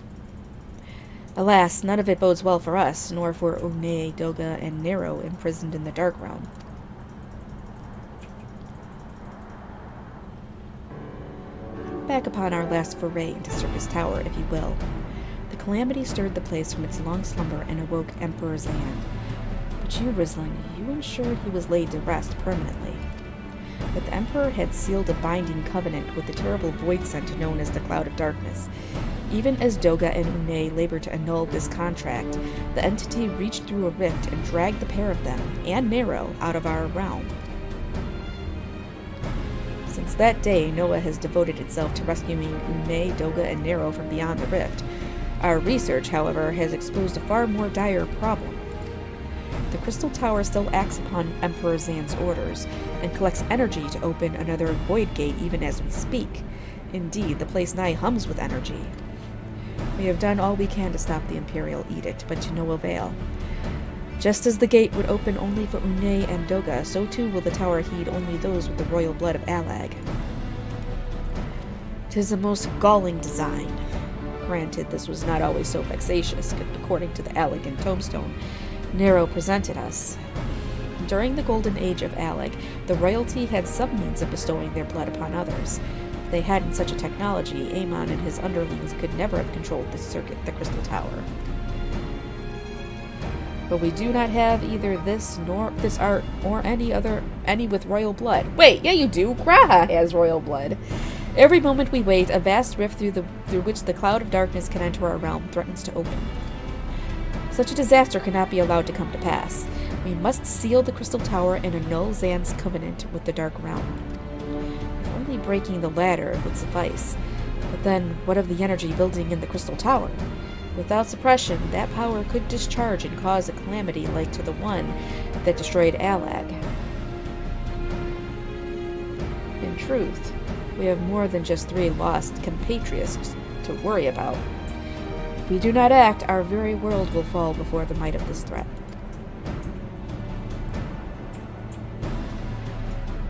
Alas, none of it bodes well for us, nor for Une, Doga, and Nero imprisoned in the Dark Realm. Back upon our last foray into Circus Tower, if you will. The calamity stirred the place from its long slumber and awoke Emperor Zan. But you, Rislin, you ensured he was laid to rest permanently. But the Emperor had sealed a binding covenant with the terrible void scent known as the Cloud of Darkness. Even as Doga and Une labored to annul this contract, the entity reached through a rift and dragged the pair of them, and Nero, out of our realm. Since that day, Noah has devoted itself to rescuing Une, Doga, and Nero from beyond the rift. Our research, however, has exposed a far more dire problem. The Crystal Tower still acts upon Emperor Zan's orders, and collects energy to open another void gate even as we speak. Indeed, the place nigh hums with energy. We have done all we can to stop the Imperial Edict, but to no avail. Just as the gate would open only for Une and Doga, so too will the tower heed only those with the royal blood of Allag. 'Tis a most galling design. Granted, this was not always so vexatious, according to the Allagan tombstone Nero presented us. During the golden age of Allag, the royalty had some means of bestowing their blood upon others. If they hadn't such a technology, Aemon and his underlings could never have controlled the Crystal Tower. But we do not have either this nor this art or any with royal blood. Wait, yeah you do. Graha has royal blood. Every moment we wait, a vast rift through which the Cloud of Darkness can enter our realm threatens to open. Such a disaster cannot be allowed to come to pass. We must seal the Crystal Tower and annul Zan's covenant with the Dark Realm. If only breaking the latter would suffice. But then, what of the energy building in the Crystal Tower? Without suppression, that power could discharge and cause a calamity like to the one that destroyed Allag. In truth, we have more than just 3 lost compatriots to worry about. If we do not act, our very world will fall before the might of this threat.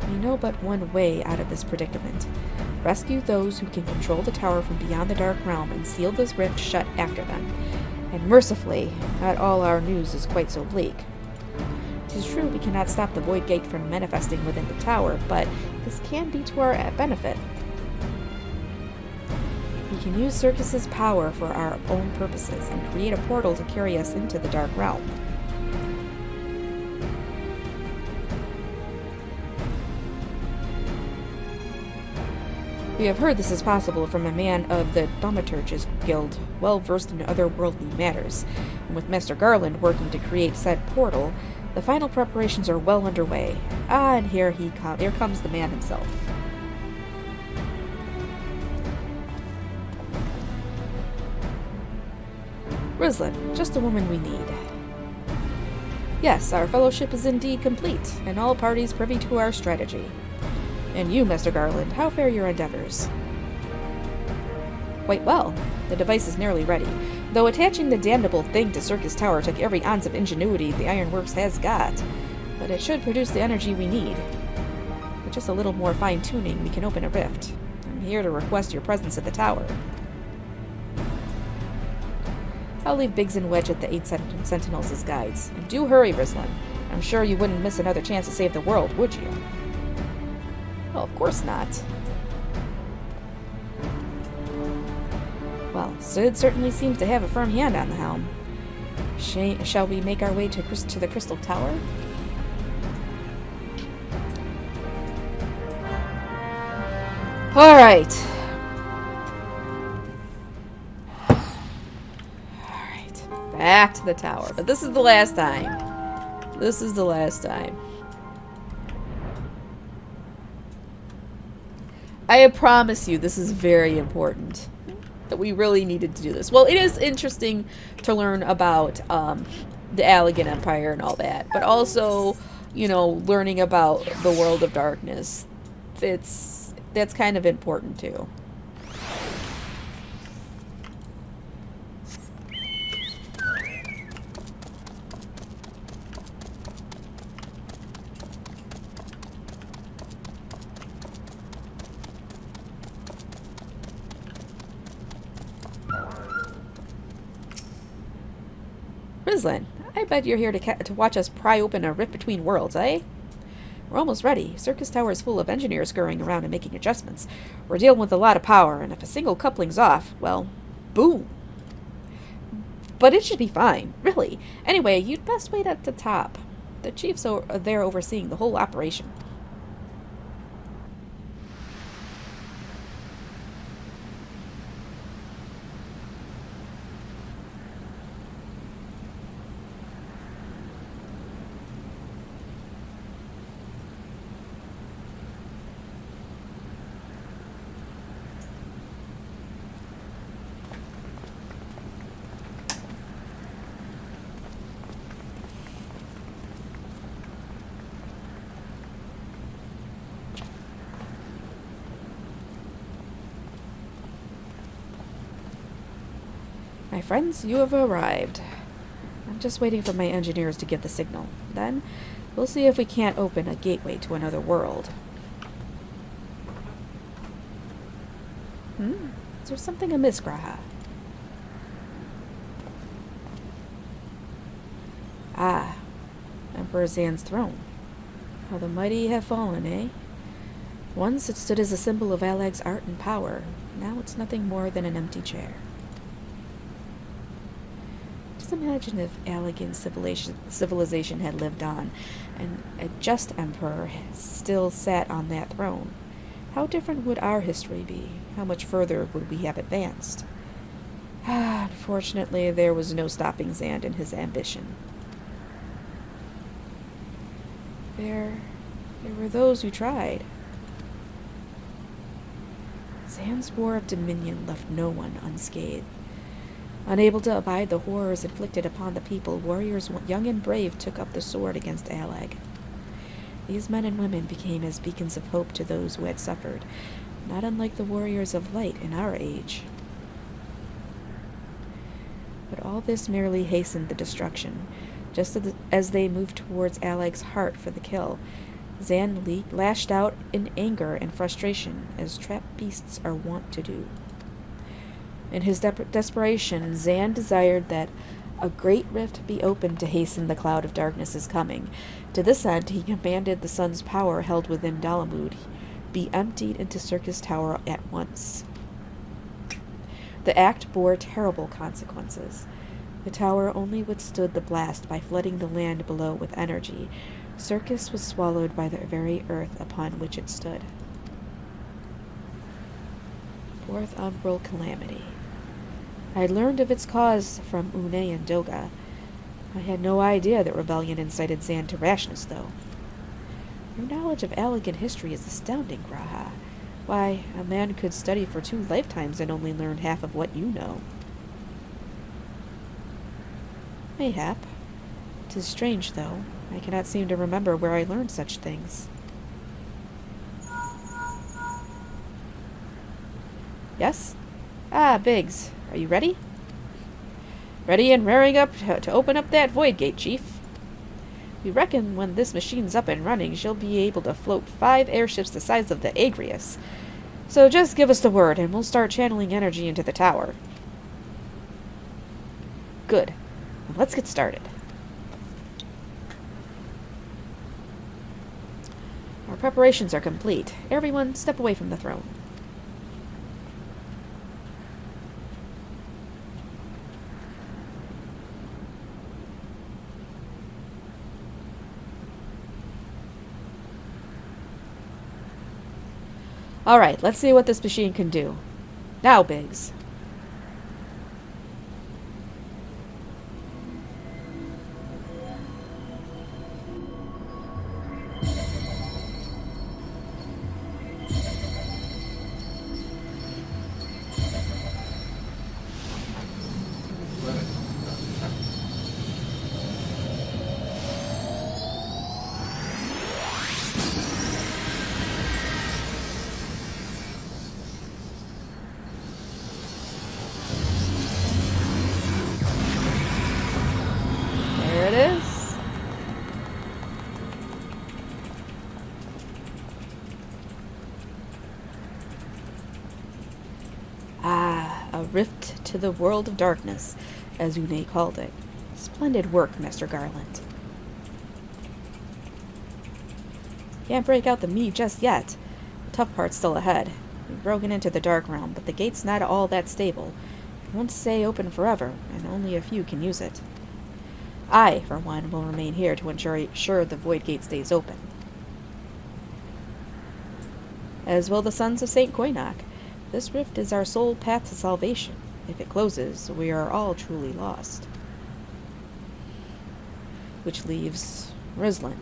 We know but one way out of this predicament. Rescue those who can control the tower from beyond the Dark Realm and seal this rift shut after them. And mercifully, not all our news is quite so bleak. 'Tis true we cannot stop the Void Gate from manifesting within the tower, but this can be to our benefit. We can use Circus's power for our own purposes and create a portal to carry us into the Dark Realm. We have heard this is possible from a man of the Thaumaturge's Guild, well versed in otherworldly matters, and with Master Garland working to create said portal, the final preparations are well underway. Ah, and here comes the man himself. Rislin, just the woman we need. Yes, our fellowship is indeed complete, and all parties privy to our strategy. And you, Master Garland, how fare your endeavors? Quite well. The device is nearly ready, though attaching the damnable thing to Circus Tower took every ounce of ingenuity the Ironworks has got. But it should produce the energy we need. With just a little more fine-tuning, we can open a rift. I'm here to request your presence at the tower. I'll leave Biggs and Wedge at the 8 Sentinels as guides. And do hurry, Rislin. I'm sure you wouldn't miss another chance to save the world, would you? Well, of course not. Well, Sid certainly seems to have a firm hand on the helm. Shall we make our way to the Crystal Tower? Alright. Alright. Back to the tower. But this is the last time. This is the last time. I promise you, this is very important. That we really needed to do this. Well, it is interesting to learn about the Allegan Empire and all that. But also, you know, learning about the world of darkness. That's kind of important too. Rizlin, I bet you're here to watch us pry open a rift between worlds, eh? We're almost ready. Circus Tower is full of engineers scurrying around and making adjustments. We're dealing with a lot of power, and if a single coupling's off, well, boom. But it should be fine, really. Anyway, you'd best wait at the top. The chief's there overseeing the whole operation. My friends, you have arrived. I'm just waiting for my engineers to give the signal. Then, we'll see if we can't open a gateway to another world. Is there something amiss, Graha? Ah, Emperor Zan's throne. How the mighty have fallen, eh? Once it stood as a symbol of Alag's art and power. Now it's nothing more than an empty chair. Just imagine if Allegan civilization had lived on, and a just emperor still sat on that throne. How different would our history be? How much further would we have advanced? Unfortunately, there was no stopping Zand in his ambition. There were those who tried. Zand's War of Dominion left no one unscathed. Unable to abide the horrors inflicted upon the people, warriors young and brave took up the sword against Alag. These men and women became as beacons of hope to those who had suffered, not unlike the warriors of light in our age. But all this merely hastened the destruction. Just as they moved towards Alag's heart for the kill, Zan lashed out in anger and frustration, as trapped beasts are wont to do. In his desperation, Zan desired that a great rift be opened to hasten the cloud of darkness's coming. To this end, he commanded the sun's power held within Dalamud be emptied into Circus Tower at once. The act bore terrible consequences. The tower only withstood the blast by flooding the land below with energy. Circus was swallowed by the very earth upon which it stood. Fourth umbral calamity. I had learned of its cause from Une and Doga. I had no idea that rebellion incited Zan to rashness, though. Your knowledge of Allegan history is astounding, Graha. Why, a man could study for 2 lifetimes and only learn half of what you know. Mayhap. 'Tis strange, though. I cannot seem to remember where I learned such things. Yes? Ah, Biggs. Are you ready? Ready and raring up to open up that void gate, Chief. We reckon when this machine's up and running, she'll be able to float 5 airships the size of the Agrius. So just give us the word, and we'll start channeling energy into the tower. Good. Now let's get started. Our preparations are complete. Everyone, step away from the throne. Alright, let's see what this machine can do. Now, Biggs. There it is. Ah, a rift to the world of darkness, as Une called it. Splendid work, Master Garland. Can't break out the me just yet. The tough part's still ahead. We've broken into the Dark Realm, but the gate's not all that stable. It won't stay open forever, and only a few can use it. I, for one, will remain here to ensure the Void Gate stays open. As will the Sons of St. Koinok. This rift is our sole path to salvation. If it closes, we are all truly lost. Which leaves Rislin.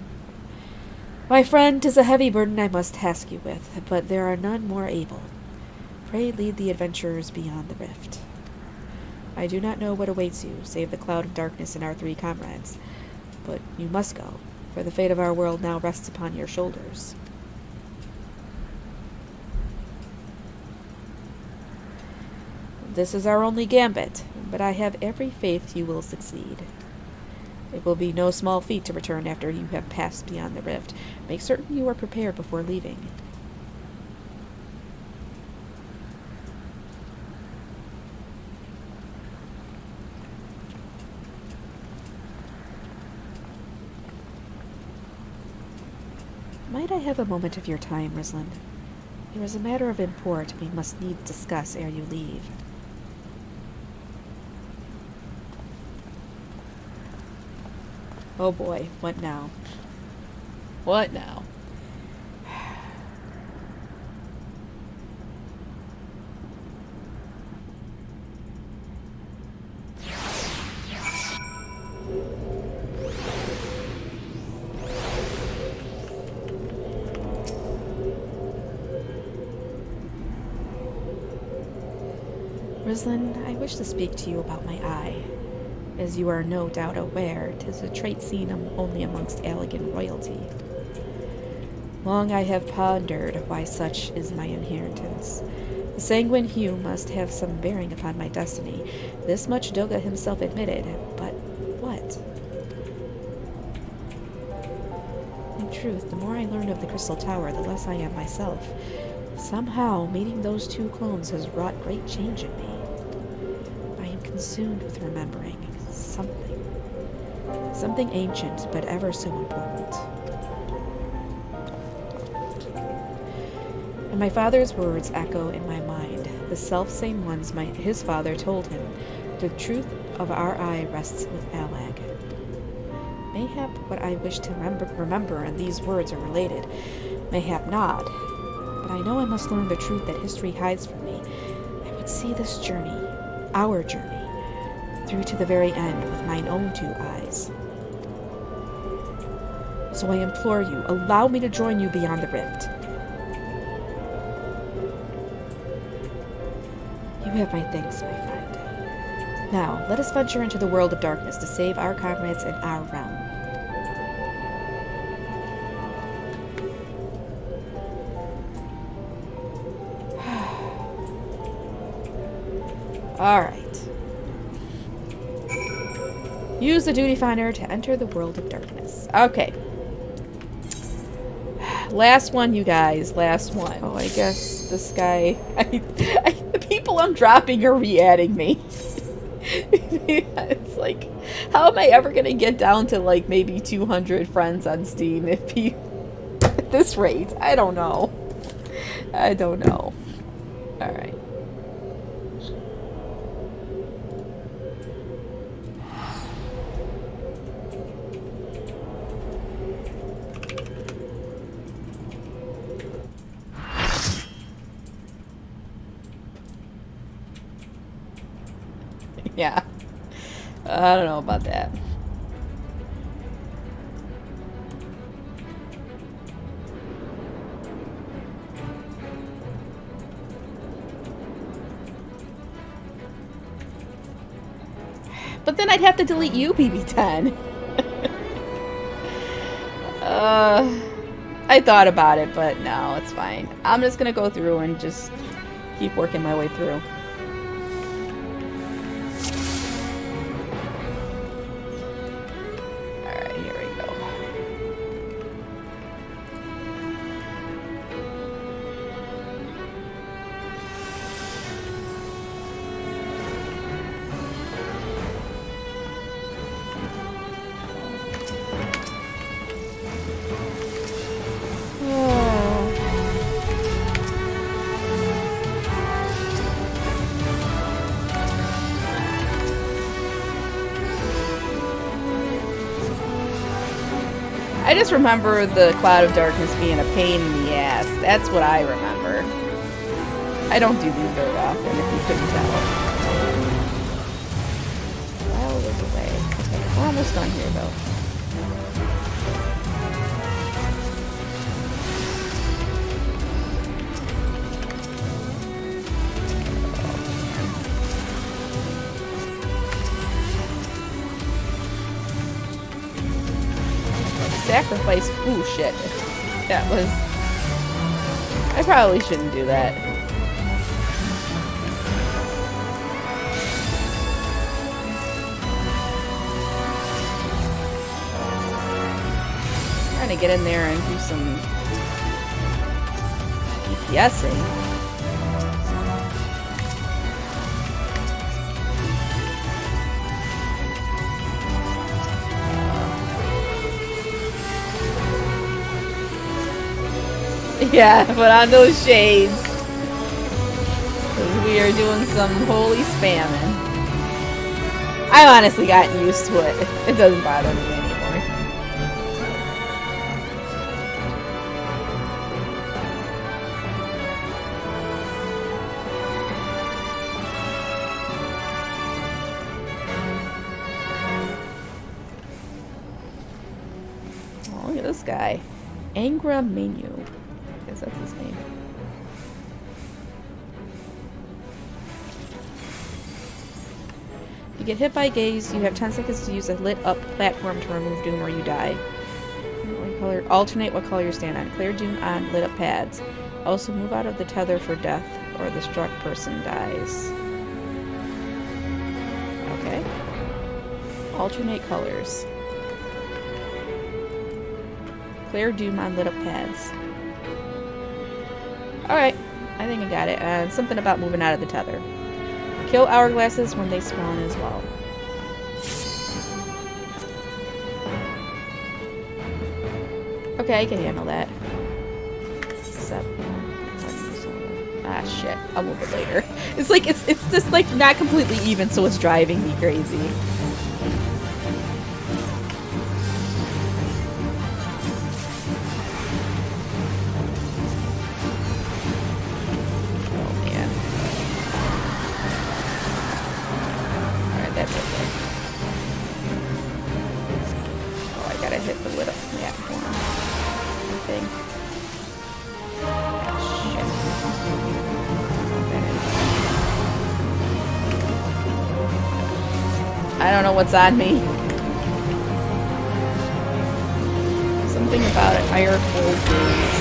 My friend, 'tis a heavy burden I must task you with, but there are none more able. Pray lead the adventurers beyond the rift. I do not know what awaits you, save the cloud of darkness and our 3 comrades. But you must go, for the fate of our world now rests upon your shoulders. This is our only gambit, but I have every faith you will succeed. It will be no small feat to return after you have passed beyond the rift. Make certain you are prepared before leaving. Might I have a moment of your time, Rislin? There is a matter of import we must needs discuss ere you leave. Oh boy, what now? What now? Rislin, I wish to speak to you about my eye. As you are no doubt aware, 'tis a trait seen only amongst Allegan royalty. Long I have pondered why such is my inheritance. The sanguine hue must have some bearing upon my destiny. This much Doga himself admitted, but what? In truth, the more I learn of the Crystal Tower, the less I am myself. Somehow, meeting those 2 clones has wrought great change in me. I am consumed with remembering something. Something ancient, but ever so important. And my father's words echo in my mind, the self-same ones his father told him. The truth of our eye rests with Allag. Mayhap what I wish to remember and these words are related. Mayhap not. But I know I must learn the truth that history hides from me. I would see this journey, our journey, through to the very end with mine own 2 eyes. So I implore you, allow me to join you beyond the rift. You have my thanks, my friend. Now, let us venture into the world of darkness to save our comrades and our realm. Alright. Use the duty finder to enter the world of darkness. Okay. Last one, you guys. Last one. Oh, I guess this guy... the people I'm dropping are re-adding me. It's like, how am I ever going to get down to, like, maybe 200 friends on Steam if he... At this rate? I don't know. I don't know. Alright. Yeah. I don't know about that. But then I'd have to delete you, BB10. I thought about it, but no, it's fine. I'm just gonna go through and just keep working my way through. Alright, here we go. I just remember the Cloud of Darkness being a pain in the ass. That's what I remember. I don't do these very often, if you couldn't tell. Well, was away. Okay, we're almost done here, though. Sacrifice. Ooh, shit. That was... I probably shouldn't do that. I'm trying to get in there and do some DPSing. Yeah, put on those shades. 'Cause we are doing some holy spamming. I've honestly gotten used to it. It doesn't bother me anymore. Oh, look at this guy. Angra Menu. That's his name. If you get hit by gaze, you have 10 seconds to use a lit up platform to remove doom or you die. Alternate what color you stand on. Clear doom on lit up pads. Also move out of the tether for death or the struck person dies. Okay. Alternate colors. Clear doom on lit up pads. Alright, I think I got it. And something about moving out of the tether. Kill hourglasses when they spawn as well. Okay, I can handle that. Except... ah, shit. I'll move it later. It's like, it's just like not completely even, so it's driving me crazy. I don't know what's on me. Something about it. Higher cold days.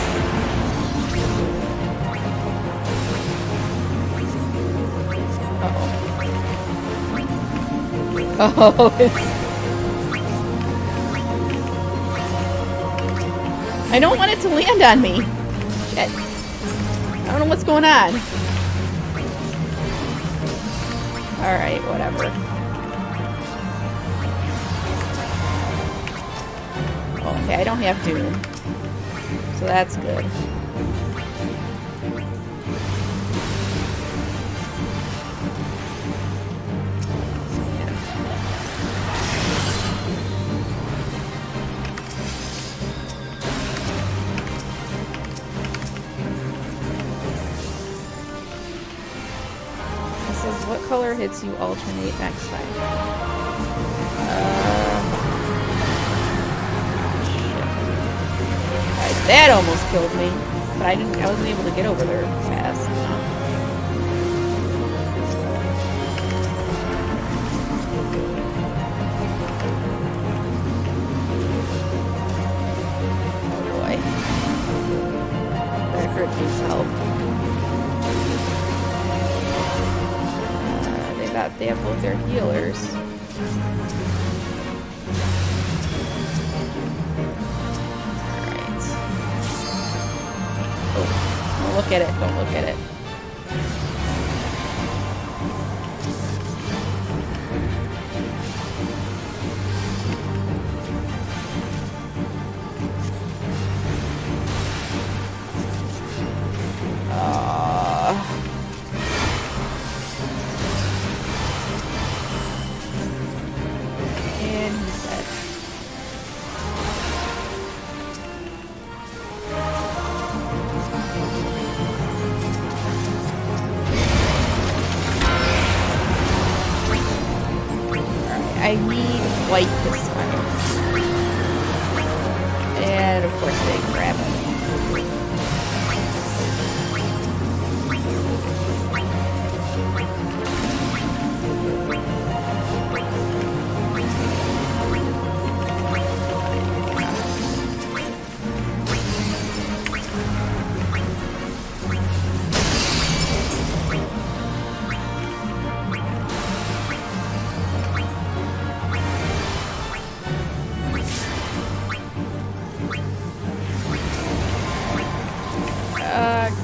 Uh-oh. Oh, it's... I don't want it to land on me. Shit. I don't know what's going on. Alright, whatever. Okay, I don't have doom. So that's good. color hits you alternate next time. Shit. That almost killed me, but I wasn't able to get over there fast. Needs help. They have both their healers. Alright. Oh, don't look at it. Don't look at it. I need white this time. And of course they grab it.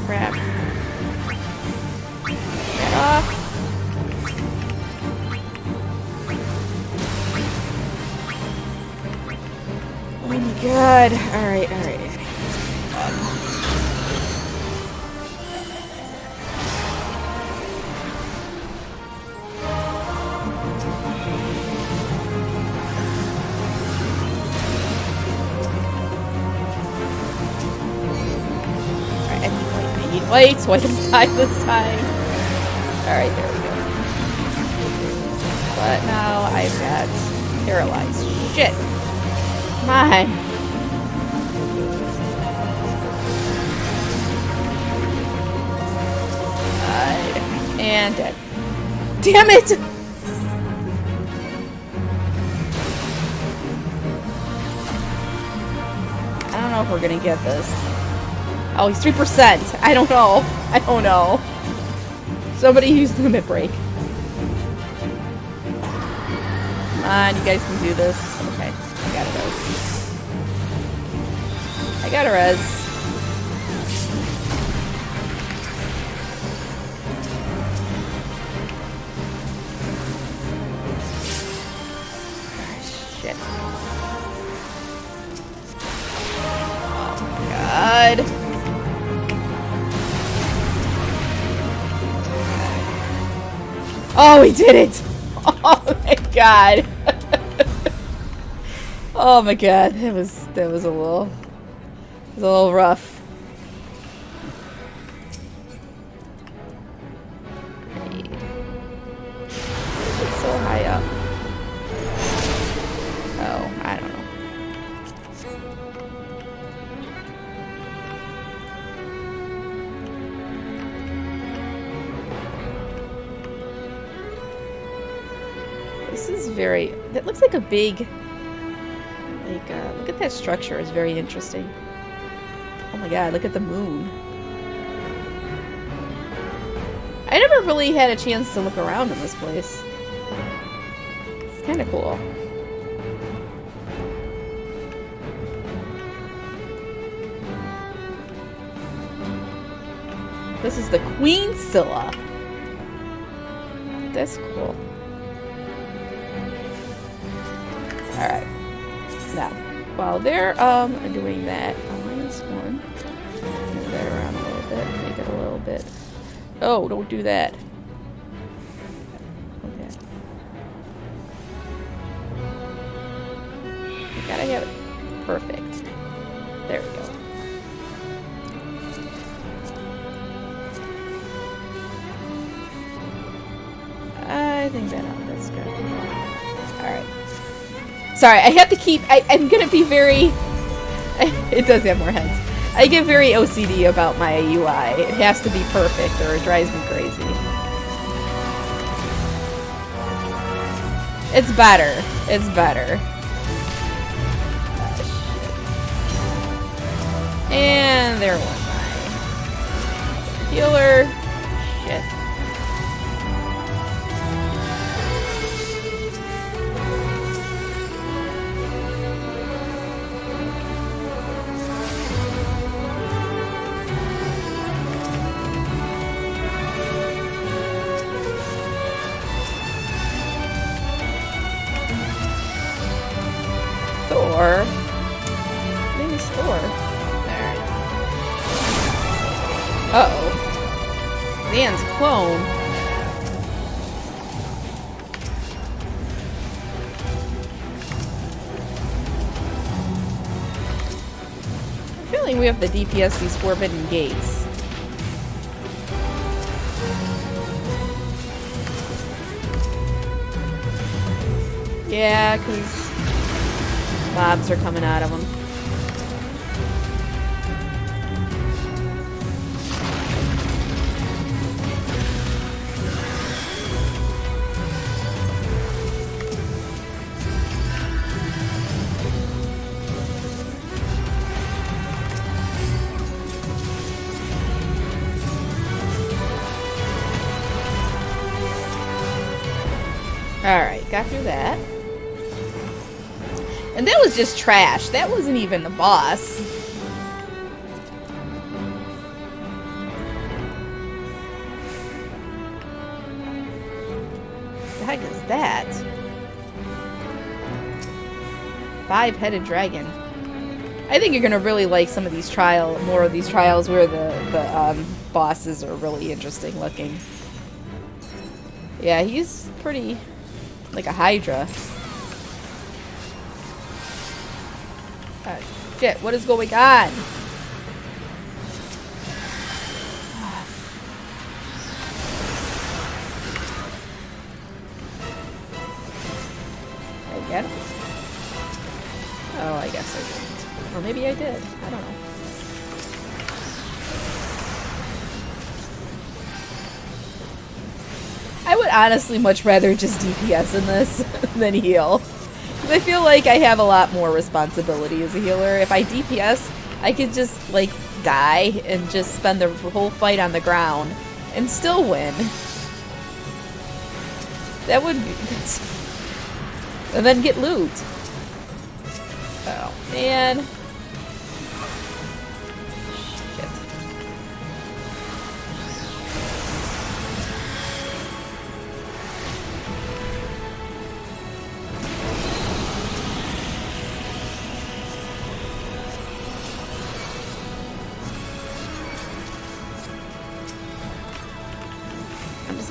Crap. Get off. Oh my god. Alright, alright. Wait, so I can die this time. Alright, there we go. But now I've got paralyzed. Shit. Come on. And dead. Damn it! I don't know if we're gonna get this. Oh, he's 3%. I don't know. I don't know. Somebody use limit break. Come on, you guys can do this. Okay, I got a res. I got a res. Shit. Oh my god. Oh, we did it! Oh my god! Oh my god, that was a little rough. Great. It's so high up. Oh, I don't know. This is very... That looks like a big... Like, look at that structure. It's very interesting. Oh my god, look at the moon. I never really had a chance to look around in this place. It's kind of cool. This is the Queen Scylla. That's cool. Alright. Now, while they're doing that, minus one. Move that around a little bit, make it a little bit. Oh, don't do that. Okay. You gotta have it perfect. There we go. I think that's good. Alright. Sorry, I have to keep... I'm gonna be very... It does have more heads. I get very OCD about my UI. It has to be perfect or it drives me crazy. It's better. It's better. And there went my healer. Shit. Thor. Maybe it's Thor. Alright. Uh-oh. Dan's clone. I'm feeling we have to DPS these forbidden gates. Yeah, because mobs are coming out of them. Alright, got through that. And that was just trash. That wasn't even the boss. The heck is that? 5-headed dragon. I think you're gonna really like some of these more of these trials where the bosses are really interesting looking. Yeah, he's pretty like a Hydra. Shit, what is going on? I get it. Oh, I guess I didn't. Or maybe I did. I don't know. I would honestly much rather just DPS in this than heal. Because I feel like I have a lot more responsibility as a healer. If I DPS, I could just, like, die and just spend the whole fight on the ground and still win. That would be... And then get loot. Oh, man.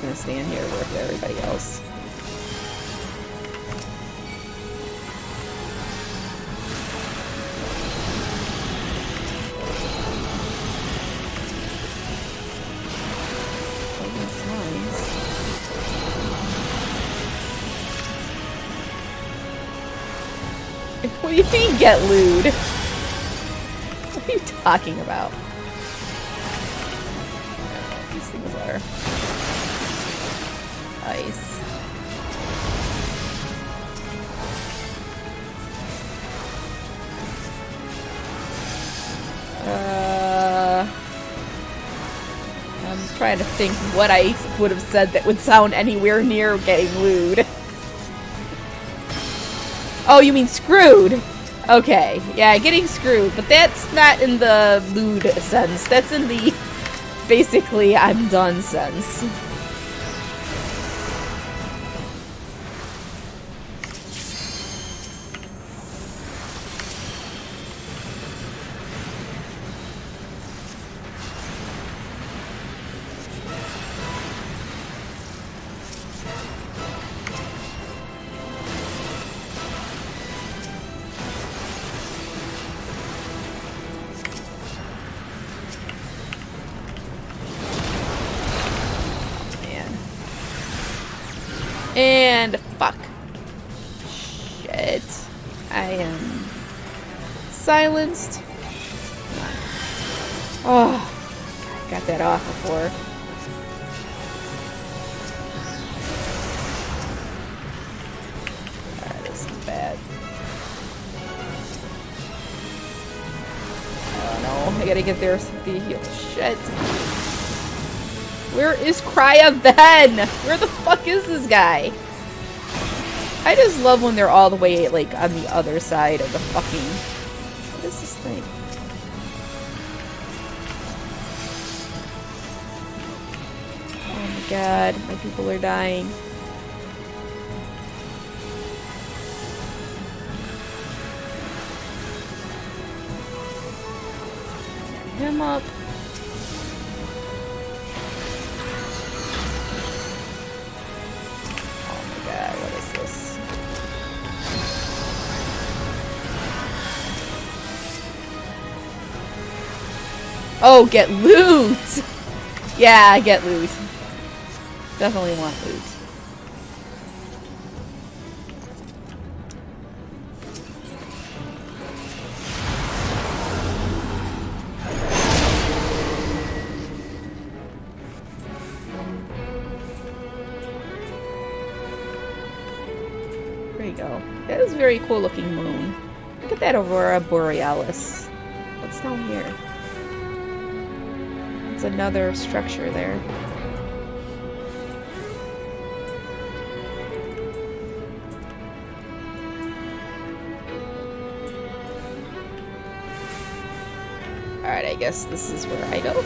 Gonna stand here and work with everybody else. What do you mean get lewd? What are you talking about? These things are ice. I'm trying to think what I would have said that would sound anywhere near getting lewd. Oh, you mean screwed? Okay, yeah, getting screwed, but that's not in the lewd sense. That's in the basically I'm done sense. And fuck. Shit. I am silenced. Oh, got that off before. This is bad. Oh no, I gotta get there with the heal. Shit. Where is Cryoven? Where the fuck is this guy? I just love when they're all the way, like, on the other side of the fucking... What is this thing? Oh my god, my people are dying. Him up. Oh, get loot! Yeah, get loot. Definitely want loot. There you go. That is a very cool looking moon. Look at that Aurora Borealis. What's down here? It's another structure there. Alright, I guess this is where I go.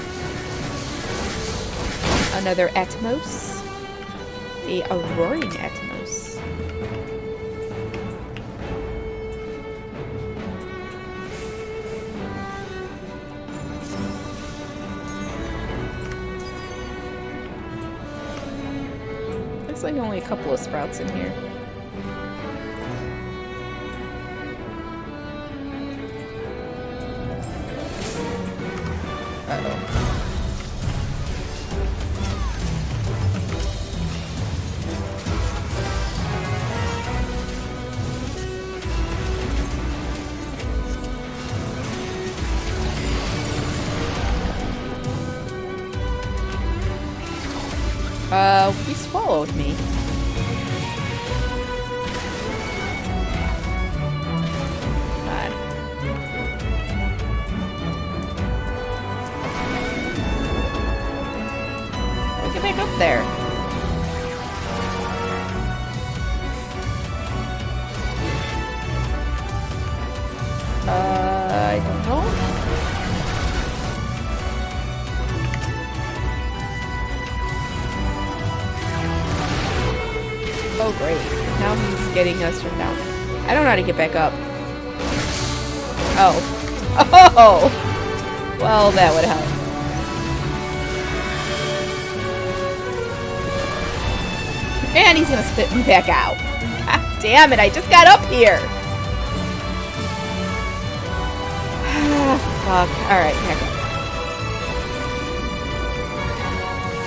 Another Atmos. A roaring Atmos. Looks like only a couple of sprouts in here. He swallowed me. God. Get back up there. I don't know. Oh great, now he's getting us from down. I don't know how to get back up. Oh. Oh! Well, that would help. And he's gonna spit me back out. Ah, damn it, I just got up here! Fuck. Alright, back up.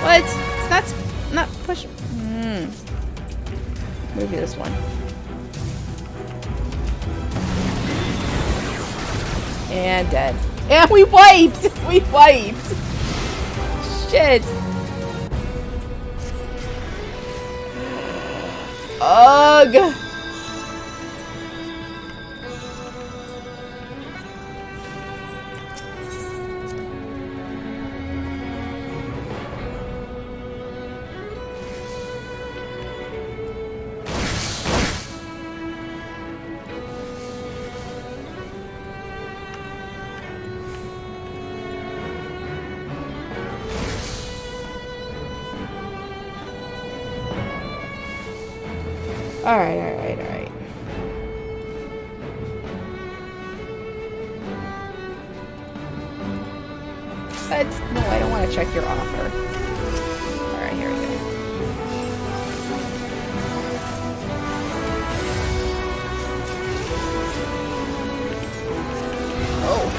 What? It's not pushing. Maybe this one. And dead. And we wiped! We wiped! Shit! Ugh! Alright. But, no, I don't want to check your offer. Alright, here we go. Oh.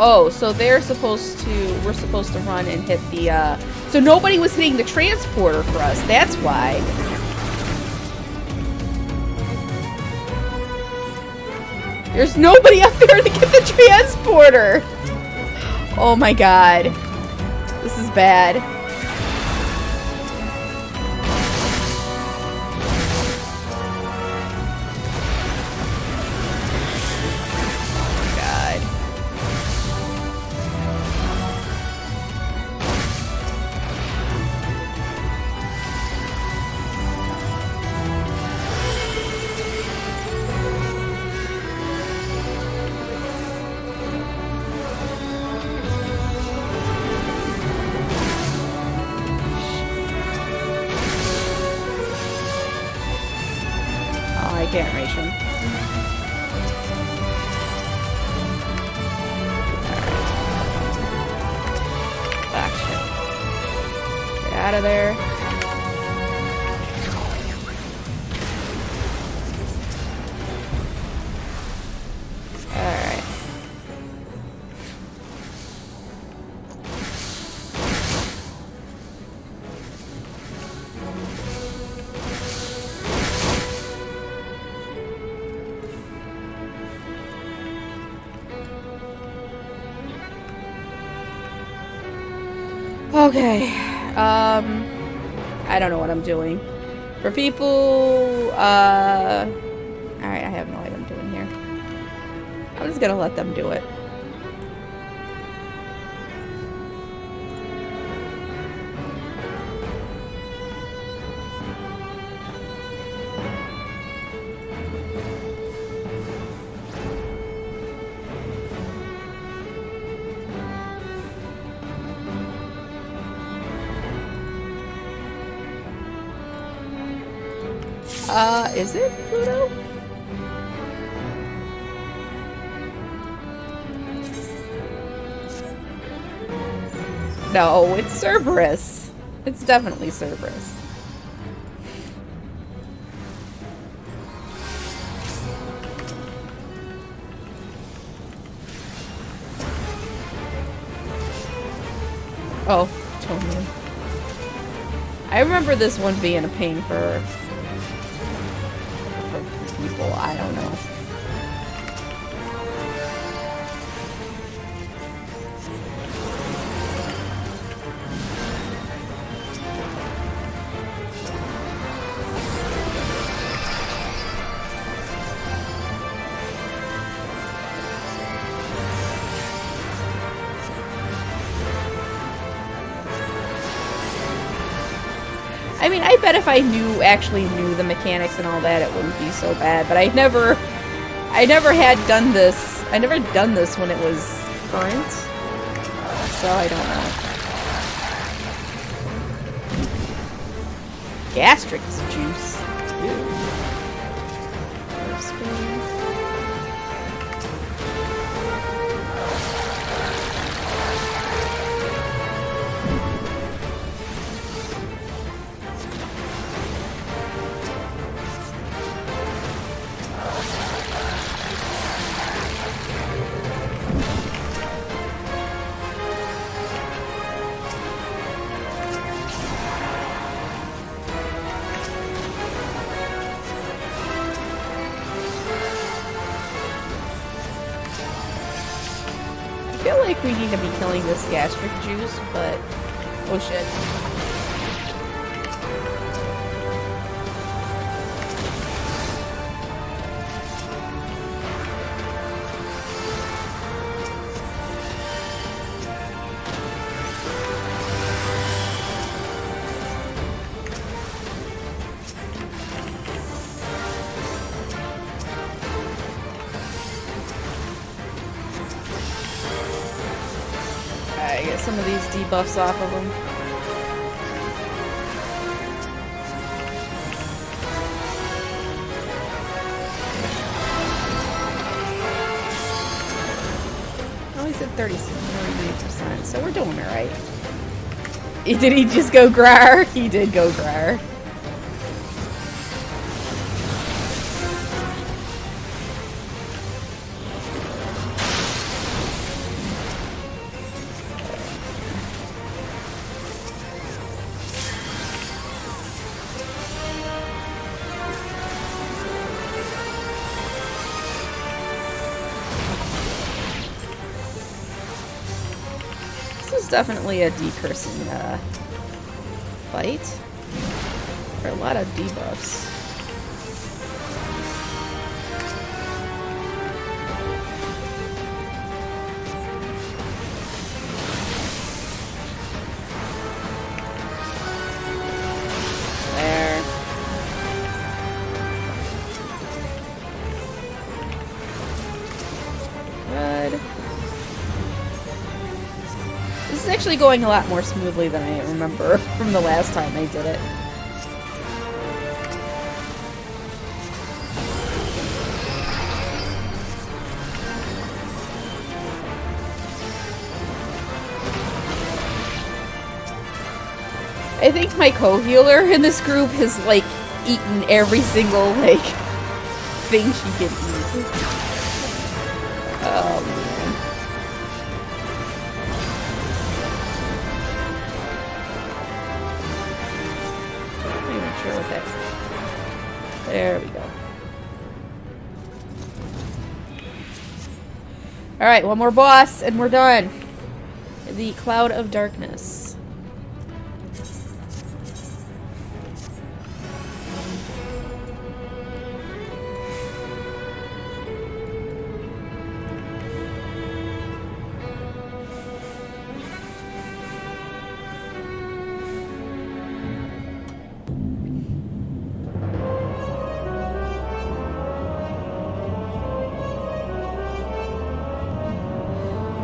Oh, so we're supposed to run and hit the, so nobody was hitting the transporter for us, that's why. There's nobody up there to get the transporter! Oh my god. This is bad. Generation. Ah, shit. Get out of there. Alright. Okay, I don't know what I'm doing. For people, alright, I have no idea what I'm doing here. I'm just gonna let them do it. Is it Pluto? No, it's Cerberus. It's definitely Cerberus. Oh, totally. I remember this one being a pain for people, I don't know. I mean, I bet if I actually knew the mechanics and all that, it wouldn't be so bad. But I never had done this. I never done this when it was current, so I don't know. Gastric juice. Ew. I feel like we need to be killing this gastric juice, but oh shit. Get some of these debuffs off of them. Oh, he said 33%, so we're doing it right. Did he just go Grar? He did go Grar. definitely a decursing fight. There are a lot of debuffs. There. Good. This is actually going a lot more smoothly than I remember from the last time I did it. I think my co-healer in this group has, like, eaten every single, like, thing she can eat. Oh, man. I'm not even sure what that's... There we go. Alright, one more boss, and we're done. The Cloud of Darkness.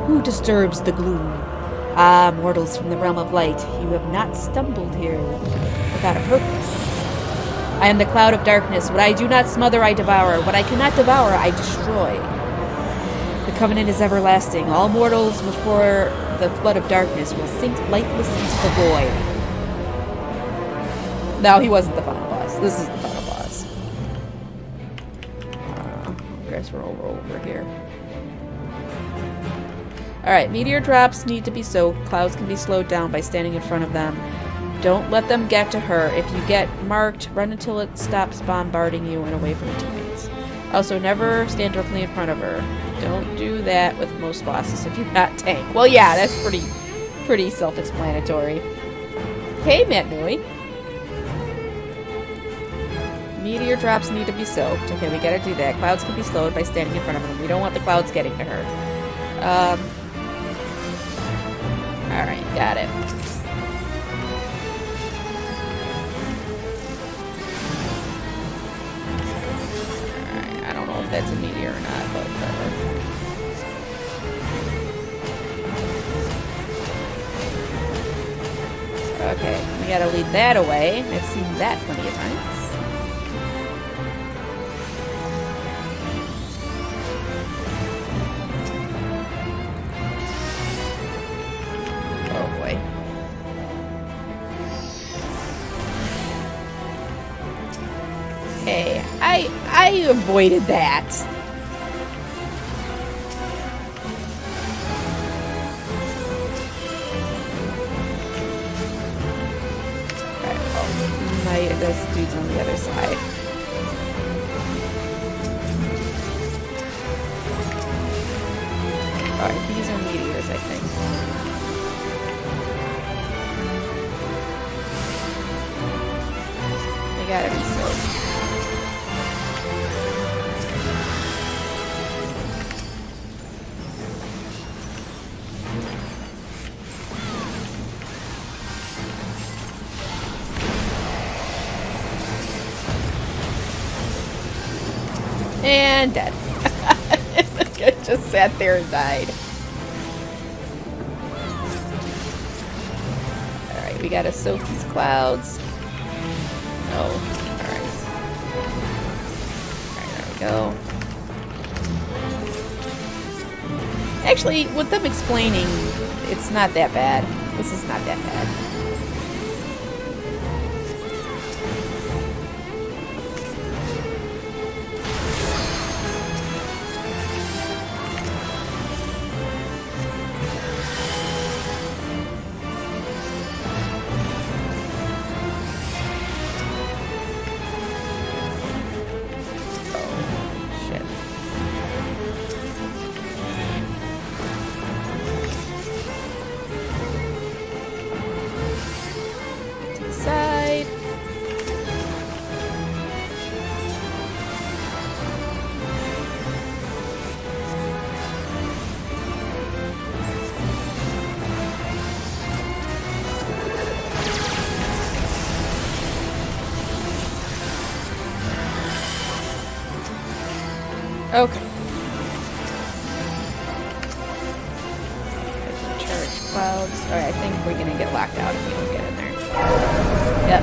Who disturbs the gloom? Ah, mortals from the realm of light, you have not stumbled here without a purpose. I am the cloud of darkness. What I do not smother, I devour. What I cannot devour, I destroy. The covenant is everlasting. All mortals before the flood of darkness will sink lifeless into the void. No, he wasn't the final boss. This is the final boss. I guess we're over here. Alright, meteor drops need to be soaked. Clouds can be slowed down by standing in front of them. Don't let them get to her. If you get marked, run until it stops bombarding you and away from your teammates. Also, never stand directly in front of her. Don't do that with most bosses if you're not tank. Well, yeah, that's pretty self-explanatory. Hey, Matt Nui. Meteor drops need to be soaked. Okay, we gotta do that. Clouds can be slowed by standing in front of them. We don't want the clouds getting to her. Alright, got it. Alright, I don't know if that's a meteor or not, but okay, we gotta lead that away. I've seen that plenty of times. Okay, I avoided that. Alright, well, this dude's on the other side. Alright, these are meteors, I think. They gotta be soaked. And dead. It just sat there and died. Alright, we gotta soak these clouds. No. Alright. Alright, there we go. Actually, with them explaining, it's not that bad. This is not that bad. Okay. Charge clouds. Alright, I think we're gonna get locked out if we don't get in there. Yep.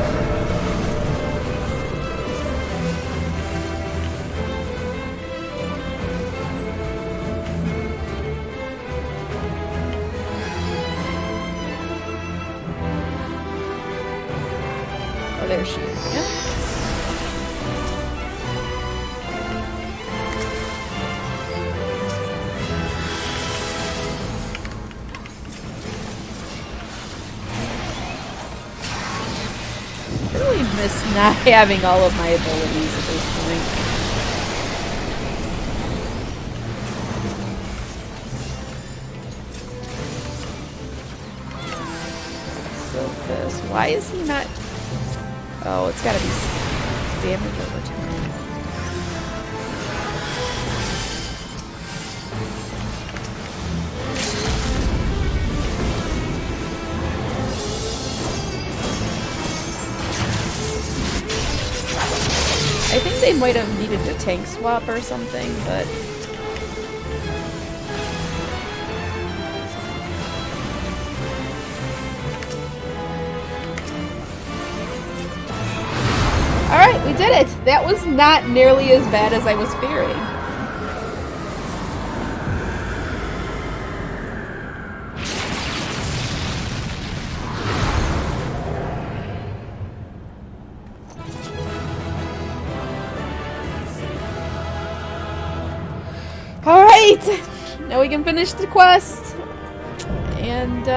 Oh, there she is. Yep. I really miss not having all of my abilities at this point. So this, why is he not? Oh, it's gotta be damage over time. I think they might have needed a tank swap or something, but... Alright, we did it! That was not nearly as bad as I was fearing. Alright! Now we can finish the quest! And,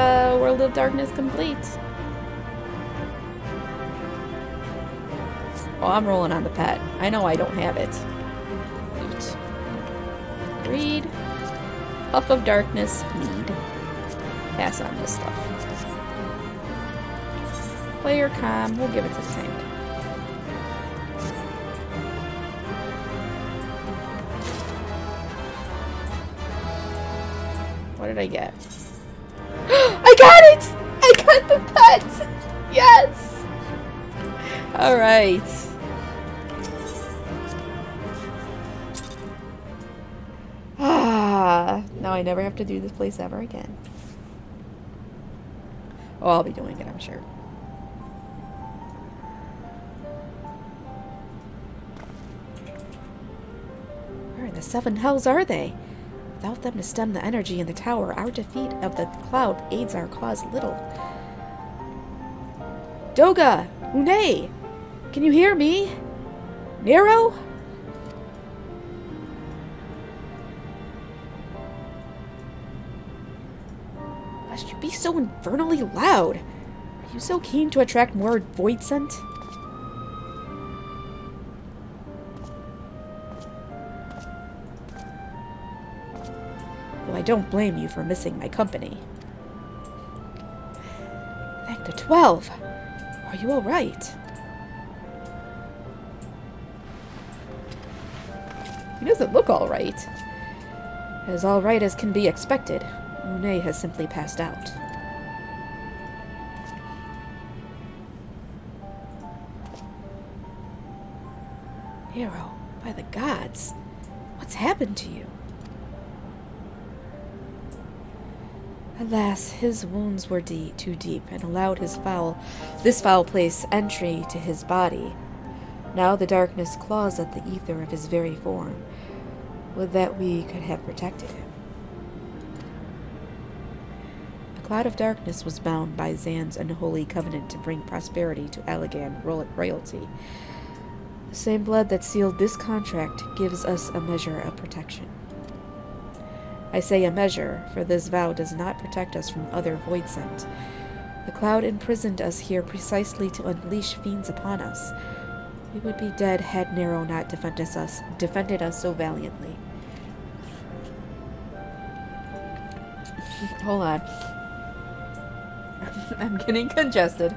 World of Darkness complete. Oh, I'm rolling on the pet. I know I don't have it. Loot. Greed. Puff of Darkness. Need. Pass on this stuff. Player com. We'll give it to the tank. What did I get? I got it! I got the pet! Yes! Alright. Now I never have to do this place ever again. Oh, I'll be doing it, I'm sure. Where in the seven hells are they? Without them to stem the energy in the tower, our defeat of the cloud aids our cause little. Doga! Une! Can you hear me? Nero? Must you be so infernally loud? Are you so keen to attract more void scent? I don't blame you for missing my company. Factor 12. Are you all right? He doesn't look all right. As all right as can be expected. Une has simply passed out. Nero, by the gods, what's happened to you? Alas, his wounds were too deep and allowed this foul place entry to his body. Now the darkness claws at the ether of his very form. Would that we could have protected him. The cloud of darkness was bound by Zan's unholy covenant to bring prosperity to Allegan royalty. The same blood that sealed this contract gives us a measure of protection. I say a measure, for this vow does not protect us from other void scent. The cloud imprisoned us here precisely to unleash fiends upon us. We would be dead had Nero not defended us so valiantly. Hold on. I'm getting congested.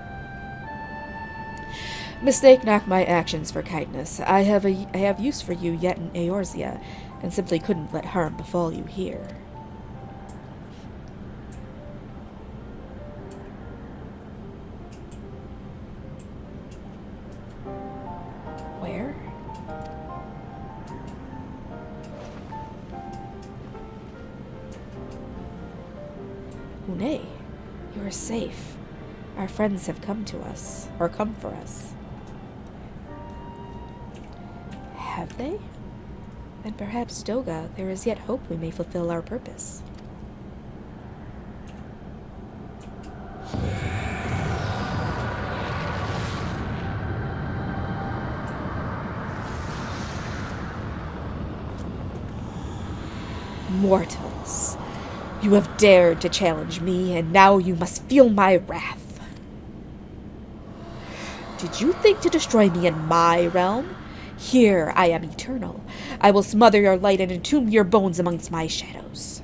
Mistake not my actions for kindness. I have use for you yet in Eorzea, and simply couldn't let harm befall you here. Where? Unay, you are safe. Our friends have come to us, or come for us. Have they? Then perhaps, Doga, there is yet hope we may fulfill our purpose. Mortals, you have dared to challenge me, and now you must feel my wrath. Did you think to destroy me in my realm? Here I am eternal. I will smother your light and entomb your bones amongst my shadows.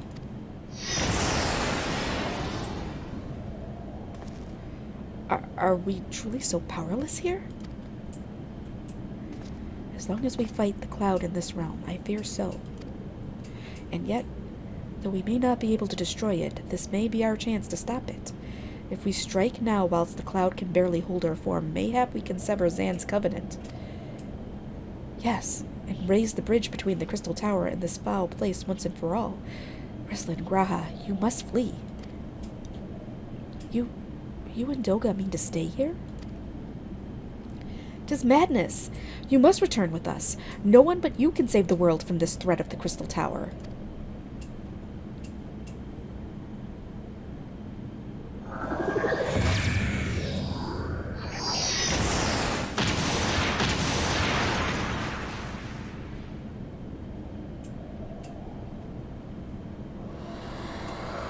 Are we truly so powerless here? As long as we fight the cloud in this realm, I fear so. And yet, though we may not be able to destroy it, this may be our chance to stop it. If we strike now whilst the cloud can barely hold our form, mayhap we can sever Zan's covenant. Yes, and raise the bridge between the Crystal Tower and this foul place once and for all. Rislin, Graha, you must flee. You and Doga mean to stay here? 'Tis madness. You must return with us. No one but you can save the world from this threat of the Crystal Tower.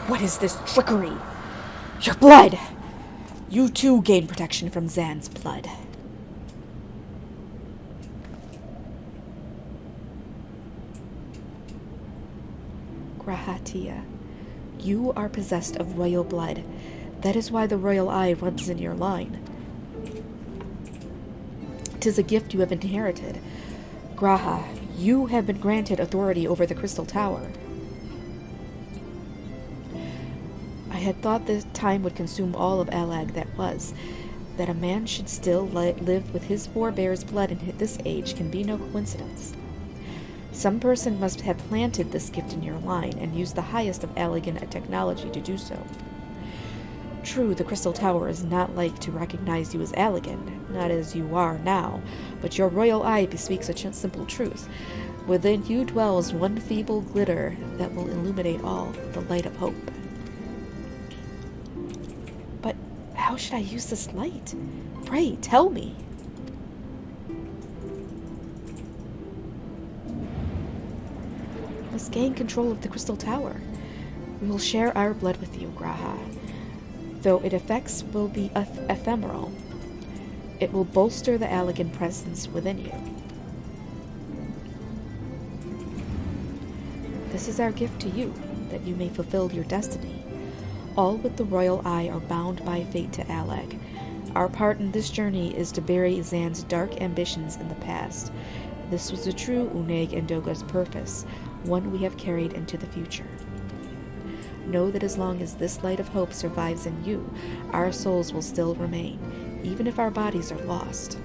What is this trickery? Your blood! You too gain protection from Zan's blood. Grahatia, you are possessed of royal blood. That is why the royal eye runs in your line. 'Tis a gift you have inherited. Graha, you have been granted authority over the Crystal Tower. I had thought the time would consume all of Alag that was. That a man should still live with his forebears' blood in this age can be no coincidence. Some person must have planted this gift in your line and used the highest of Allegan technology to do so. True, the Crystal Tower is not like to recognize you as Allegan, not as you are now, but your royal eye bespeaks a simple truth. Within you dwells one feeble glitter that will illuminate all, the light of hope. But how should I use this light? Pray, tell me. Must gain control of the Crystal Tower. We will share our blood with you, Graha. Though its effects will be ephemeral, it will bolster the Allegan presence within you. This is our gift to you, that you may fulfill your destiny. All with the royal eye are bound by fate to Allag. Our part in this journey is to bury Zan's dark ambitions in the past. This was a true Uneg and Doga's purpose, one we have carried into the future. Know that as long as this light of hope survives in you, our souls will still remain, even if our bodies are lost.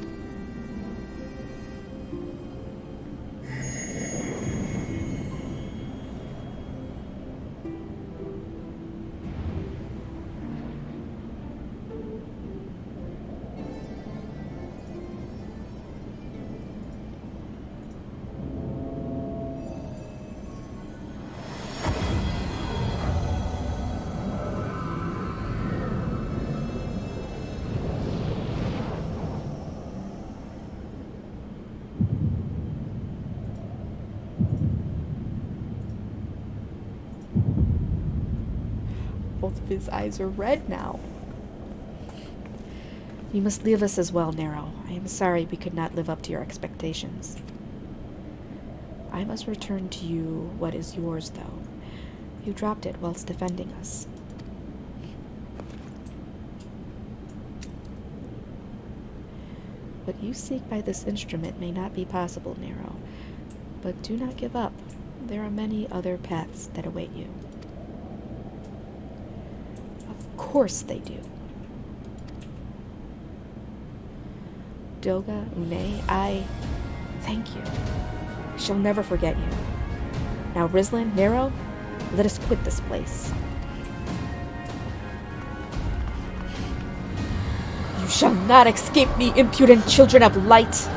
Both of his eyes are red now. You must leave us as well, Nero. I am sorry we could not live up to your expectations. I must return to you what is yours, though. You dropped it whilst defending us. What you seek by this instrument may not be possible, Nero. But do not give up. There are many other paths that await you. Of course they do. Doga, Une, I thank you. I shall never forget you. Now, Rislin, Nero, let us quit this place. shall not escape me, impudent children of light!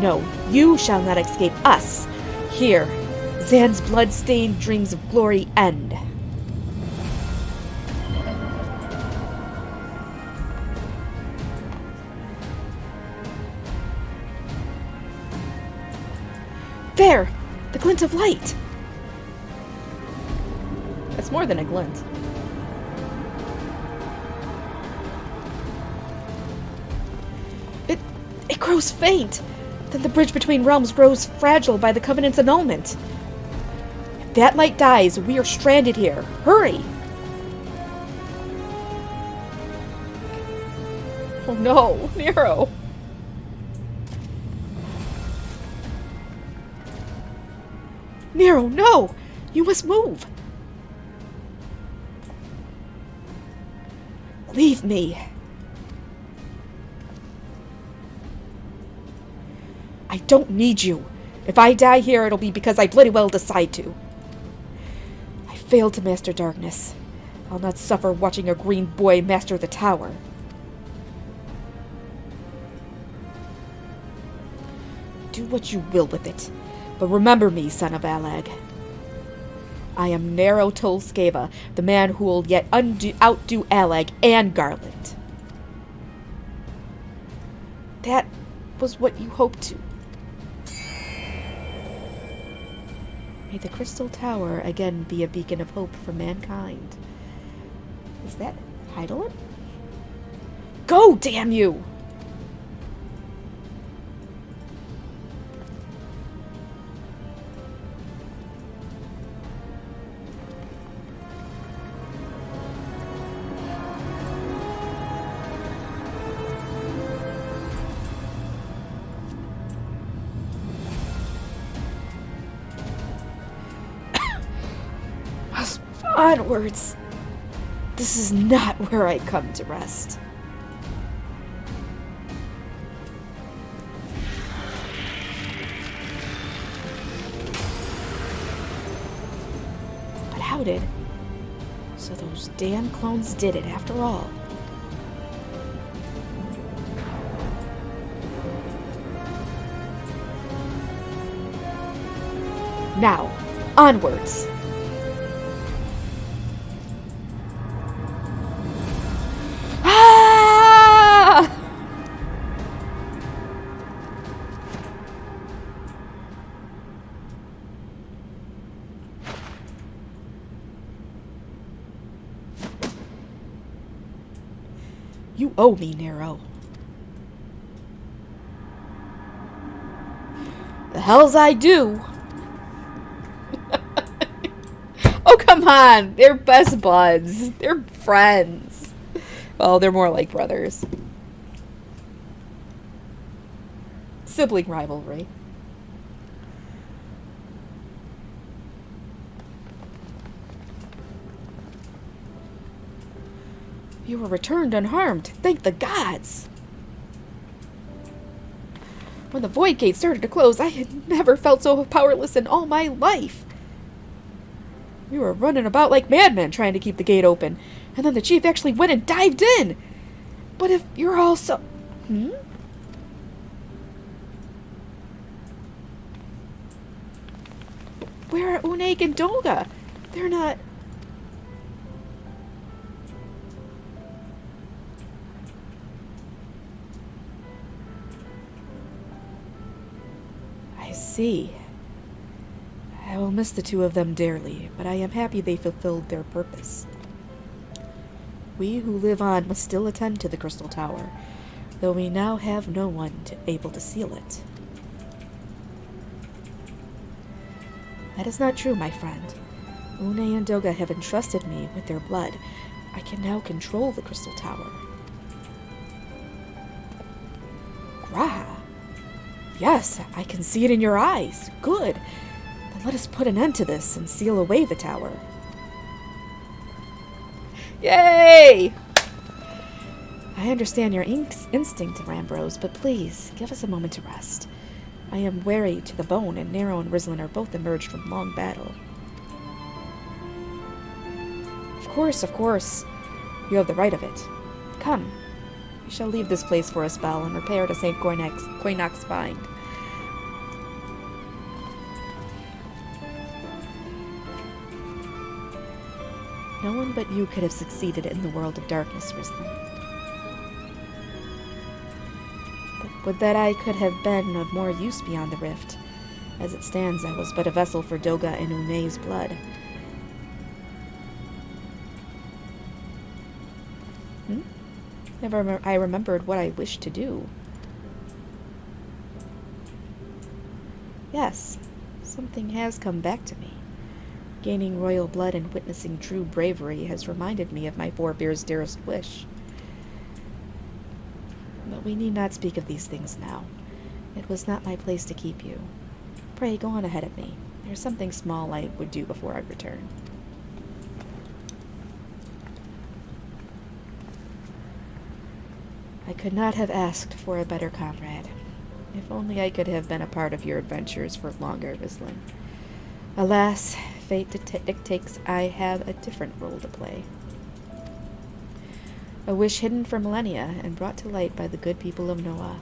No, you shall not escape us. Here, Zan's blood-stained dreams of glory end. There! The glint of light! That's more than a glint. It grows faint. Then the bridge between realms grows fragile by the Covenant's annulment. If that light dies, we are stranded here. Hurry! Oh no, Nero. Nero, no! You must move! Leave me. I don't need you. If I die here, it'll be because I bloody well decide to. I failed to master darkness. I'll not suffer watching a green boy master the tower. Do what you will with it, but remember me, son of Alag. I am Nero Tolskeva, the man who will yet outdo Alag and Garland. That was what you hoped to. May the Crystal Tower again be a beacon of hope for mankind. Is that Heidelin? Go, damn you! Onwards. This is not where I come to rest. But how did? So those damn clones did it after all. Now, onwards. You owe me, Nero. The hells I do. Oh, come on. They're best buds. They're friends. Well, they're more like brothers. Sibling rivalry. You were returned unharmed. Thank the gods. When the void gate started to close, I had never felt so powerless in all my life. We were running about like madmen trying to keep the gate open, and then the chief actually went and dived in. But if you're all so... Where are Uneg and Dolga? They're not... I see. I will miss the two of them dearly, but I am happy they fulfilled their purpose. We who live on must still attend to the Crystal Tower, though we now have no one able to seal it. That is not true, my friend. Une and Doga have entrusted me with their blood. I can now control the Crystal Tower. Graha! Yes, I can see it in your eyes. Good. Then let us put an end to this and seal away the tower. Yay! I understand your instinct, Ambrose, but please, give us a moment to rest. I am weary to the bone, and Nero and Rizlin are both emerged from long battle. Of course. You have the right of it. Come. We shall leave this place for a spell and repair to St. Quainox's Find. No one but you could have succeeded in the world of darkness, Rizlin. But would that I could have been of more use beyond the rift. As it stands, I was but a vessel for Doga and Une's blood. I remembered what I wished to do. Yes, something has come back to me. Gaining royal blood and witnessing true bravery has reminded me of my forebear's dearest wish. But we need not speak of these things now. It was not my place to keep you. Pray, go on ahead of me. There's something small I would do before I return. I could not have asked for a better comrade. If only I could have been a part of your adventures for longer, Rizlin. Alas, fate dictates I have a different role to play. A wish hidden for millennia and brought to light by the good people of Noah.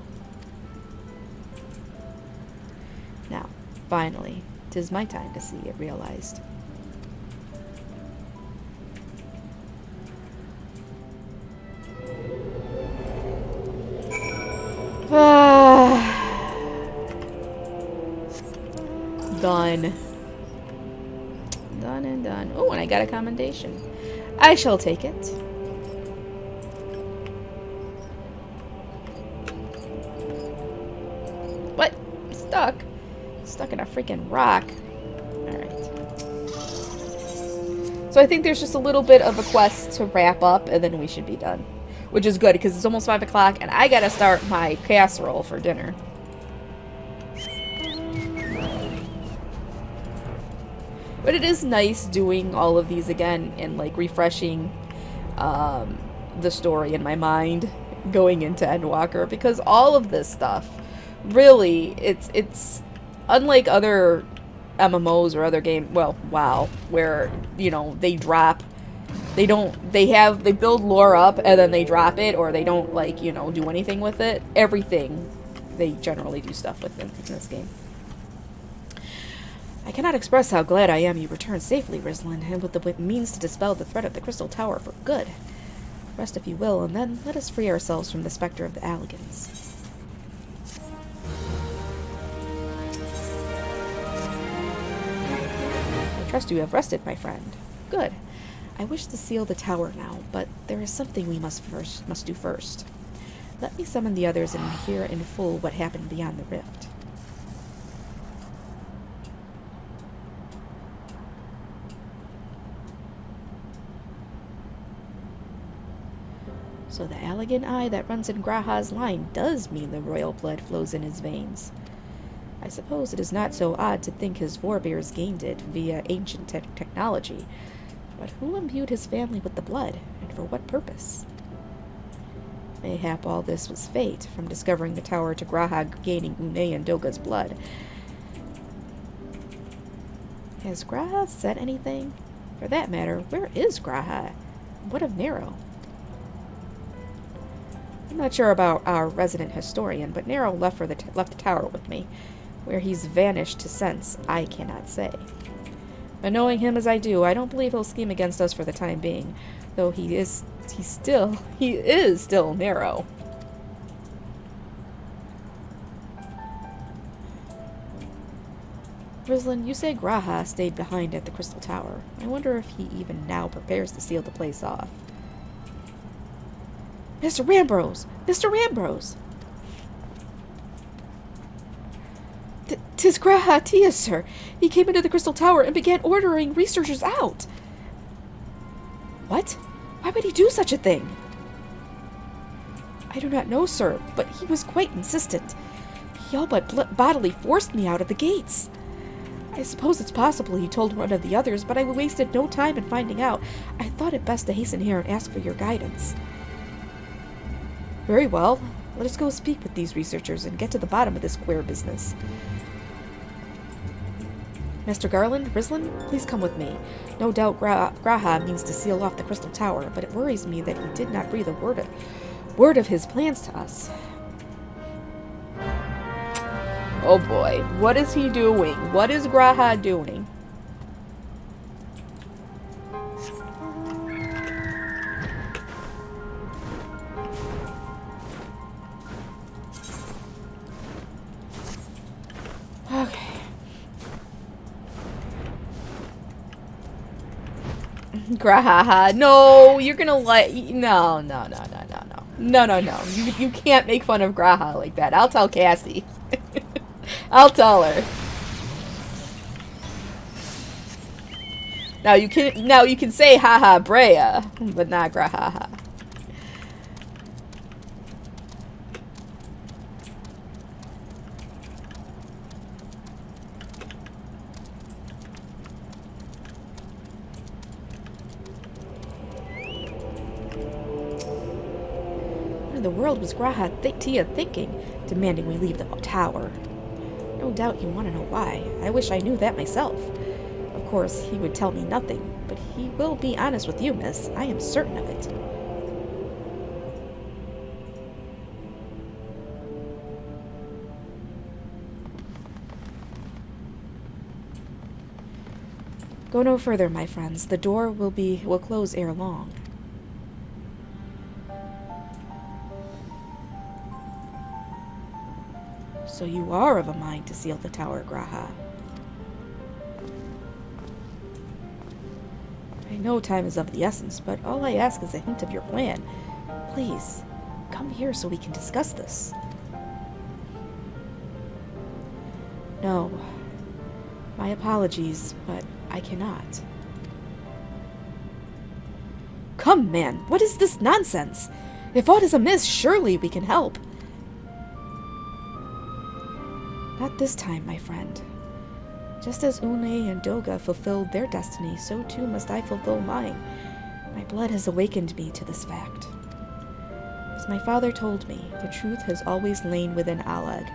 Now, finally, 'tis my time to see it realized. Done. Done and done. Oh, and I got a commendation. I shall take it. What? Stuck? Stuck in a freaking rock. Alright. So I think there's just a little bit of a quest to wrap up, and then we should be done. Which is good, because it's almost 5 o'clock, and I gotta start my casserole for dinner. But it is nice doing all of these again and, like, refreshing the story in my mind going into Endwalker, because all of this stuff, really, it's unlike other MMOs or other games, well, WoW, where, you know, they build lore up and then they drop it, or they don't, like, you know, do anything with it. Everything they generally do stuff with in this game. I cannot express how glad I am you returned safely, Rizlin, and with the means to dispel the threat of the Crystal Tower for good. Rest if you will, and then let us free ourselves from the specter of the Alligans. I trust you have rested, my friend. Good. I wish to seal the tower now, but there is something we must do first. Let me summon the others and hear in full what happened beyond the rift. So the Allagan eye that runs in Graha's line does mean the royal blood flows in his veins. I suppose it is not so odd to think his forebears gained it via ancient technology. But who imbued his family with the blood, and for what purpose? Mayhap all this was fate, from discovering the tower to Graha gaining Une and Doga's blood. Has Graha said anything? For that matter, where is Graha? What of Nero? I'm not sure about our resident historian, but Nero left the tower with me. Where he's vanished to sense, I cannot say. But knowing him as I do, I don't believe he'll scheme against us for the time being, though he is still Nero. Rizlin, you say Graha stayed behind at the Crystal Tower. I wonder if he even now prepares to seal the place off. Mr. Ambrose! Mr. Ambrose! 'Tis Graha Tia, sir. He came into the Crystal Tower and began ordering researchers out. What? Why would he do such a thing? I do not know, sir, but he was quite insistent. He all but bodily forced me out of the gates. I suppose it's possible he told one of the others, but I wasted no time in finding out. I thought it best to hasten here and ask for your guidance. Very well. Let us go speak with these researchers and get to the bottom of this queer business. Master Garland, Rislin, please come with me. No doubt Graha means to seal off the Crystal Tower, but it worries me that he did not breathe a word of his plans to us. Oh boy, what is he doing? What is Graha doing? Okay. Graha, no, you're gonna let... No. You can't make fun of Graha like that. I'll tell Cassie. I'll tell her. Now you can say haha Brea, but not Graha. What in the world was Tia thinking, demanding we leave the tower? No doubt you want to know why. I wish I knew that myself. Of course, he would tell me nothing, but he will be honest with you, miss. I am certain of it. Go no further, my friends. The door will close ere long. So you are of a mind to seal the tower, Graha. I know time is of the essence, but all I ask is a hint of your plan. Please, come here so we can discuss this. No. My apologies, but I cannot. Come, man, what is this nonsense? If aught is amiss, surely we can help. Not this time, my friend. Just as Une and Doga fulfilled their destiny, so too must I fulfill mine. My blood has awakened me to this fact. As my father told me, the truth has always lain within Alag.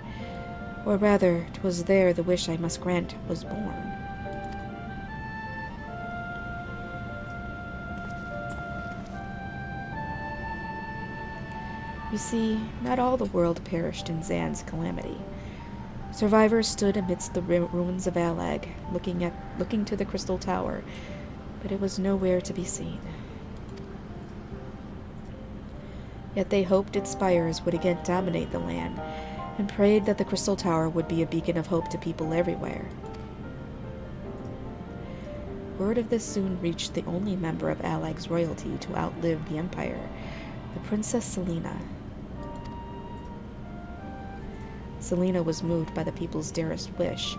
Or rather, 'twas there the wish I must grant was born. You see, not all the world perished in Zan's calamity. Survivors stood amidst the ruins of Alag, looking to the Crystal Tower, but it was nowhere to be seen. Yet they hoped its spires would again dominate the land, and prayed that the Crystal Tower would be a beacon of hope to people everywhere. Word of this soon reached the only member of Alag's royalty to outlive the Empire, the Princess Selena. Selena was moved by the people's dearest wish.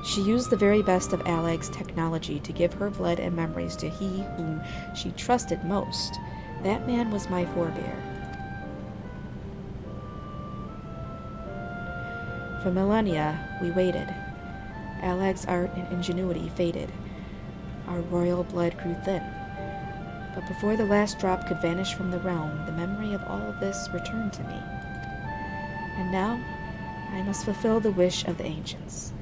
She used the very best of Alag's technology to give her blood and memories to he whom she trusted most. That man was my forebear. For millennia, we waited. Alag's art and ingenuity faded. Our royal blood grew thin. But before the last drop could vanish from the realm, the memory of all this returned to me. And now, I must fulfill the wish of the ancients.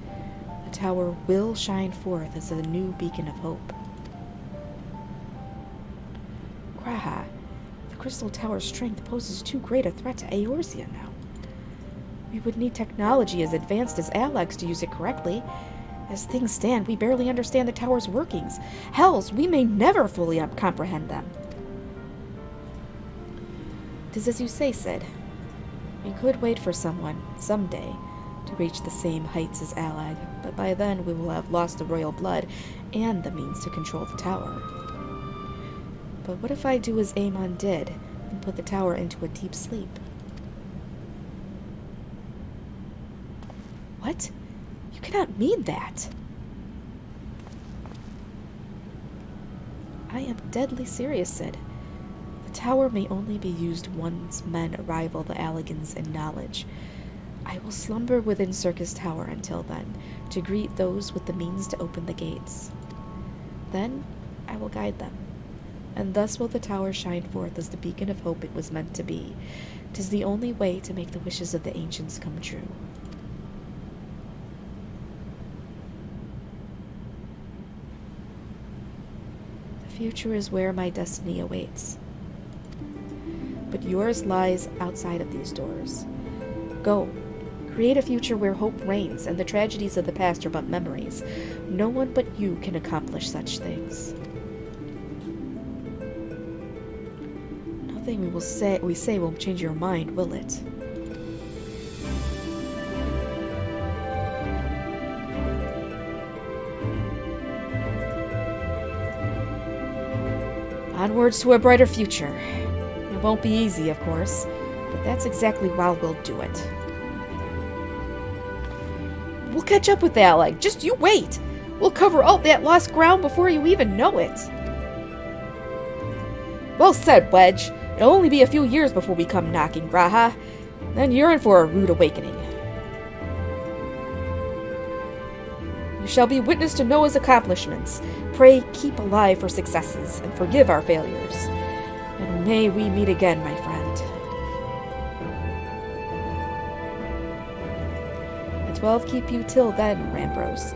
The tower will shine forth as a new beacon of hope. Graha, the Crystal Tower's strength poses too great a threat to Eorzea now. We would need technology as advanced as Alag's to use it correctly. As things stand, we barely understand the tower's workings. Hells, we may never fully comprehend them. It is as you say, Sid. We could wait for someone, someday, to reach the same heights as Alag, but by then we will have lost the royal blood and the means to control the tower. But what if I do as Aemon did, and put the tower into a deep sleep? What? You cannot mean that! I am deadly serious, Sid. The tower may only be used once men rival the Alligans in knowledge. I will slumber within Circus Tower until then, to greet those with the means to open the gates. Then I will guide them, and thus will the tower shine forth as the beacon of hope it was meant to be, 'Tis the only way to make the wishes of the ancients come true. The future is where my destiny awaits. But yours lies outside of these doors. Go. Create a future where hope reigns and the tragedies of the past are but memories. No one but you can accomplish such things. Nothing we say won't change your mind, will it? Onwards to a brighter future. It won't be easy, of course, but that's exactly why we'll do it. We'll catch up with Alec. Just you wait. We'll cover all that lost ground before you even know it. Well said, Wedge. It'll only be a few years before we come knocking, Graha. Then you're in for a rude awakening. You shall be witness to Noah's accomplishments. Pray keep alive for successes and forgive our failures. And may we meet again, my friend. The 12 keep you till then, Rambros.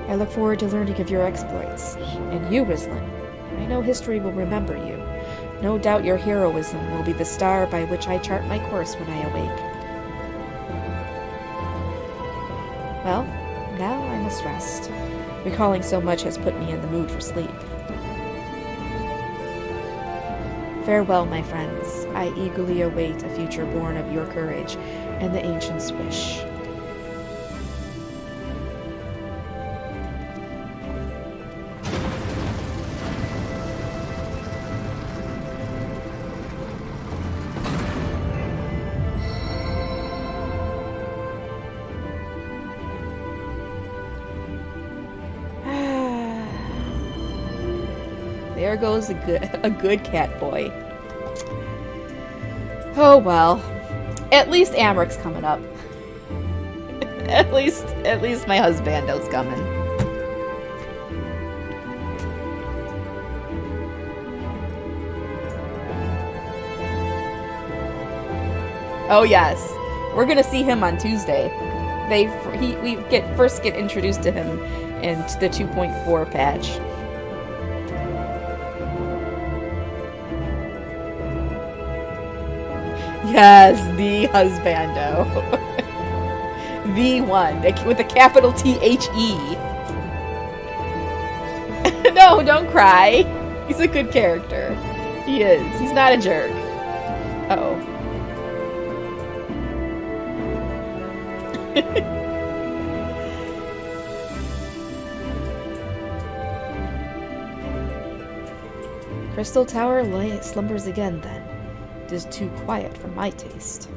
I look forward to learning of your exploits. And you, Rislin. I know history will remember you. No doubt your heroism will be the star by which I chart my course when I awake. Well, now I must rest. Recalling so much has put me in the mood for sleep. Farewell, my friends. I eagerly await a future born of your courage and the ancients' wish. There goes a good cat boy. Oh well. At least Amric's coming up. at least my husbando's coming. Oh yes. We're gonna see him on Tuesday. We first get introduced to him in the 2.4 patch. Yes, the husbando. The one with a capital THE. No, don't cry. He's a good character. He is. He's not a jerk. Uh-oh. Crystal Tower slumbers again, then. It is too quiet for my taste.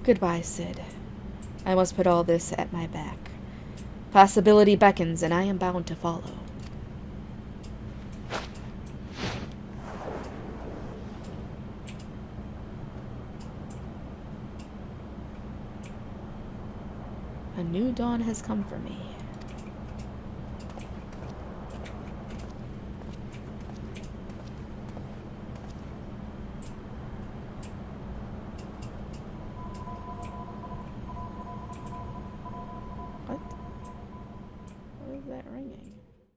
Goodbye, Sid. I must put all this at my back. Possibility beckons, and I am bound to follow. A new dawn has come for me. What? What is that ringing?